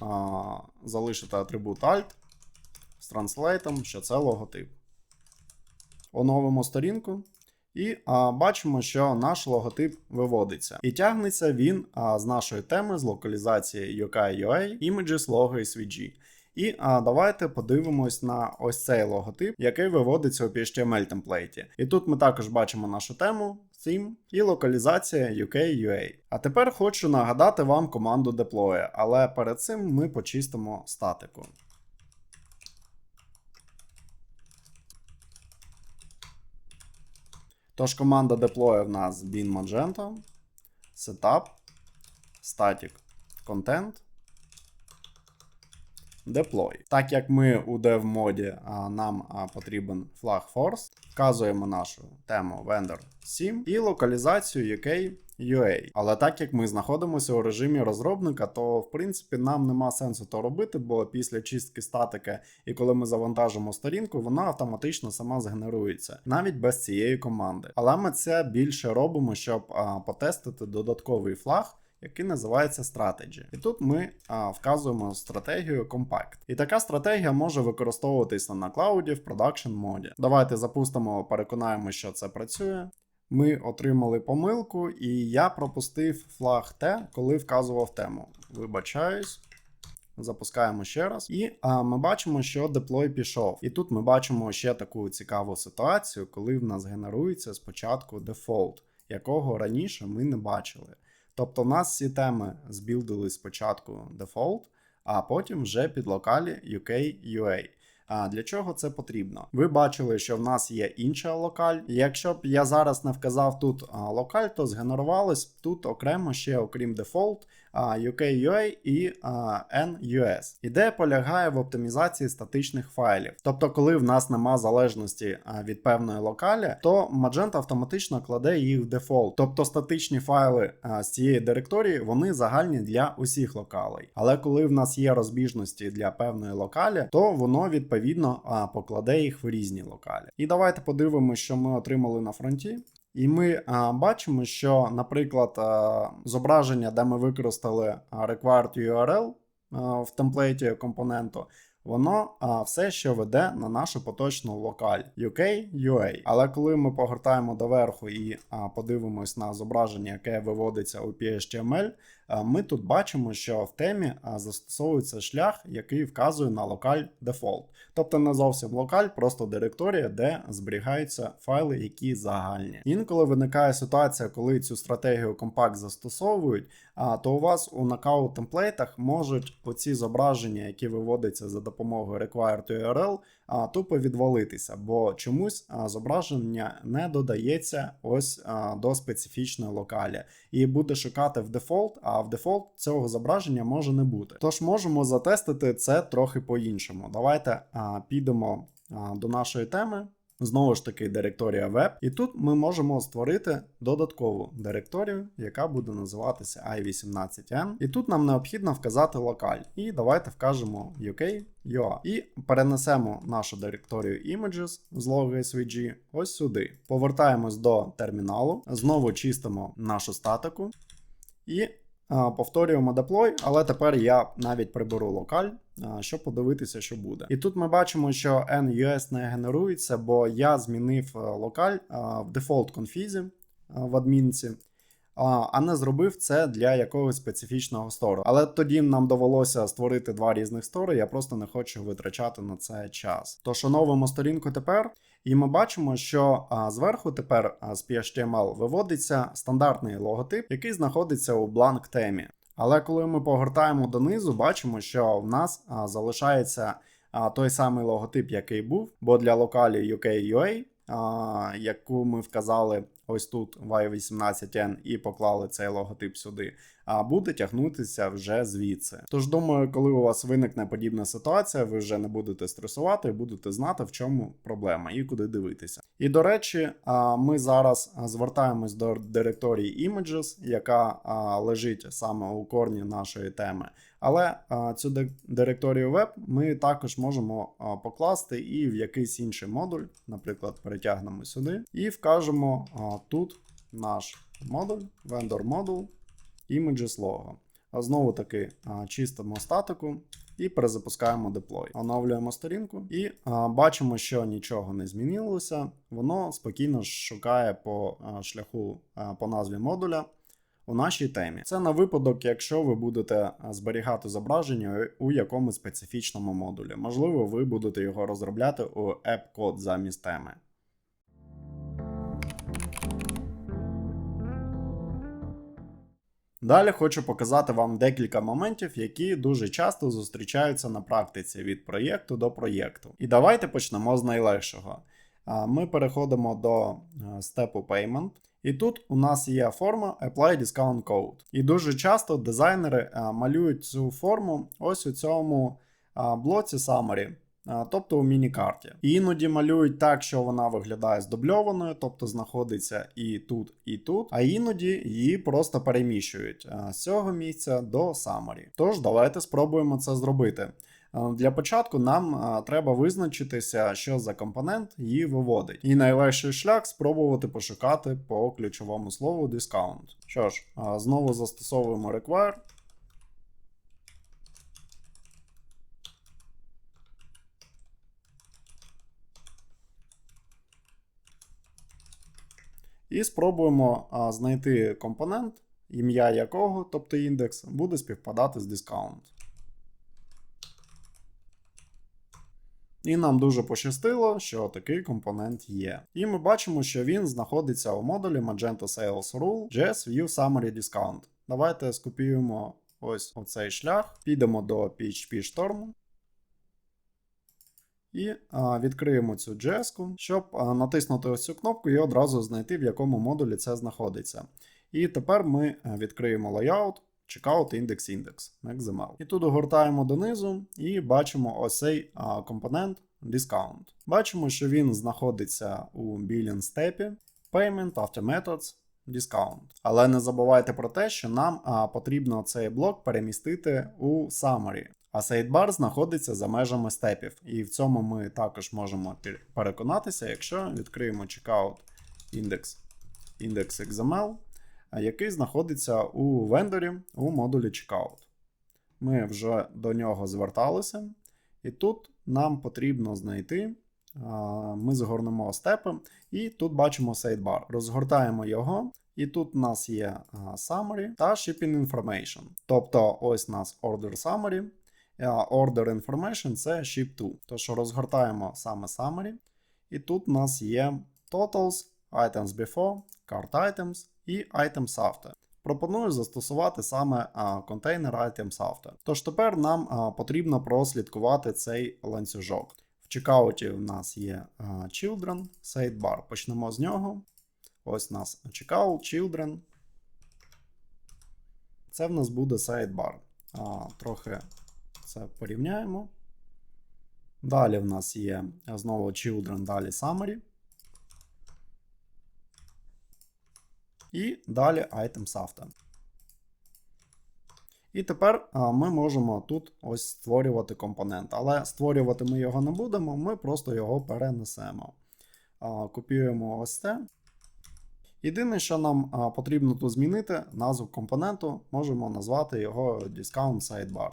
залишити атрибут alt з транслейтом, що це логотип. Оновимо сторінку і бачимо, що наш логотип виводиться. І тягнеться він з нашої теми з локалізації UK-UA Images Logo SVG. І давайте подивимось на ось цей логотип, який виводиться у HTML-темплейті. І тут ми також бачимо нашу тему, theme і локалізація UK-UA. А тепер хочу нагадати вам команду deploy, але перед цим ми почистимо статику. Тож команда deploy в нас bin magenta, setup, static content, deploy. Так як ми у dev-моді, нам потрібен flag force, вказуємо нашу тему vendor sim і локалізацію UK-UA. Але так як ми знаходимося у режимі розробника, то в принципі нам нема сенсу то робити, бо після чистки статики і коли ми завантажимо сторінку, вона автоматично сама згенерується, навіть без цієї команди. Але ми це більше робимо, щоб потестити додатковий флаг, який називається Strategy. І тут ми вказуємо стратегію Compact. І така стратегія може використовуватися на клауді в продакшн моді. Давайте запустимо, переконаємо, що це працює. Ми отримали помилку, і я пропустив флаг T, коли вказував тему. Вибачаюсь. Запускаємо ще раз. І ми бачимо, що деплой пішов. І тут ми бачимо ще таку цікаву ситуацію, коли в нас генерується спочатку дефолт, якого раніше ми не бачили. Тобто в нас всі теми збілдили спочатку default, а потім вже під локалі UK-UA. А для чого це потрібно? Ви бачили, що в нас є інша локаль. Якщо б я зараз не вказав тут локаль, то згенерувалось тут окремо ще, окрім default, UK-UA і NUS. Ідея полягає в оптимізації статичних файлів. Тобто, коли в нас нема залежності від певної локалі, то Magento автоматично кладе їх в дефолт. Тобто статичні файли з цієї директорії, вони загальні для усіх локалей. Але коли в нас є розбіжності для певної локалі, то воно відповідно покладе їх в різні локалі. І давайте подивимося, що ми отримали на фронті. І ми бачимо, що, наприклад, зображення, де ми використали required URL в темплейті компоненту, воно все ще веде на нашу поточну локаль UK, UA. Але коли ми погортаємо доверху і подивимось на зображення, яке виводиться у PHTML, ми тут бачимо, що в темі застосовується шлях, який вказує на локаль default. Тобто не зовсім локаль, просто директорія, де зберігаються файли, які загальні. Інколи виникає ситуація, коли цю стратегію Compact застосовують, то у вас у knockout темплейтах можуть оці зображення, які виводяться за допомогою required URL, тупо відвалитися, бо чомусь зображення не додається ось до специфічної локалі. І буде шукати в дефолт, а в дефолт цього зображення може не бути. Тож можемо затестити це трохи по-іншому. Давайте підемо до нашої теми. Знову ж таки, директорія web. І тут ми можемо створити додаткову директорію, яка буде називатися i18n. І тут нам необхідно вказати локаль. І давайте вкажемо UK, UA. І перенесемо нашу директорію images з логу SVG ось сюди. Повертаємось до терміналу, знову чистимо нашу статику і повторюємо деплой, але тепер я навіть приберу локаль, щоб подивитися, що буде. І тут ми бачимо, що NUS не генерується, бо я змінив локаль в дефолт конфізі в адмінці, а не зробив це для якогось специфічного стору. Але тоді нам довелося створити два різних стори, я просто не хочу витрачати на це час. Тож оновимо сторінку тепер, і ми бачимо, що зверху тепер з PHTML виводиться стандартний логотип, який знаходиться у бланк темі. Але коли ми погортаємо донизу, бачимо, що в нас залишається той самий логотип, який був, бо для локалі UK-UA, яку ми вказали ось тут в i18n і поклали цей логотип сюди, буде тягнутися вже звідси. Тож думаю, коли у вас виникне подібна ситуація, ви вже не будете стресувати, будете знати, в чому проблема і куди дивитися. І до речі, ми зараз звертаємось до директорії images, яка лежить саме у корні нашої теми. Але цю директорію web ми також можемо покласти і в якийсь інший модуль, наприклад, перетягнемо сюди і вкажемо тут наш модуль, vendor module, images logo. Знову таки чистимо статику і перезапускаємо деплой. Оновлюємо сторінку і бачимо, що нічого не змінилося. Воно спокійно шукає по шляху по назві модуля у нашій темі. Це на випадок, якщо ви будете зберігати зображення у якомусь специфічному модулі. Можливо, ви будете його розробляти у app-код замість теми. Далі хочу показати вам декілька моментів, які дуже часто зустрічаються на практиці від проєкту до проєкту. І давайте почнемо з найлегшого. Ми переходимо до степу Payment. І тут у нас є форма Apply Discount Code. І дуже часто дизайнери малюють цю форму ось у цьому блоці Summary, тобто у міні-карті. І іноді малюють так, що вона виглядає здубльованою, тобто знаходиться і тут, а іноді її просто переміщують з цього місця до Summary. Тож давайте спробуємо це зробити. Для початку нам треба визначитися, що за компонент її виводить. І найлегший шлях спробувати пошукати по ключовому слову discount. Що ж, знову застосовуємо require. І спробуємо знайти компонент, ім'я якого, тобто індекс, буде співпадати з discount. І нам дуже пощастило, що такий компонент є. І ми бачимо, що він знаходиться у модулі Magento Sales Rule JS View Summary Discount. Давайте скопіюємо ось оцей шлях, підемо до PHP Storm і відкриємо цю JS-ку, щоб натиснути ось цю кнопку і одразу знайти, в якому модулі це знаходиться. І тепер ми відкриємо layout, checkout index XML. І тут огортаємо донизу і бачимо ось цей компонент discount. Бачимо, що він знаходиться у billing степі payment after methods discount. Але не забувайте про те, що нам потрібно цей блок перемістити у summary. А сайдбар знаходиться за межами степів. І в цьому ми також можемо переконатися, якщо відкриємо checkout index XML, який знаходиться у вендорі у модулі checkout. Ми вже до нього зверталися. І тут нам потрібно знайти, ми згорнемо степи, і тут бачимо sidebar. Розгортаємо його, і тут у нас є summary та shipping information. Тобто ось у нас order summary, order information це ship to. Тож розгортаємо саме summary, і тут у нас є totals, items before, cart items і items after. Пропоную застосувати саме контейнер items after. Тож тепер нам потрібно прослідкувати цей ланцюжок. В чекауті у нас є children, sidebar. Почнемо з нього. Ось у нас checkout, children. Це в нас буде sidebar. Трохи це порівняємо. Далі в нас є знову children, далі summary. І далі items after. І тепер ми можемо тут ось створювати компонент. Але створювати ми його не будемо, ми просто його перенесемо. Копіюємо ось це. Єдине, що нам потрібно тут змінити, назву компоненту, можемо назвати його Discount Sidebar.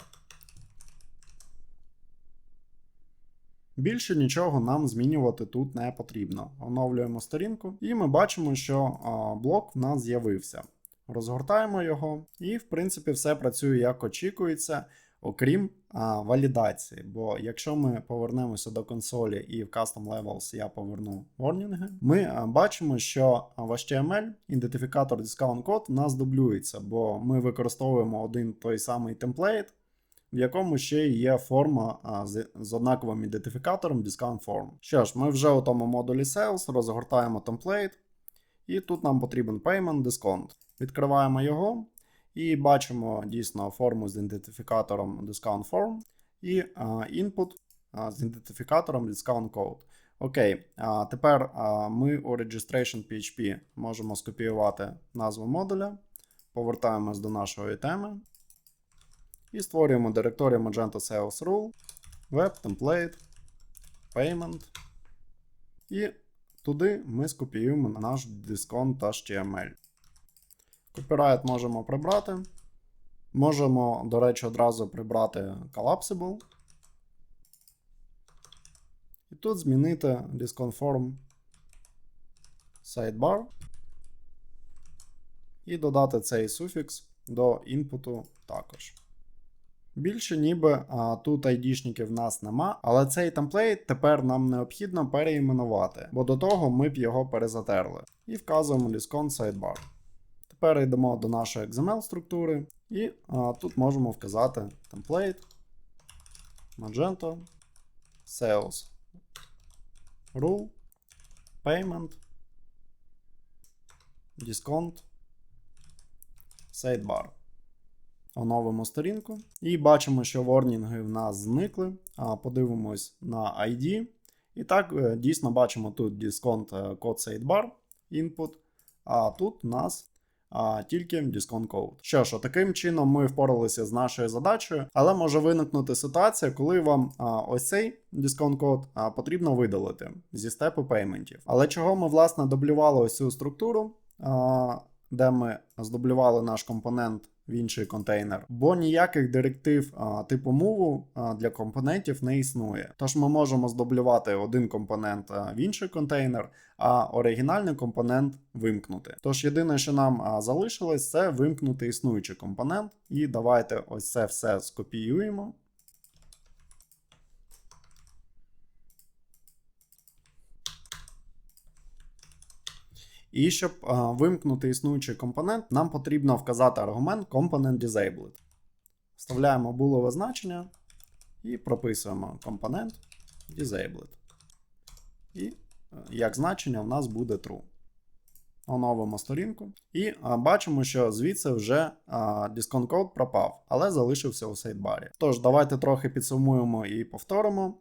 Більше нічого нам змінювати тут не потрібно. Оновлюємо сторінку, і ми бачимо, що блок в нас з'явився. Розгортаємо його, і, в принципі, все працює як очікується, окрім валідації. Бо якщо ми повернемося до консолі і в Custom Levels я поверну warning, ми бачимо, що в HTML ідентифікатор discount code у нас дублюється, бо ми використовуємо один той самий темплейт, в якому ще є форма з однаковим ідентифікатором discount form. Що ж, ми вже у тому модулі sales розгортаємо темплейт, і тут нам потрібен payment discount. Відкриваємо його і бачимо дійсно форму з ідентифікатором discount form і input з ідентифікатором discount code. Окей, тепер ми у registration.php можемо скопіювати назву модуля, повертаємось до нашої теми і створюємо директорію Magento Sales Rule, Web Template, Payment. І туди ми скопіюємо наш discount.html. Copyright можемо прибрати. Можемо, до речі, одразу прибрати collapsible. І тут змінити discount form sidebar. І додати цей суфікс до інпуту також. Більше ніби тут айдішників в нас нема, але цей темплейт тепер нам необхідно переіменувати, бо до того ми б його перезатерли. І вказуємо discount sidebar. Тепер йдемо до нашої XML структури і тут можемо вказати template, Magento, Sales, Rule, Payment, Discount, Sidebar. Оновимо сторінку і бачимо, що ворнінги в нас зникли. Подивимось на ID. І так, дійсно бачимо тут Discount Code Sidebar, Input, а тут у нас тільки discount code. Що ж, таким чином ми впоралися з нашою задачею, але може виникнути ситуація, коли вам ось цей discount code потрібно видалити зі степу пейментів. Але чого ми, власне, дублювали ось цю структуру, де ми здублювали наш компонент в інший контейнер, бо ніяких директив типу move для компонентів не існує. Тож ми можемо здублювати один компонент в інший контейнер, а оригінальний компонент вимкнути. Тож єдине, що нам залишилось, це вимкнути існуючий компонент. І давайте ось це все скопіюємо. І щоб вимкнути існуючий компонент, нам потрібно вказати аргумент component_disabled. Вставляємо булове значення і прописуємо component_disabled. І як значення в нас буде true. Оновимо сторінку. І бачимо, що звідси вже discount code пропав, але залишився у сайдбарі. Тож, давайте трохи підсумуємо і повторимо.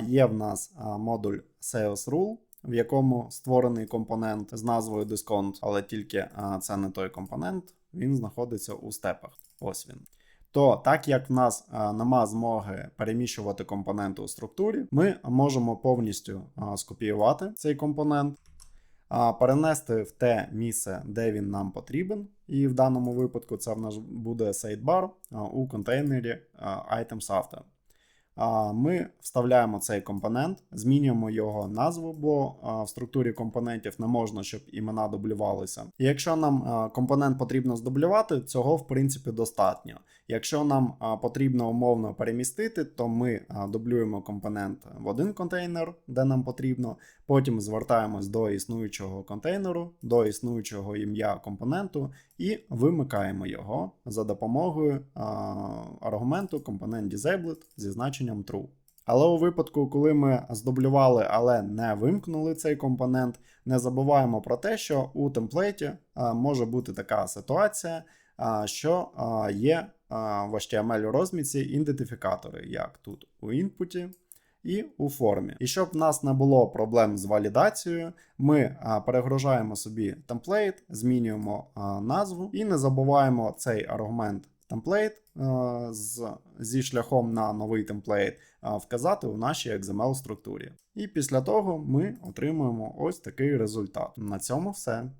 Є в нас модуль Sales Rule, в якому створений компонент з назвою Discount, але тільки це не той компонент, він знаходиться у степах. Ось він. То так як в нас нема змоги переміщувати компоненти у структурі, ми можемо повністю скопіювати цей компонент, перенести в те місце, де він нам потрібен, і в даному випадку це в нас буде sidebar у контейнері items after. ми вставляємо цей компонент, змінюємо його назву, бо в структурі компонентів не можна, щоб імена дублювалися. І якщо нам компонент потрібно здублювати, цього в принципі достатньо. Якщо нам потрібно умовно перемістити, то ми дублюємо компонент в один контейнер, де нам потрібно, потім звертаємось до існуючого контейнеру, до існуючого ім'я компоненту і вимикаємо його за допомогою аргументу component_disabled зі значенням true. Але у випадку, коли ми здублювали, але не вимкнули цей компонент, не забуваємо про те, що у темплейті може бути така ситуація, що є в HTML розмітці ідентифікатори, як тут у інпуті і у формі. І щоб в нас не було проблем з валідацією, ми перегружаємо собі темплейт, змінюємо назву і не забуваємо цей аргумент темплейт зі шляхом на новий темплейт вказати у нашій XML структурі. І після того ми отримуємо ось такий результат. На цьому все.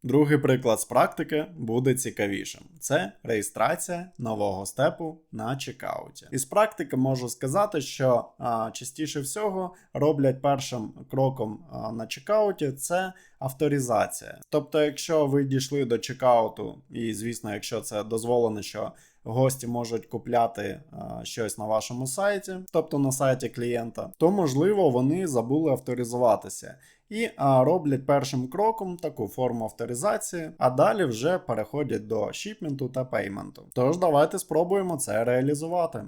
Другий приклад з практики буде цікавішим. Це реєстрація нового степу на чекауті. Із практики можу сказати, що частіше всього роблять першим кроком на чекауті це авторизація. Тобто, якщо ви дійшли до чекауту, і звісно, якщо це дозволено, що гості можуть купляти щось на вашому сайті, тобто на сайті клієнта, то можливо вони забули авторизуватися. І роблять першим кроком таку форму авторизації, а далі вже переходять до шіпменту та пейменту. Тож давайте спробуємо це реалізувати.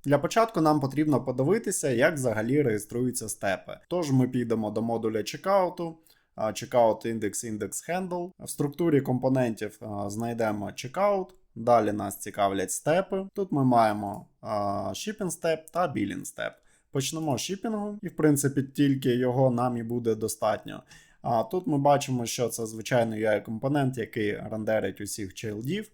Для початку нам потрібно подивитися, як взагалі реєструються степи. Тож ми підемо до модуля чекауту, checkout index, index handle. В структурі компонентів знайдемо checkout. Далі нас цікавлять степи. Тут ми маємо shipping step та billing step. Почнемо з шіпінгу, і в принципі тільки його нам і буде достатньо. Тут ми бачимо, що це звичайний UI-компонент, який рендерить усіх чайлдів.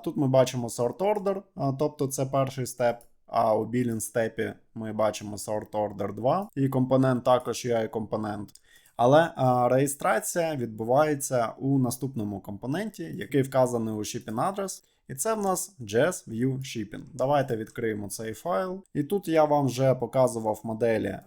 Тут ми бачимо sort order, тобто це перший степ. А у billing степі ми бачимо sort order 2, і компонент також UI-компонент. Але реєстрація відбувається у наступному компоненті, який вказаний у shipping address. І це в нас JS View Shipping. Давайте відкриємо цей файл. І тут я вам вже показував моделі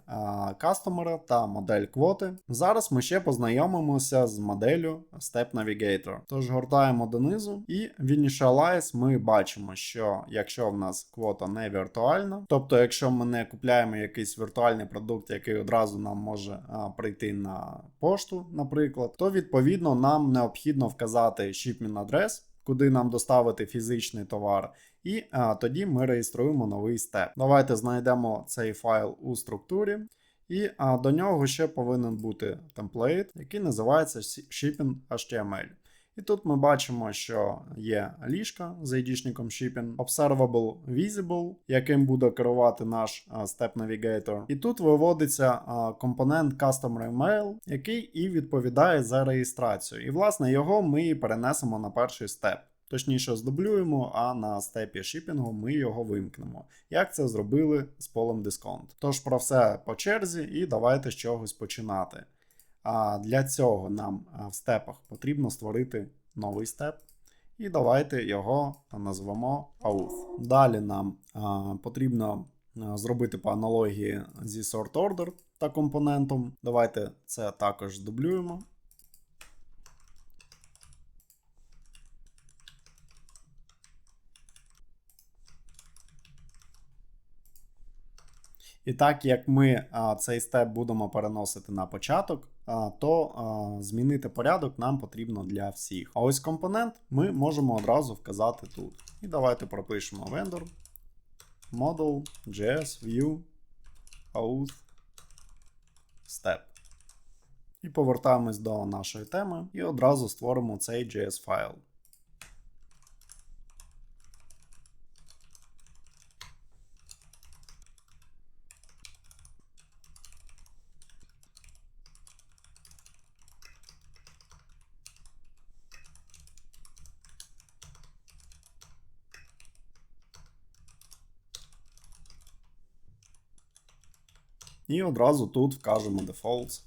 кастомера та модель квоти. Зараз ми ще познайомимося з моделлю Step Navigator. Тож гортаємо донизу, і в Initialize ми бачимо, що якщо в нас квота не віртуальна, тобто якщо ми не купляємо якийсь віртуальний продукт, який одразу нам може прийти на пошту, наприклад, то відповідно нам необхідно вказати shipment адрес, куди нам доставити фізичний товар, і тоді ми реєструємо новий степ. Давайте знайдемо цей файл у структурі, і до нього ще повинен бути темплейт, який називається shipping.html. І тут ми бачимо, що є ліжка з ID-шником shipping, observable visible, яким буде керувати наш Step Navigator. І тут виводиться компонент Customer Email, який і відповідає за реєстрацію. І власне його ми і перенесемо на перший степ. Точніше здублюємо, а на степі шіпінгу ми його вимкнемо. Як це зробили з полем Discount. Тож про все по черзі і давайте з чогось починати. Для цього нам в степах потрібно створити новий степ. І давайте його назвемо Auth. Далі нам потрібно зробити по аналогії зі sort order та компонентом. Давайте це також здублюємо. І так як ми цей степ будемо переносити на початок, то змінити порядок нам потрібно для всіх. А ось компонент ми можемо одразу вказати тут. І давайте пропишемо vendor, model, JS, view, auth, step. І повертаємось до нашої теми і одразу створимо цей JS файл. І одразу тут вкажемо defaults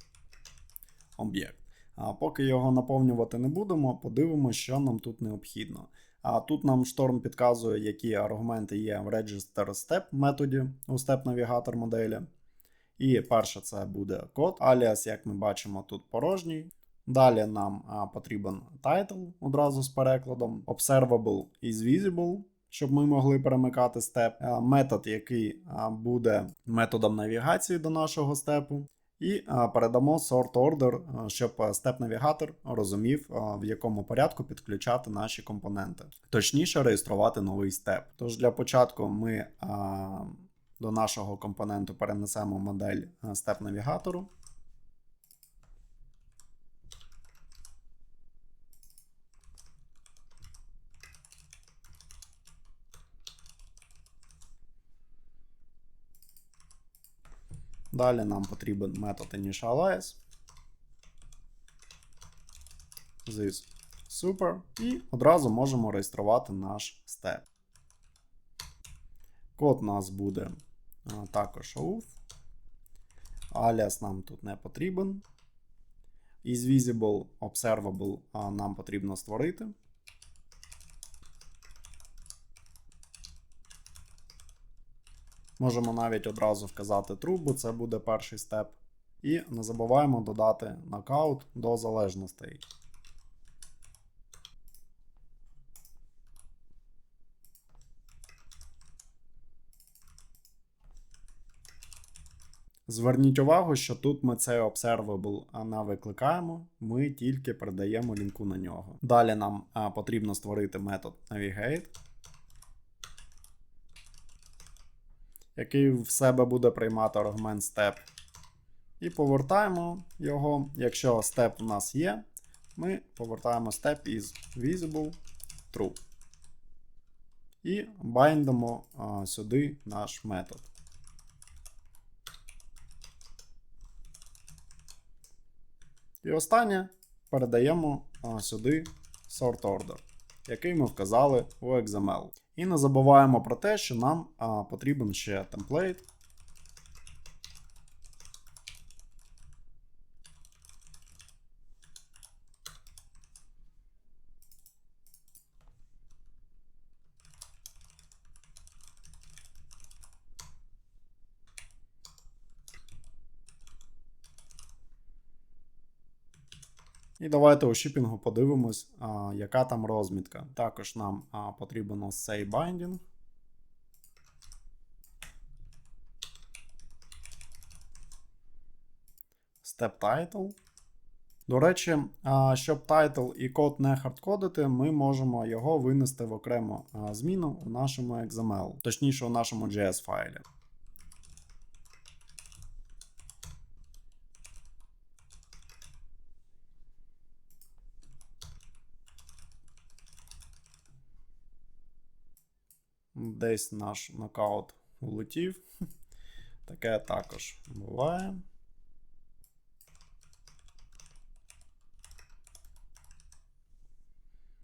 об'єкт. А поки його наповнювати не будемо, подивимося, що нам тут необхідно. А тут нам шторм підказує, які аргументи є в Register Step методі у Step Navigator моделі. І перше це буде код, аліас, як ми бачимо, тут порожній. Далі нам потрібен title одразу з перекладом, observable is visible, щоб ми могли перемикати степ, метод, який буде методом навігації до нашого степу. І передамо sort order, щоб степ-навігатор розумів, в якому порядку підключати наші компоненти. Точніше, реєструвати новий степ. Тож для початку ми до нашого компоненту перенесемо модель степ-навігатору. Далі нам потрібен метод initialize. This super. І одразу можемо реєструвати наш степ. Код у нас буде також auth. Аліас нам тут не потрібен. Is visible, observable нам потрібно створити. Можемо навіть одразу вказати true, бо це буде перший степ. І не забуваємо додати knockout до залежностей. Зверніть увагу, що тут ми цей observable не викликаємо, ми тільки передаємо лінку на нього. Далі нам потрібно створити метод navigate, який в себе буде приймати аргумент step. І повертаємо його. Якщо step у нас є, ми повертаємо step is visible true. І байдимо сюди наш метод. І останнє передаємо сюди sort order, який ми вказали у XML. І не забуваємо про те, що нам потрібен ще темплейт. І давайте у шипінгу подивимось, яка там розмітка. Також нам потрібен ось цей binding. Step title. До речі, щоб title і код не хардкодити, ми можемо його винести в окрему зміну у нашому XML, точніше у нашому JS файлі. Десь наш нокаут улетів. Таке також буває.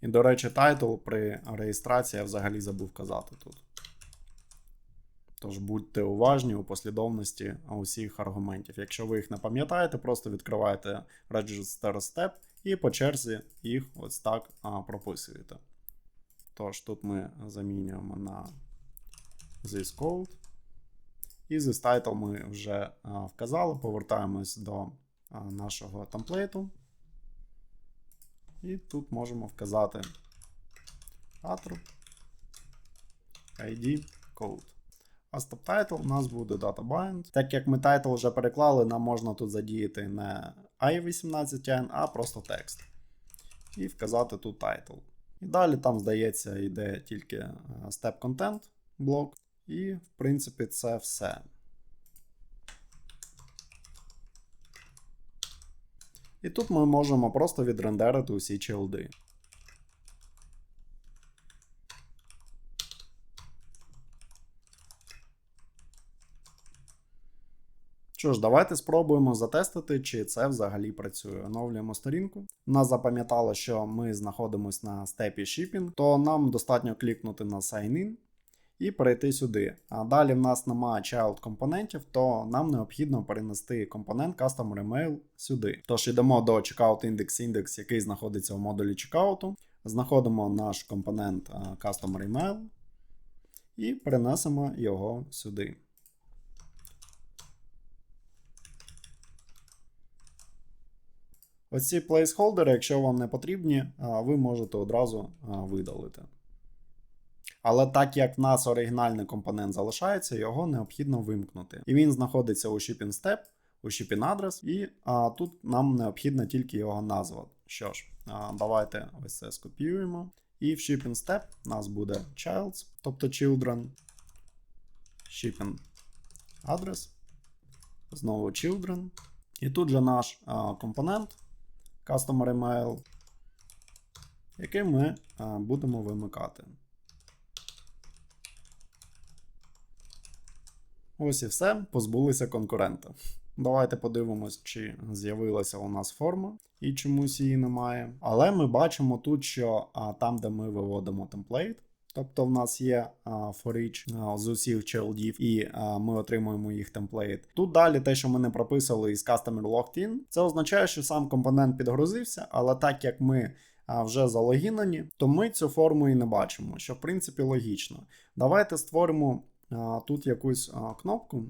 І, до речі, тайтл при реєстрації я взагалі забув казати тут. Тож будьте уважні у послідовності усіх аргументів. Якщо ви їх не пам'ятаєте, просто відкриваєте Register Step і по черзі їх ось так прописуєте. Тож тут ми замінюємо на this code. І this title ми вже вказали, повертаємось до нашого темплейту. І тут можемо вказати attrib ID code. А subtitle у нас буде data-bind. Так як ми title вже переклали, нам можна тут задіяти не i18n, а просто текст. І вказати тут title. І далі там, здається, йде тільки step content блок. І, в принципі, це все. І тут ми можемо просто відрендерити усі чилди. Що ж, давайте спробуємо затестити, чи це взагалі працює. Оновлюємо сторінку. Нас запам'ятало, що ми знаходимося на степі Shipping, то нам достатньо клікнути на Sign In. і перейти сюди. А далі в нас немає child компонентів, то нам необхідно перенести компонент Customer Email сюди. Тож йдемо до Checkout Index, який знаходиться в модулі чекауту. Знаходимо наш компонент Customer Email і перенесемо його сюди. Ось ці плейсхолдери, якщо вам не потрібні, ви можете одразу видалити. Але так як в нас оригінальний компонент залишається, його необхідно вимкнути. І він знаходиться у shipping step, у shipping address, і тут нам необхідно тільки його назва. Що ж, давайте ось це скопіюємо. І в shipping step у нас буде childs, тобто children, shipping address, знову children. І тут же наш компонент Customer Email, який ми будемо вимикати. Ось і все, позбулися конкурента. Давайте подивимось, чи з'явилася у нас форма і чомусь її немає. Але ми бачимо тут, що там, де ми виводимо темплейт, тобто в нас є for each з усіх чайлдів, і ми отримуємо їх темплейт. Тут далі те, що ми не прописали із Customer Logged In, це означає, що сам компонент підгрузився, але так як ми вже залогінені, то ми цю форму і не бачимо, що в принципі логічно. Давайте створимо тут якусь кнопку.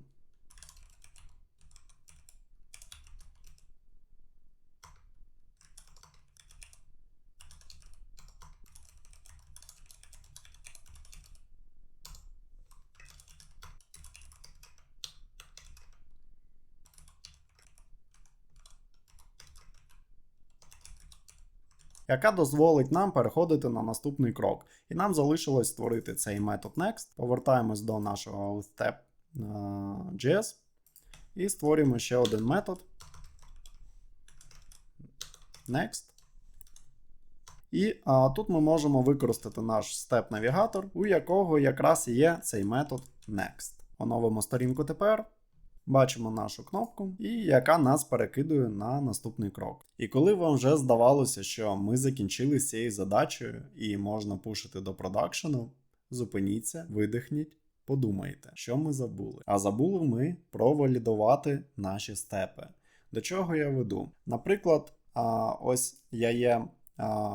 Яка дозволить нам переходити на наступний крок. І нам залишилось створити цей метод Next. Повертаємось до нашого step.js і створюємо ще один метод Next. І тут ми можемо використати наш степ-навігатор, у якого якраз і є цей метод Next. Оновимо сторінку тепер. Бачимо нашу кнопку, і яка нас перекидує на наступний крок. І коли вам вже здавалося, що ми закінчили з цією задачею і можна пушити до продакшену, зупиніться, видихніть, подумайте, що ми забули. А забули ми провалідувати наші степи. До чого я веду? Наприклад, ось я є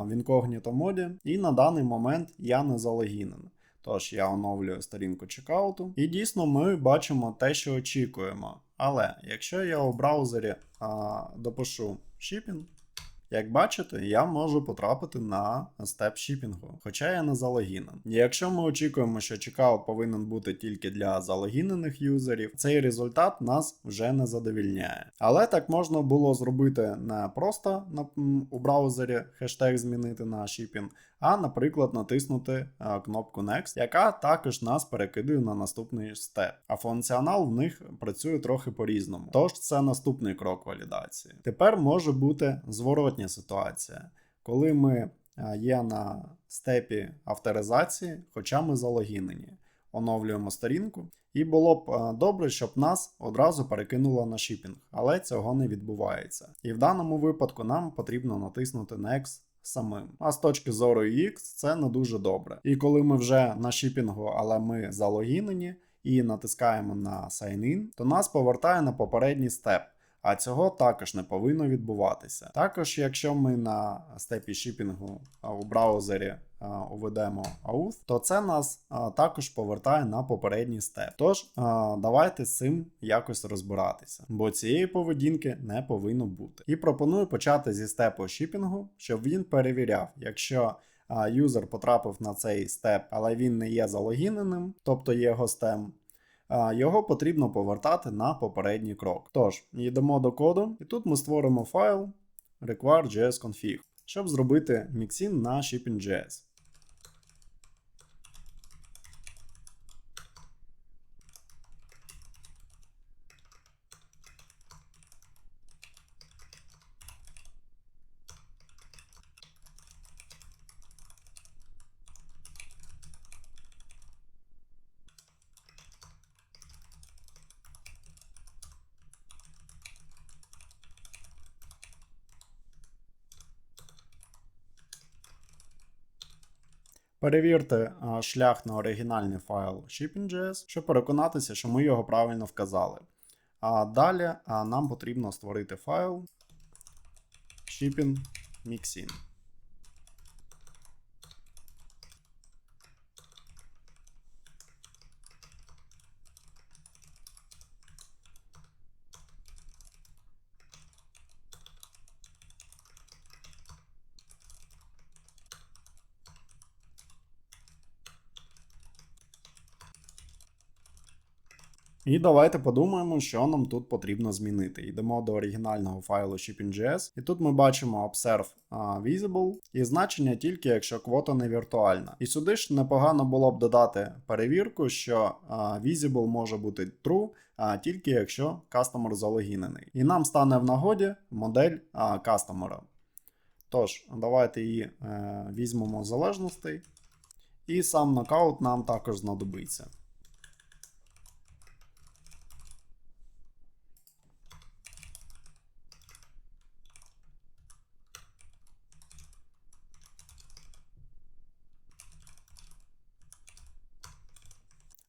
в інкогніто моді, і на даний момент я не залогінен. Тож я оновлюю сторінку чекауту. І дійсно ми бачимо те, що очікуємо. Але якщо я у браузері допишу shipping, як бачите, я можу потрапити на степ шіпінгу, хоча я не залогінен. І якщо ми очікуємо, що чекаут повинен бути тільки для залогінених юзерів, цей результат нас вже не задовільняє. Але так можна було зробити не просто у браузері хештег змінити на shipping, а, наприклад, натиснути кнопку Next, яка також нас перекидує на наступний степ. А функціонал в них працює трохи по-різному. Тож це наступний крок валідації. Тепер може бути зворотня ситуація, коли ми є на степі авторизації, хоча ми залогінені. Оновлюємо сторінку, і було б добре, щоб нас одразу перекинуло на шіпінг, але цього не відбувається. І в даному випадку нам потрібно натиснути Next самим. А з точки зору UX це не дуже добре. І коли ми вже на шіпінгу, але ми залогінені і натискаємо на Sign In, то нас повертає на попередній степ. А цього також не повинно відбуватися. Також, якщо ми на степі шіпінгу у браузері уведемо auth, то це нас також повертає на попередній степ. Tож, давайте з цим якось розбиратися, бо цієї поведінки не повинно бути. І пропоную почати зі степу шіпінгу, щоб він перевіряв, якщо юзер потрапив на цей степ, але він не є залогіненим, тобто є гостем, його потрібно повертати на попередній крок. Тож, йдемо до коду, і тут ми створимо файл require.js-config, щоб зробити міксін на shipping.js. Перевірте шлях на оригінальний файл shipping.js, щоб переконатися, що ми його правильно вказали. А далі нам потрібно створити файл shipping mixin. І давайте подумаємо, що нам тут потрібно змінити. Йдемо до оригінального файлу shipping.js, і тут ми бачимо observe visible і значення тільки якщо квота не віртуальна. І сюди ж непогано було б додати перевірку, що visible може бути true, тільки якщо customer залогінений. І нам стане в нагоді модель customer. Тож, давайте її візьмемо з залежностей. І сам нокаут нам також знадобиться.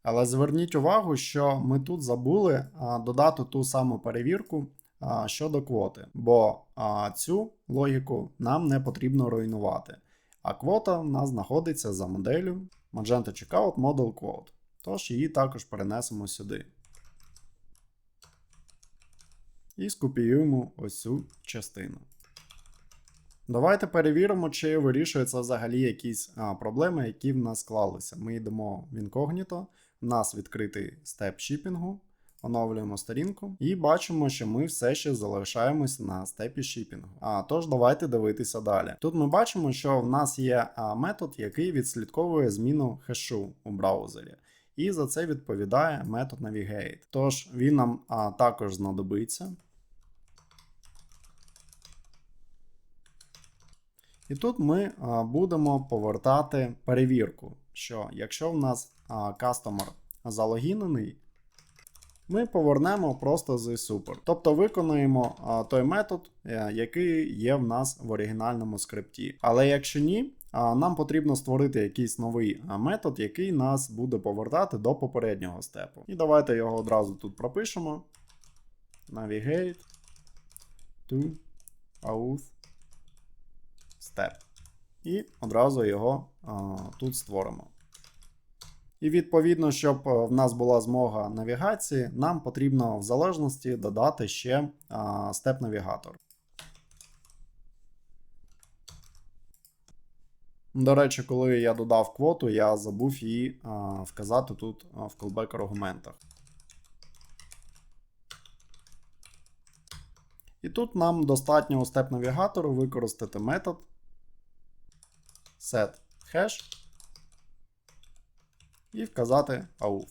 Але зверніть увагу, що ми тут забули додати ту саму перевірку щодо квоти, бо цю логіку нам не потрібно руйнувати. А квота в нас знаходиться за моделлю Magento Checkout Model Quote. Тож її також перенесемо сюди. І скопіюємо ось цю частину. Давайте перевіримо, чи вирішуються взагалі якісь проблеми, які в нас склалися. Ми йдемо в Incognito, у нас відкритий степ шіпінгу, оновлюємо сторінку і бачимо, що ми все ще залишаємось на степі шіпінгу. Тож давайте дивитися далі. Тут ми бачимо, що в нас є метод, який відслідковує зміну хешу у браузері. І за це відповідає метод Navigate. Тож він нам також знадобиться. І тут ми будемо повертати перевірку, що якщо в нас кастомер залогінений, ми повернемо просто з super. Тобто виконуємо той метод, який є в нас в оригінальному скрипті. Але якщо ні, нам потрібно створити якийсь новий метод, який нас буде повертати до попереднього степу. І давайте його одразу тут пропишемо. Navigate to auth step. І одразу його тут створимо. І відповідно, щоб в нас була змога навігації, нам потрібно в залежності додати ще степ-навігатор. До речі, коли я додав квоту, я забув її вказати тут в callback-аргументах. І тут нам достатньо у степ-навігатору використати метод setHash і вказати auth.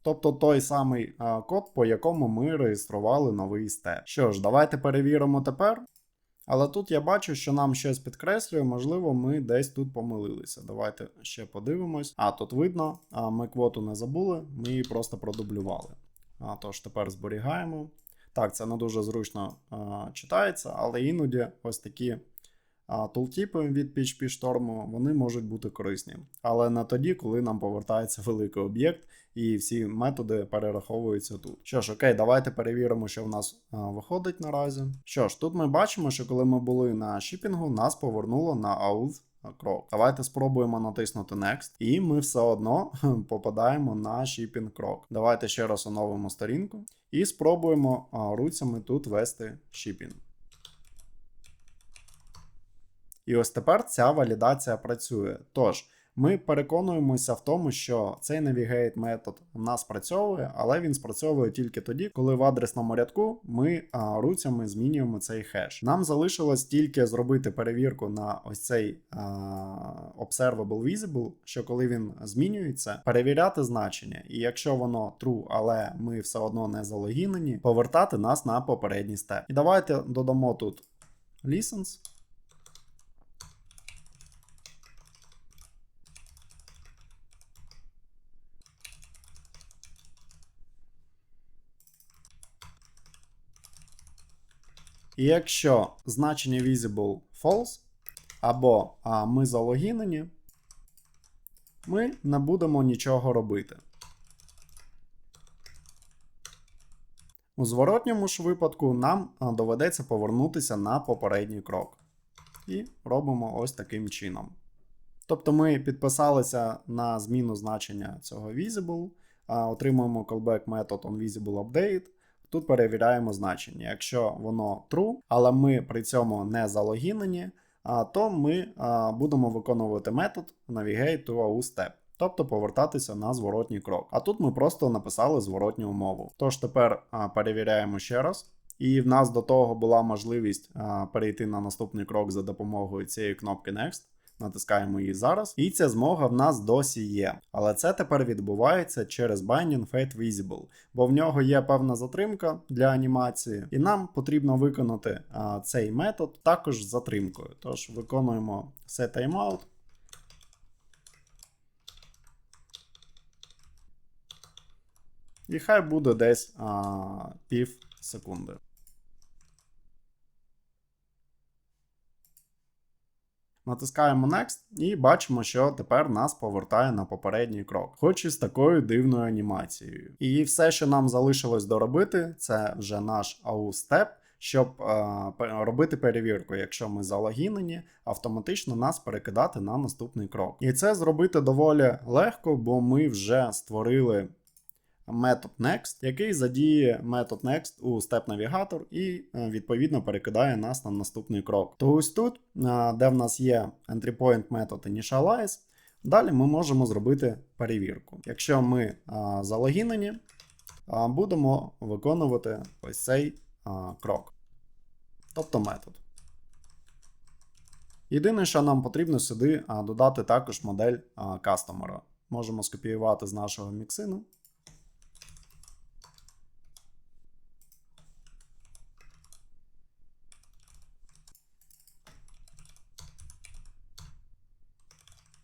Тобто той самий код, по якому ми реєстрували новий степ. Що ж, давайте перевіримо тепер. Але тут я бачу, що нам щось підкреслює, можливо, ми десь тут помилилися. Давайте ще подивимось. Тут видно, ми квоту не забули, ми її просто продублювали. Тож тепер зберігаємо. Так, це не дуже зручно читається, але іноді ось такі тултіпи від PHP Storm, вони можуть бути корисні. Але не тоді, коли нам повертається великий об'єкт і всі методи перераховуються тут. Що ж, окей, давайте перевіримо, що в нас виходить наразі. Що ж, тут ми бачимо, що коли ми були на шіпінгу, нас повернуло на auth крок. Давайте спробуємо натиснути Next, і ми все одно попадаємо на shipping крок. Давайте ще раз оновимо сторінку і спробуємо руцями тут ввести shipping. І ось тепер ця валідація працює. Тож, ми переконуємося в тому, що цей Navigate метод в нас спрацьовує, але він спрацьовує тільки тоді, коли в адресному рядку ми руцями змінюємо цей хеш. Нам залишилось тільки зробити перевірку на ось цей Observable Visible, що коли він змінюється, перевіряти значення. І якщо воно true, але ми все одно не залогінені, повертати нас на попередній степ. І давайте додамо тут listens. І якщо значення visible false, або ми залогінені, ми не будемо нічого робити. У зворотньому ж випадку нам доведеться повернутися на попередній крок. І робимо ось таким чином. Тобто ми підписалися на зміну значення цього visible, отримуємо callback метод onVisibleUpdate. Тут перевіряємо значення. Якщо воно true, але ми при цьому не залогінені, то ми будемо виконувати метод navigate to AU step. Тобто повертатися на зворотній крок. А тут ми просто написали зворотню умову. Тож тепер перевіряємо ще раз. І в нас до того була можливість перейти на наступний крок за допомогою цієї кнопки Next. Натискаємо її зараз. І ця змога в нас досі є. Але це тепер відбувається через Binding Fate Visible, бо в нього є певна затримка для анімації, і нам потрібно виконати цей метод також з затримкою. Тож виконуємо setTimeout. І хай буде десь пів секунди. Натискаємо Next і бачимо, що тепер нас повертає на попередній крок, хоч і з такою дивною анімацією. І все, що нам залишилось доробити, це вже наш AU Step, щоб робити перевірку, якщо ми залогінені, автоматично нас перекидати на наступний крок. І це зробити доволі легко, бо ми вже створили метод Next, який задіє метод Next у степ-навігатор і відповідно перекидає нас на наступний крок. То ось тут, де в нас є entry point метод initialize, далі ми можемо зробити перевірку. Якщо ми залогінені, будемо виконувати ось цей крок, тобто метод. Єдине, що нам потрібно сюди додати також модель кастомера. Можемо скопіювати з нашого міксину.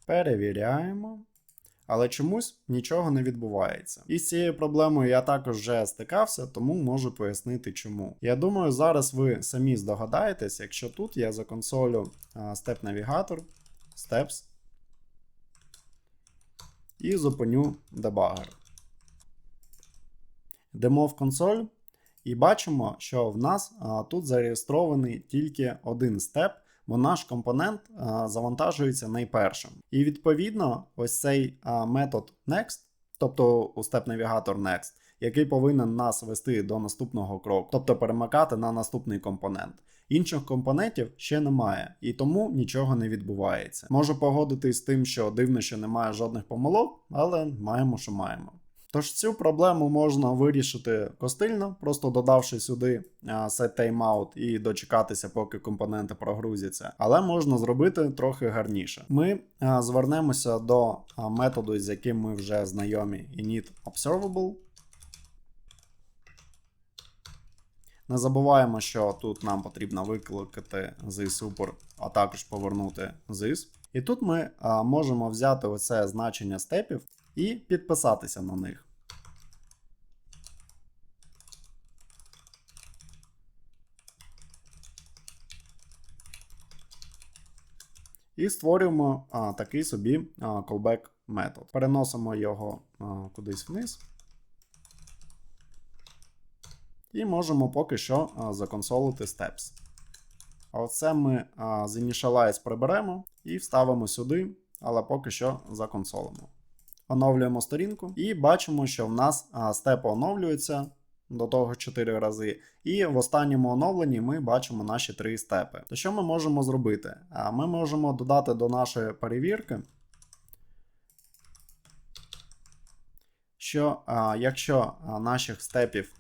Перевіряємо, але чомусь нічого не відбувається. І з цією проблемою я також вже стикався, тому можу пояснити чому. Я думаю, зараз ви самі здогадаєтесь, якщо тут я законсолю степ-навігатор, Steps і зупиню дебагер. Йдемо в консоль і бачимо, що в нас тут зареєстрований тільки один степ, бо наш компонент завантажується найпершим. І відповідно ось цей метод Next, тобто у степ-навігатор Next, який повинен нас вести до наступного кроку, тобто перемикати на наступний компонент. Інших компонентів ще немає, і тому нічого не відбувається. Можу погодитись з тим, що дивно, що немає жодних помилок, але маємо, що маємо. Тож цю проблему можна вирішити костильно, просто додавши сюди setTimeout і дочекатися, поки компоненти прогрузяться. Але можна зробити трохи гарніше. Ми звернемося до методу, з яким ми вже знайомі, initObservable. Не забуваємо, що тут нам потрібно викликати this_super, а також повернути this. І тут ми можемо взяти оце значення степів і підписатися на них. І створюємо такий собі callback метод. Переносимо його кудись вниз. І можемо поки що законсолити steps. А оце ми з initialize приберемо і вставимо сюди, але поки що законсолимо. Оновлюємо сторінку і бачимо, що в нас степи оновлюються до того 4 рази. І в останньому оновленні ми бачимо наші 3 степи. То що ми можемо зробити? Ми можемо додати до нашої перевірки, що якщо наших степів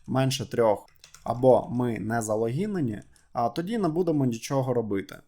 менше 3 або ми не залогінені, тоді не будемо нічого робити.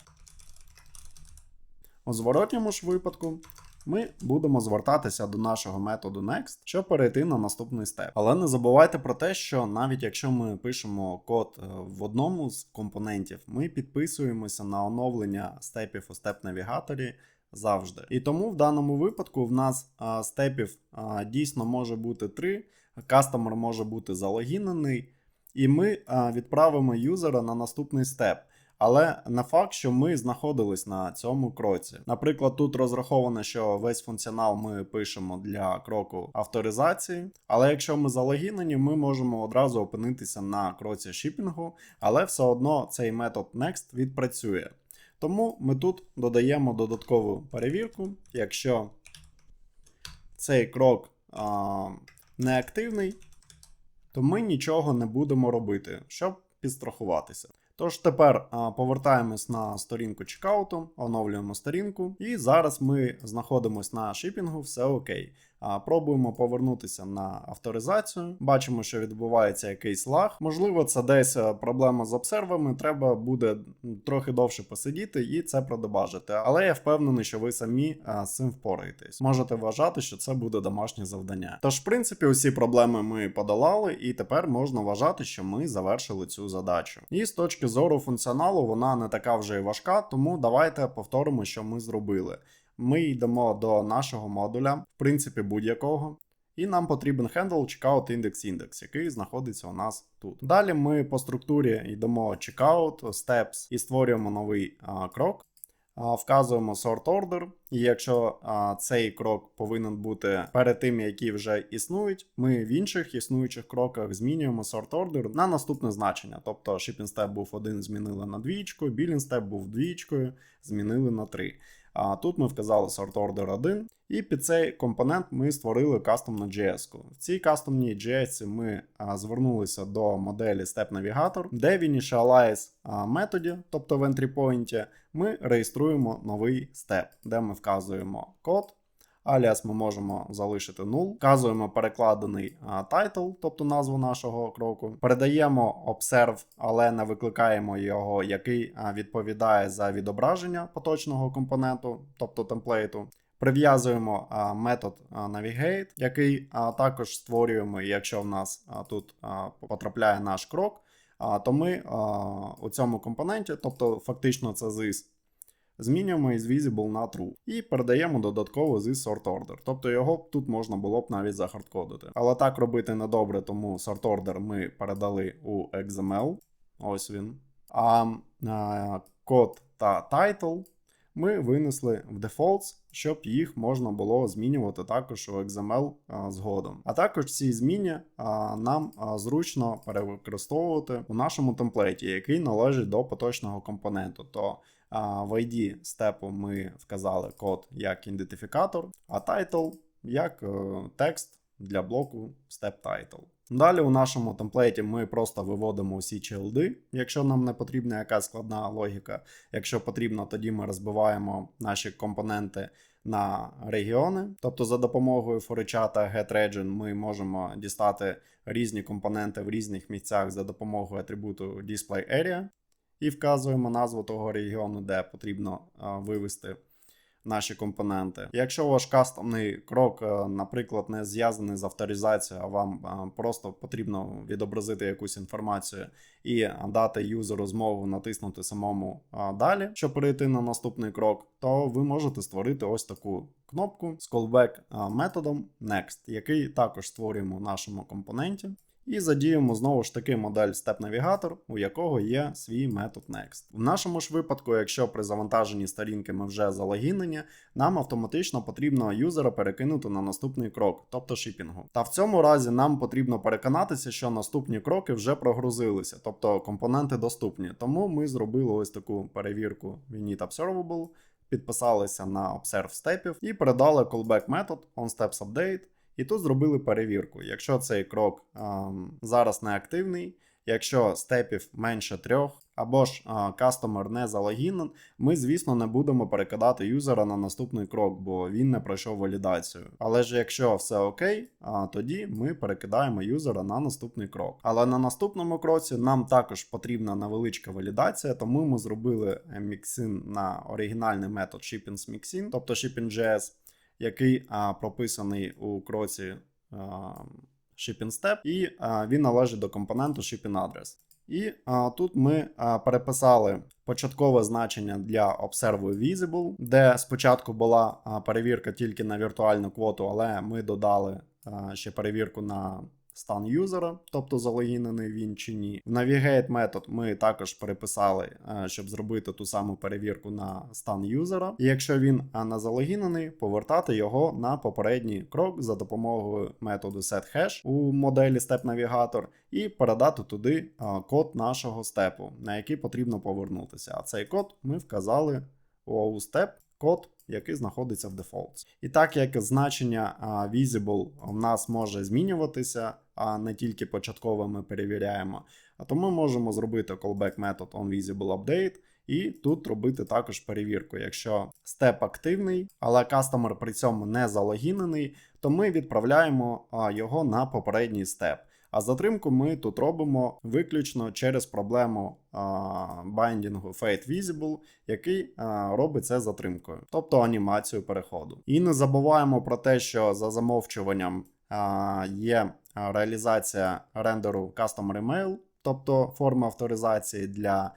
У зворотньому ж випадку ми будемо звертатися до нашого методу Next, щоб перейти на наступний степ. Але не забувайте про те, що навіть якщо ми пишемо код в одному з компонентів, ми підписуємося на оновлення степів у степ-навігаторі завжди. І тому в даному випадку в нас степів дійсно може бути 3, кастомер може бути залогінений, і ми відправимо юзера на наступний степ. Але не факт, що ми знаходились на цьому кроці. Наприклад, тут розраховано, що весь функціонал ми пишемо для кроку авторизації, але якщо ми залогінені, ми можемо одразу опинитися на кроці шипінгу, але все одно цей метод next відпрацює. Тому ми тут додаємо додаткову перевірку, якщо цей крок не активний, то ми нічого не будемо робити, щоб підстрахуватися. Тож тепер повертаємось на сторінку чекауту, оновлюємо сторінку, і зараз ми знаходимося на шипінгу, все окей. Пробуємо повернутися на авторизацію. Бачимо, що відбувається якийсь лаг. Можливо, це десь проблема з обсервами, треба буде трохи довше посидіти і це продебажити. Але я впевнений, що ви самі з цим впораєтесь. Можете вважати, що це буде домашнє завдання. Тож, в принципі, усі проблеми ми подолали, і тепер можна вважати, що ми завершили цю задачу. І з точки зору функціоналу вона не така вже й важка, тому давайте повторимо, що ми зробили. Ми йдемо до нашого модуля, в принципі, будь-якого, і нам потрібен handle checkout index, який знаходиться у нас тут. Далі ми по структурі йдемо checkout, steps і створюємо новий крок. Вказуємо sort order, і якщо цей крок повинен бути перед тим, які вже існують, ми в інших існуючих кроках змінюємо sort order на наступне значення. Тобто shipping step був 1, змінили на 2, billing step був 2, змінили на 3. А тут ми вказали sort order 1, і під цей компонент ми створили кастомну JS-ку. В цій кастомній JS ми звернулися до моделі Step Navigator, де в initialize методі, тобто в entry point, ми реєструємо новий степ, де ми вказуємо код. Аліас ми можемо залишити null, вказуємо перекладений title, тобто назву нашого кроку, передаємо observe, але не викликаємо його, який відповідає за відображення поточного компоненту, тобто темплейту. Прив'язуємо метод navigate, який також створюємо, і якщо в нас тут потрапляє наш крок, то ми у цьому компоненті, тобто фактично це this, змінюємо із visible на true і передаємо додатково this sort order. Тобто його тут можна було б навіть захардкодити. Але так робити недобре, тому sort order ми передали у XML. Ось він. А код та title ми винесли в defaults, щоб їх можна було змінювати також у XML згодом. А також ці зміни нам зручно перевикористовувати у нашому темплейті, який належить до поточного компоненту. То в ID степу ми вказали код як ідентифікатор, а title як текст для блоку step title. Далі у нашому темплейті ми просто виводимо усі чилди, якщо нам не потрібна якась складна логіка. Якщо потрібно, тоді ми розбиваємо наші компоненти на регіони. Тобто за допомогою форича та getRegin ми можемо дістати різні компоненти в різних місцях за допомогою атрибуту displayArea. І вказуємо назву того регіону, де потрібно вивести наші компоненти. Якщо ваш кастомний крок, наприклад, не зв'язаний з авторизацією, а вам просто потрібно відобразити якусь інформацію і дати юзеру змогу натиснути самому далі, щоб перейти на наступний крок, то ви можете створити ось таку кнопку з callback методом next, який також створюємо в нашому компоненті. І задіємо знову ж таки модель Step Navigator, у якого є свій метод Next. В нашому ж випадку, якщо при завантаженні сторінки ми вже залогінені, нам автоматично потрібно юзера перекинути на наступний крок, тобто шипінгу. Та в цьому разі нам потрібно переконатися, що наступні кроки вже прогрузилися, тобто компоненти доступні. Тому ми зробили ось таку перевірку Init Observable, підписалися на Observe степів і передали callback метод onStepsUpdate. І тут зробили перевірку. Якщо цей крок зараз не активний, якщо степів менше 3, або ж кастомер не залогінен, ми, звісно, не будемо перекидати юзера на наступний крок, бо він не пройшов валідацію. Але ж якщо все окей, тоді ми перекидаємо юзера на наступний крок. Але на наступному кроці нам також потрібна невеличка валідація, тому ми зробили mixin на оригінальний метод shipping.mixin, тобто shipping.js, який прописаний у кроці shipping.step, і він належить до компоненту shipping.address. І тут ми переписали початкове значення для observe visible, де спочатку була перевірка тільки на віртуальну квоту, але ми додали ще перевірку на стан юзера, тобто залогінений він чи ні. В Navigate метод ми також переписали, щоб зробити ту саму перевірку на стан юзера. І якщо він не залогінений, повертати його на попередній крок за допомогою методу setHash у моделі Step Navigator і передати туди код нашого степу, на який потрібно повернутися. А цей код ми вказали у step, код, який знаходиться в defaults. І так як значення visible в нас може змінюватися, а не тільки початково ми перевіряємо, то ми можемо зробити callback метод onVisibleUpdate і тут робити також перевірку. Якщо степ активний, але кастомер при цьому не залогінений, то ми відправляємо його на попередній степ. А затримку ми тут робимо виключно через проблему байдінгу Fade Visible, який робить це затримкою, тобто анімацію переходу. І не забуваємо про те, що за замовчуванням є реалізація рендеру Customer Email, тобто форма авторизації для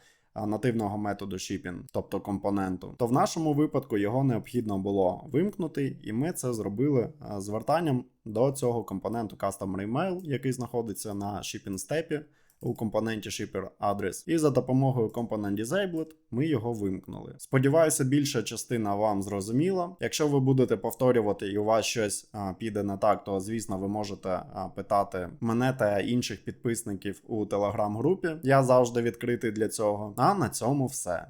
нативного методу shipping, тобто компоненту, то в нашому випадку його необхідно було вимкнути, і ми це зробили звертанням до цього компоненту Customer Email, який знаходиться на shipping степі у компоненті Shipper Address, і за допомогою Component Disabled ми його вимкнули. Сподіваюся, більша частина вам зрозуміла. Якщо ви будете повторювати і у вас щось піде не так, то звісно ви можете питати мене та інших підписників у телеграм-групі. Я завжди відкритий для цього. А на цьому все.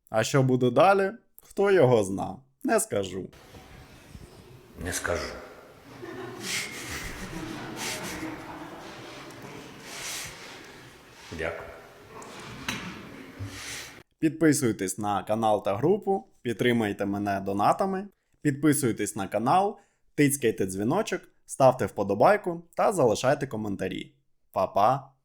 А що буде далі? Хто його зна? Не скажу. Не скажу. Дякую. Підписуйтесь на канал та групу, підтримайте мене донатами, підписуйтесь на канал, тицькайте дзвіночок, ставте вподобайку та залишайте коментарі. Па-па!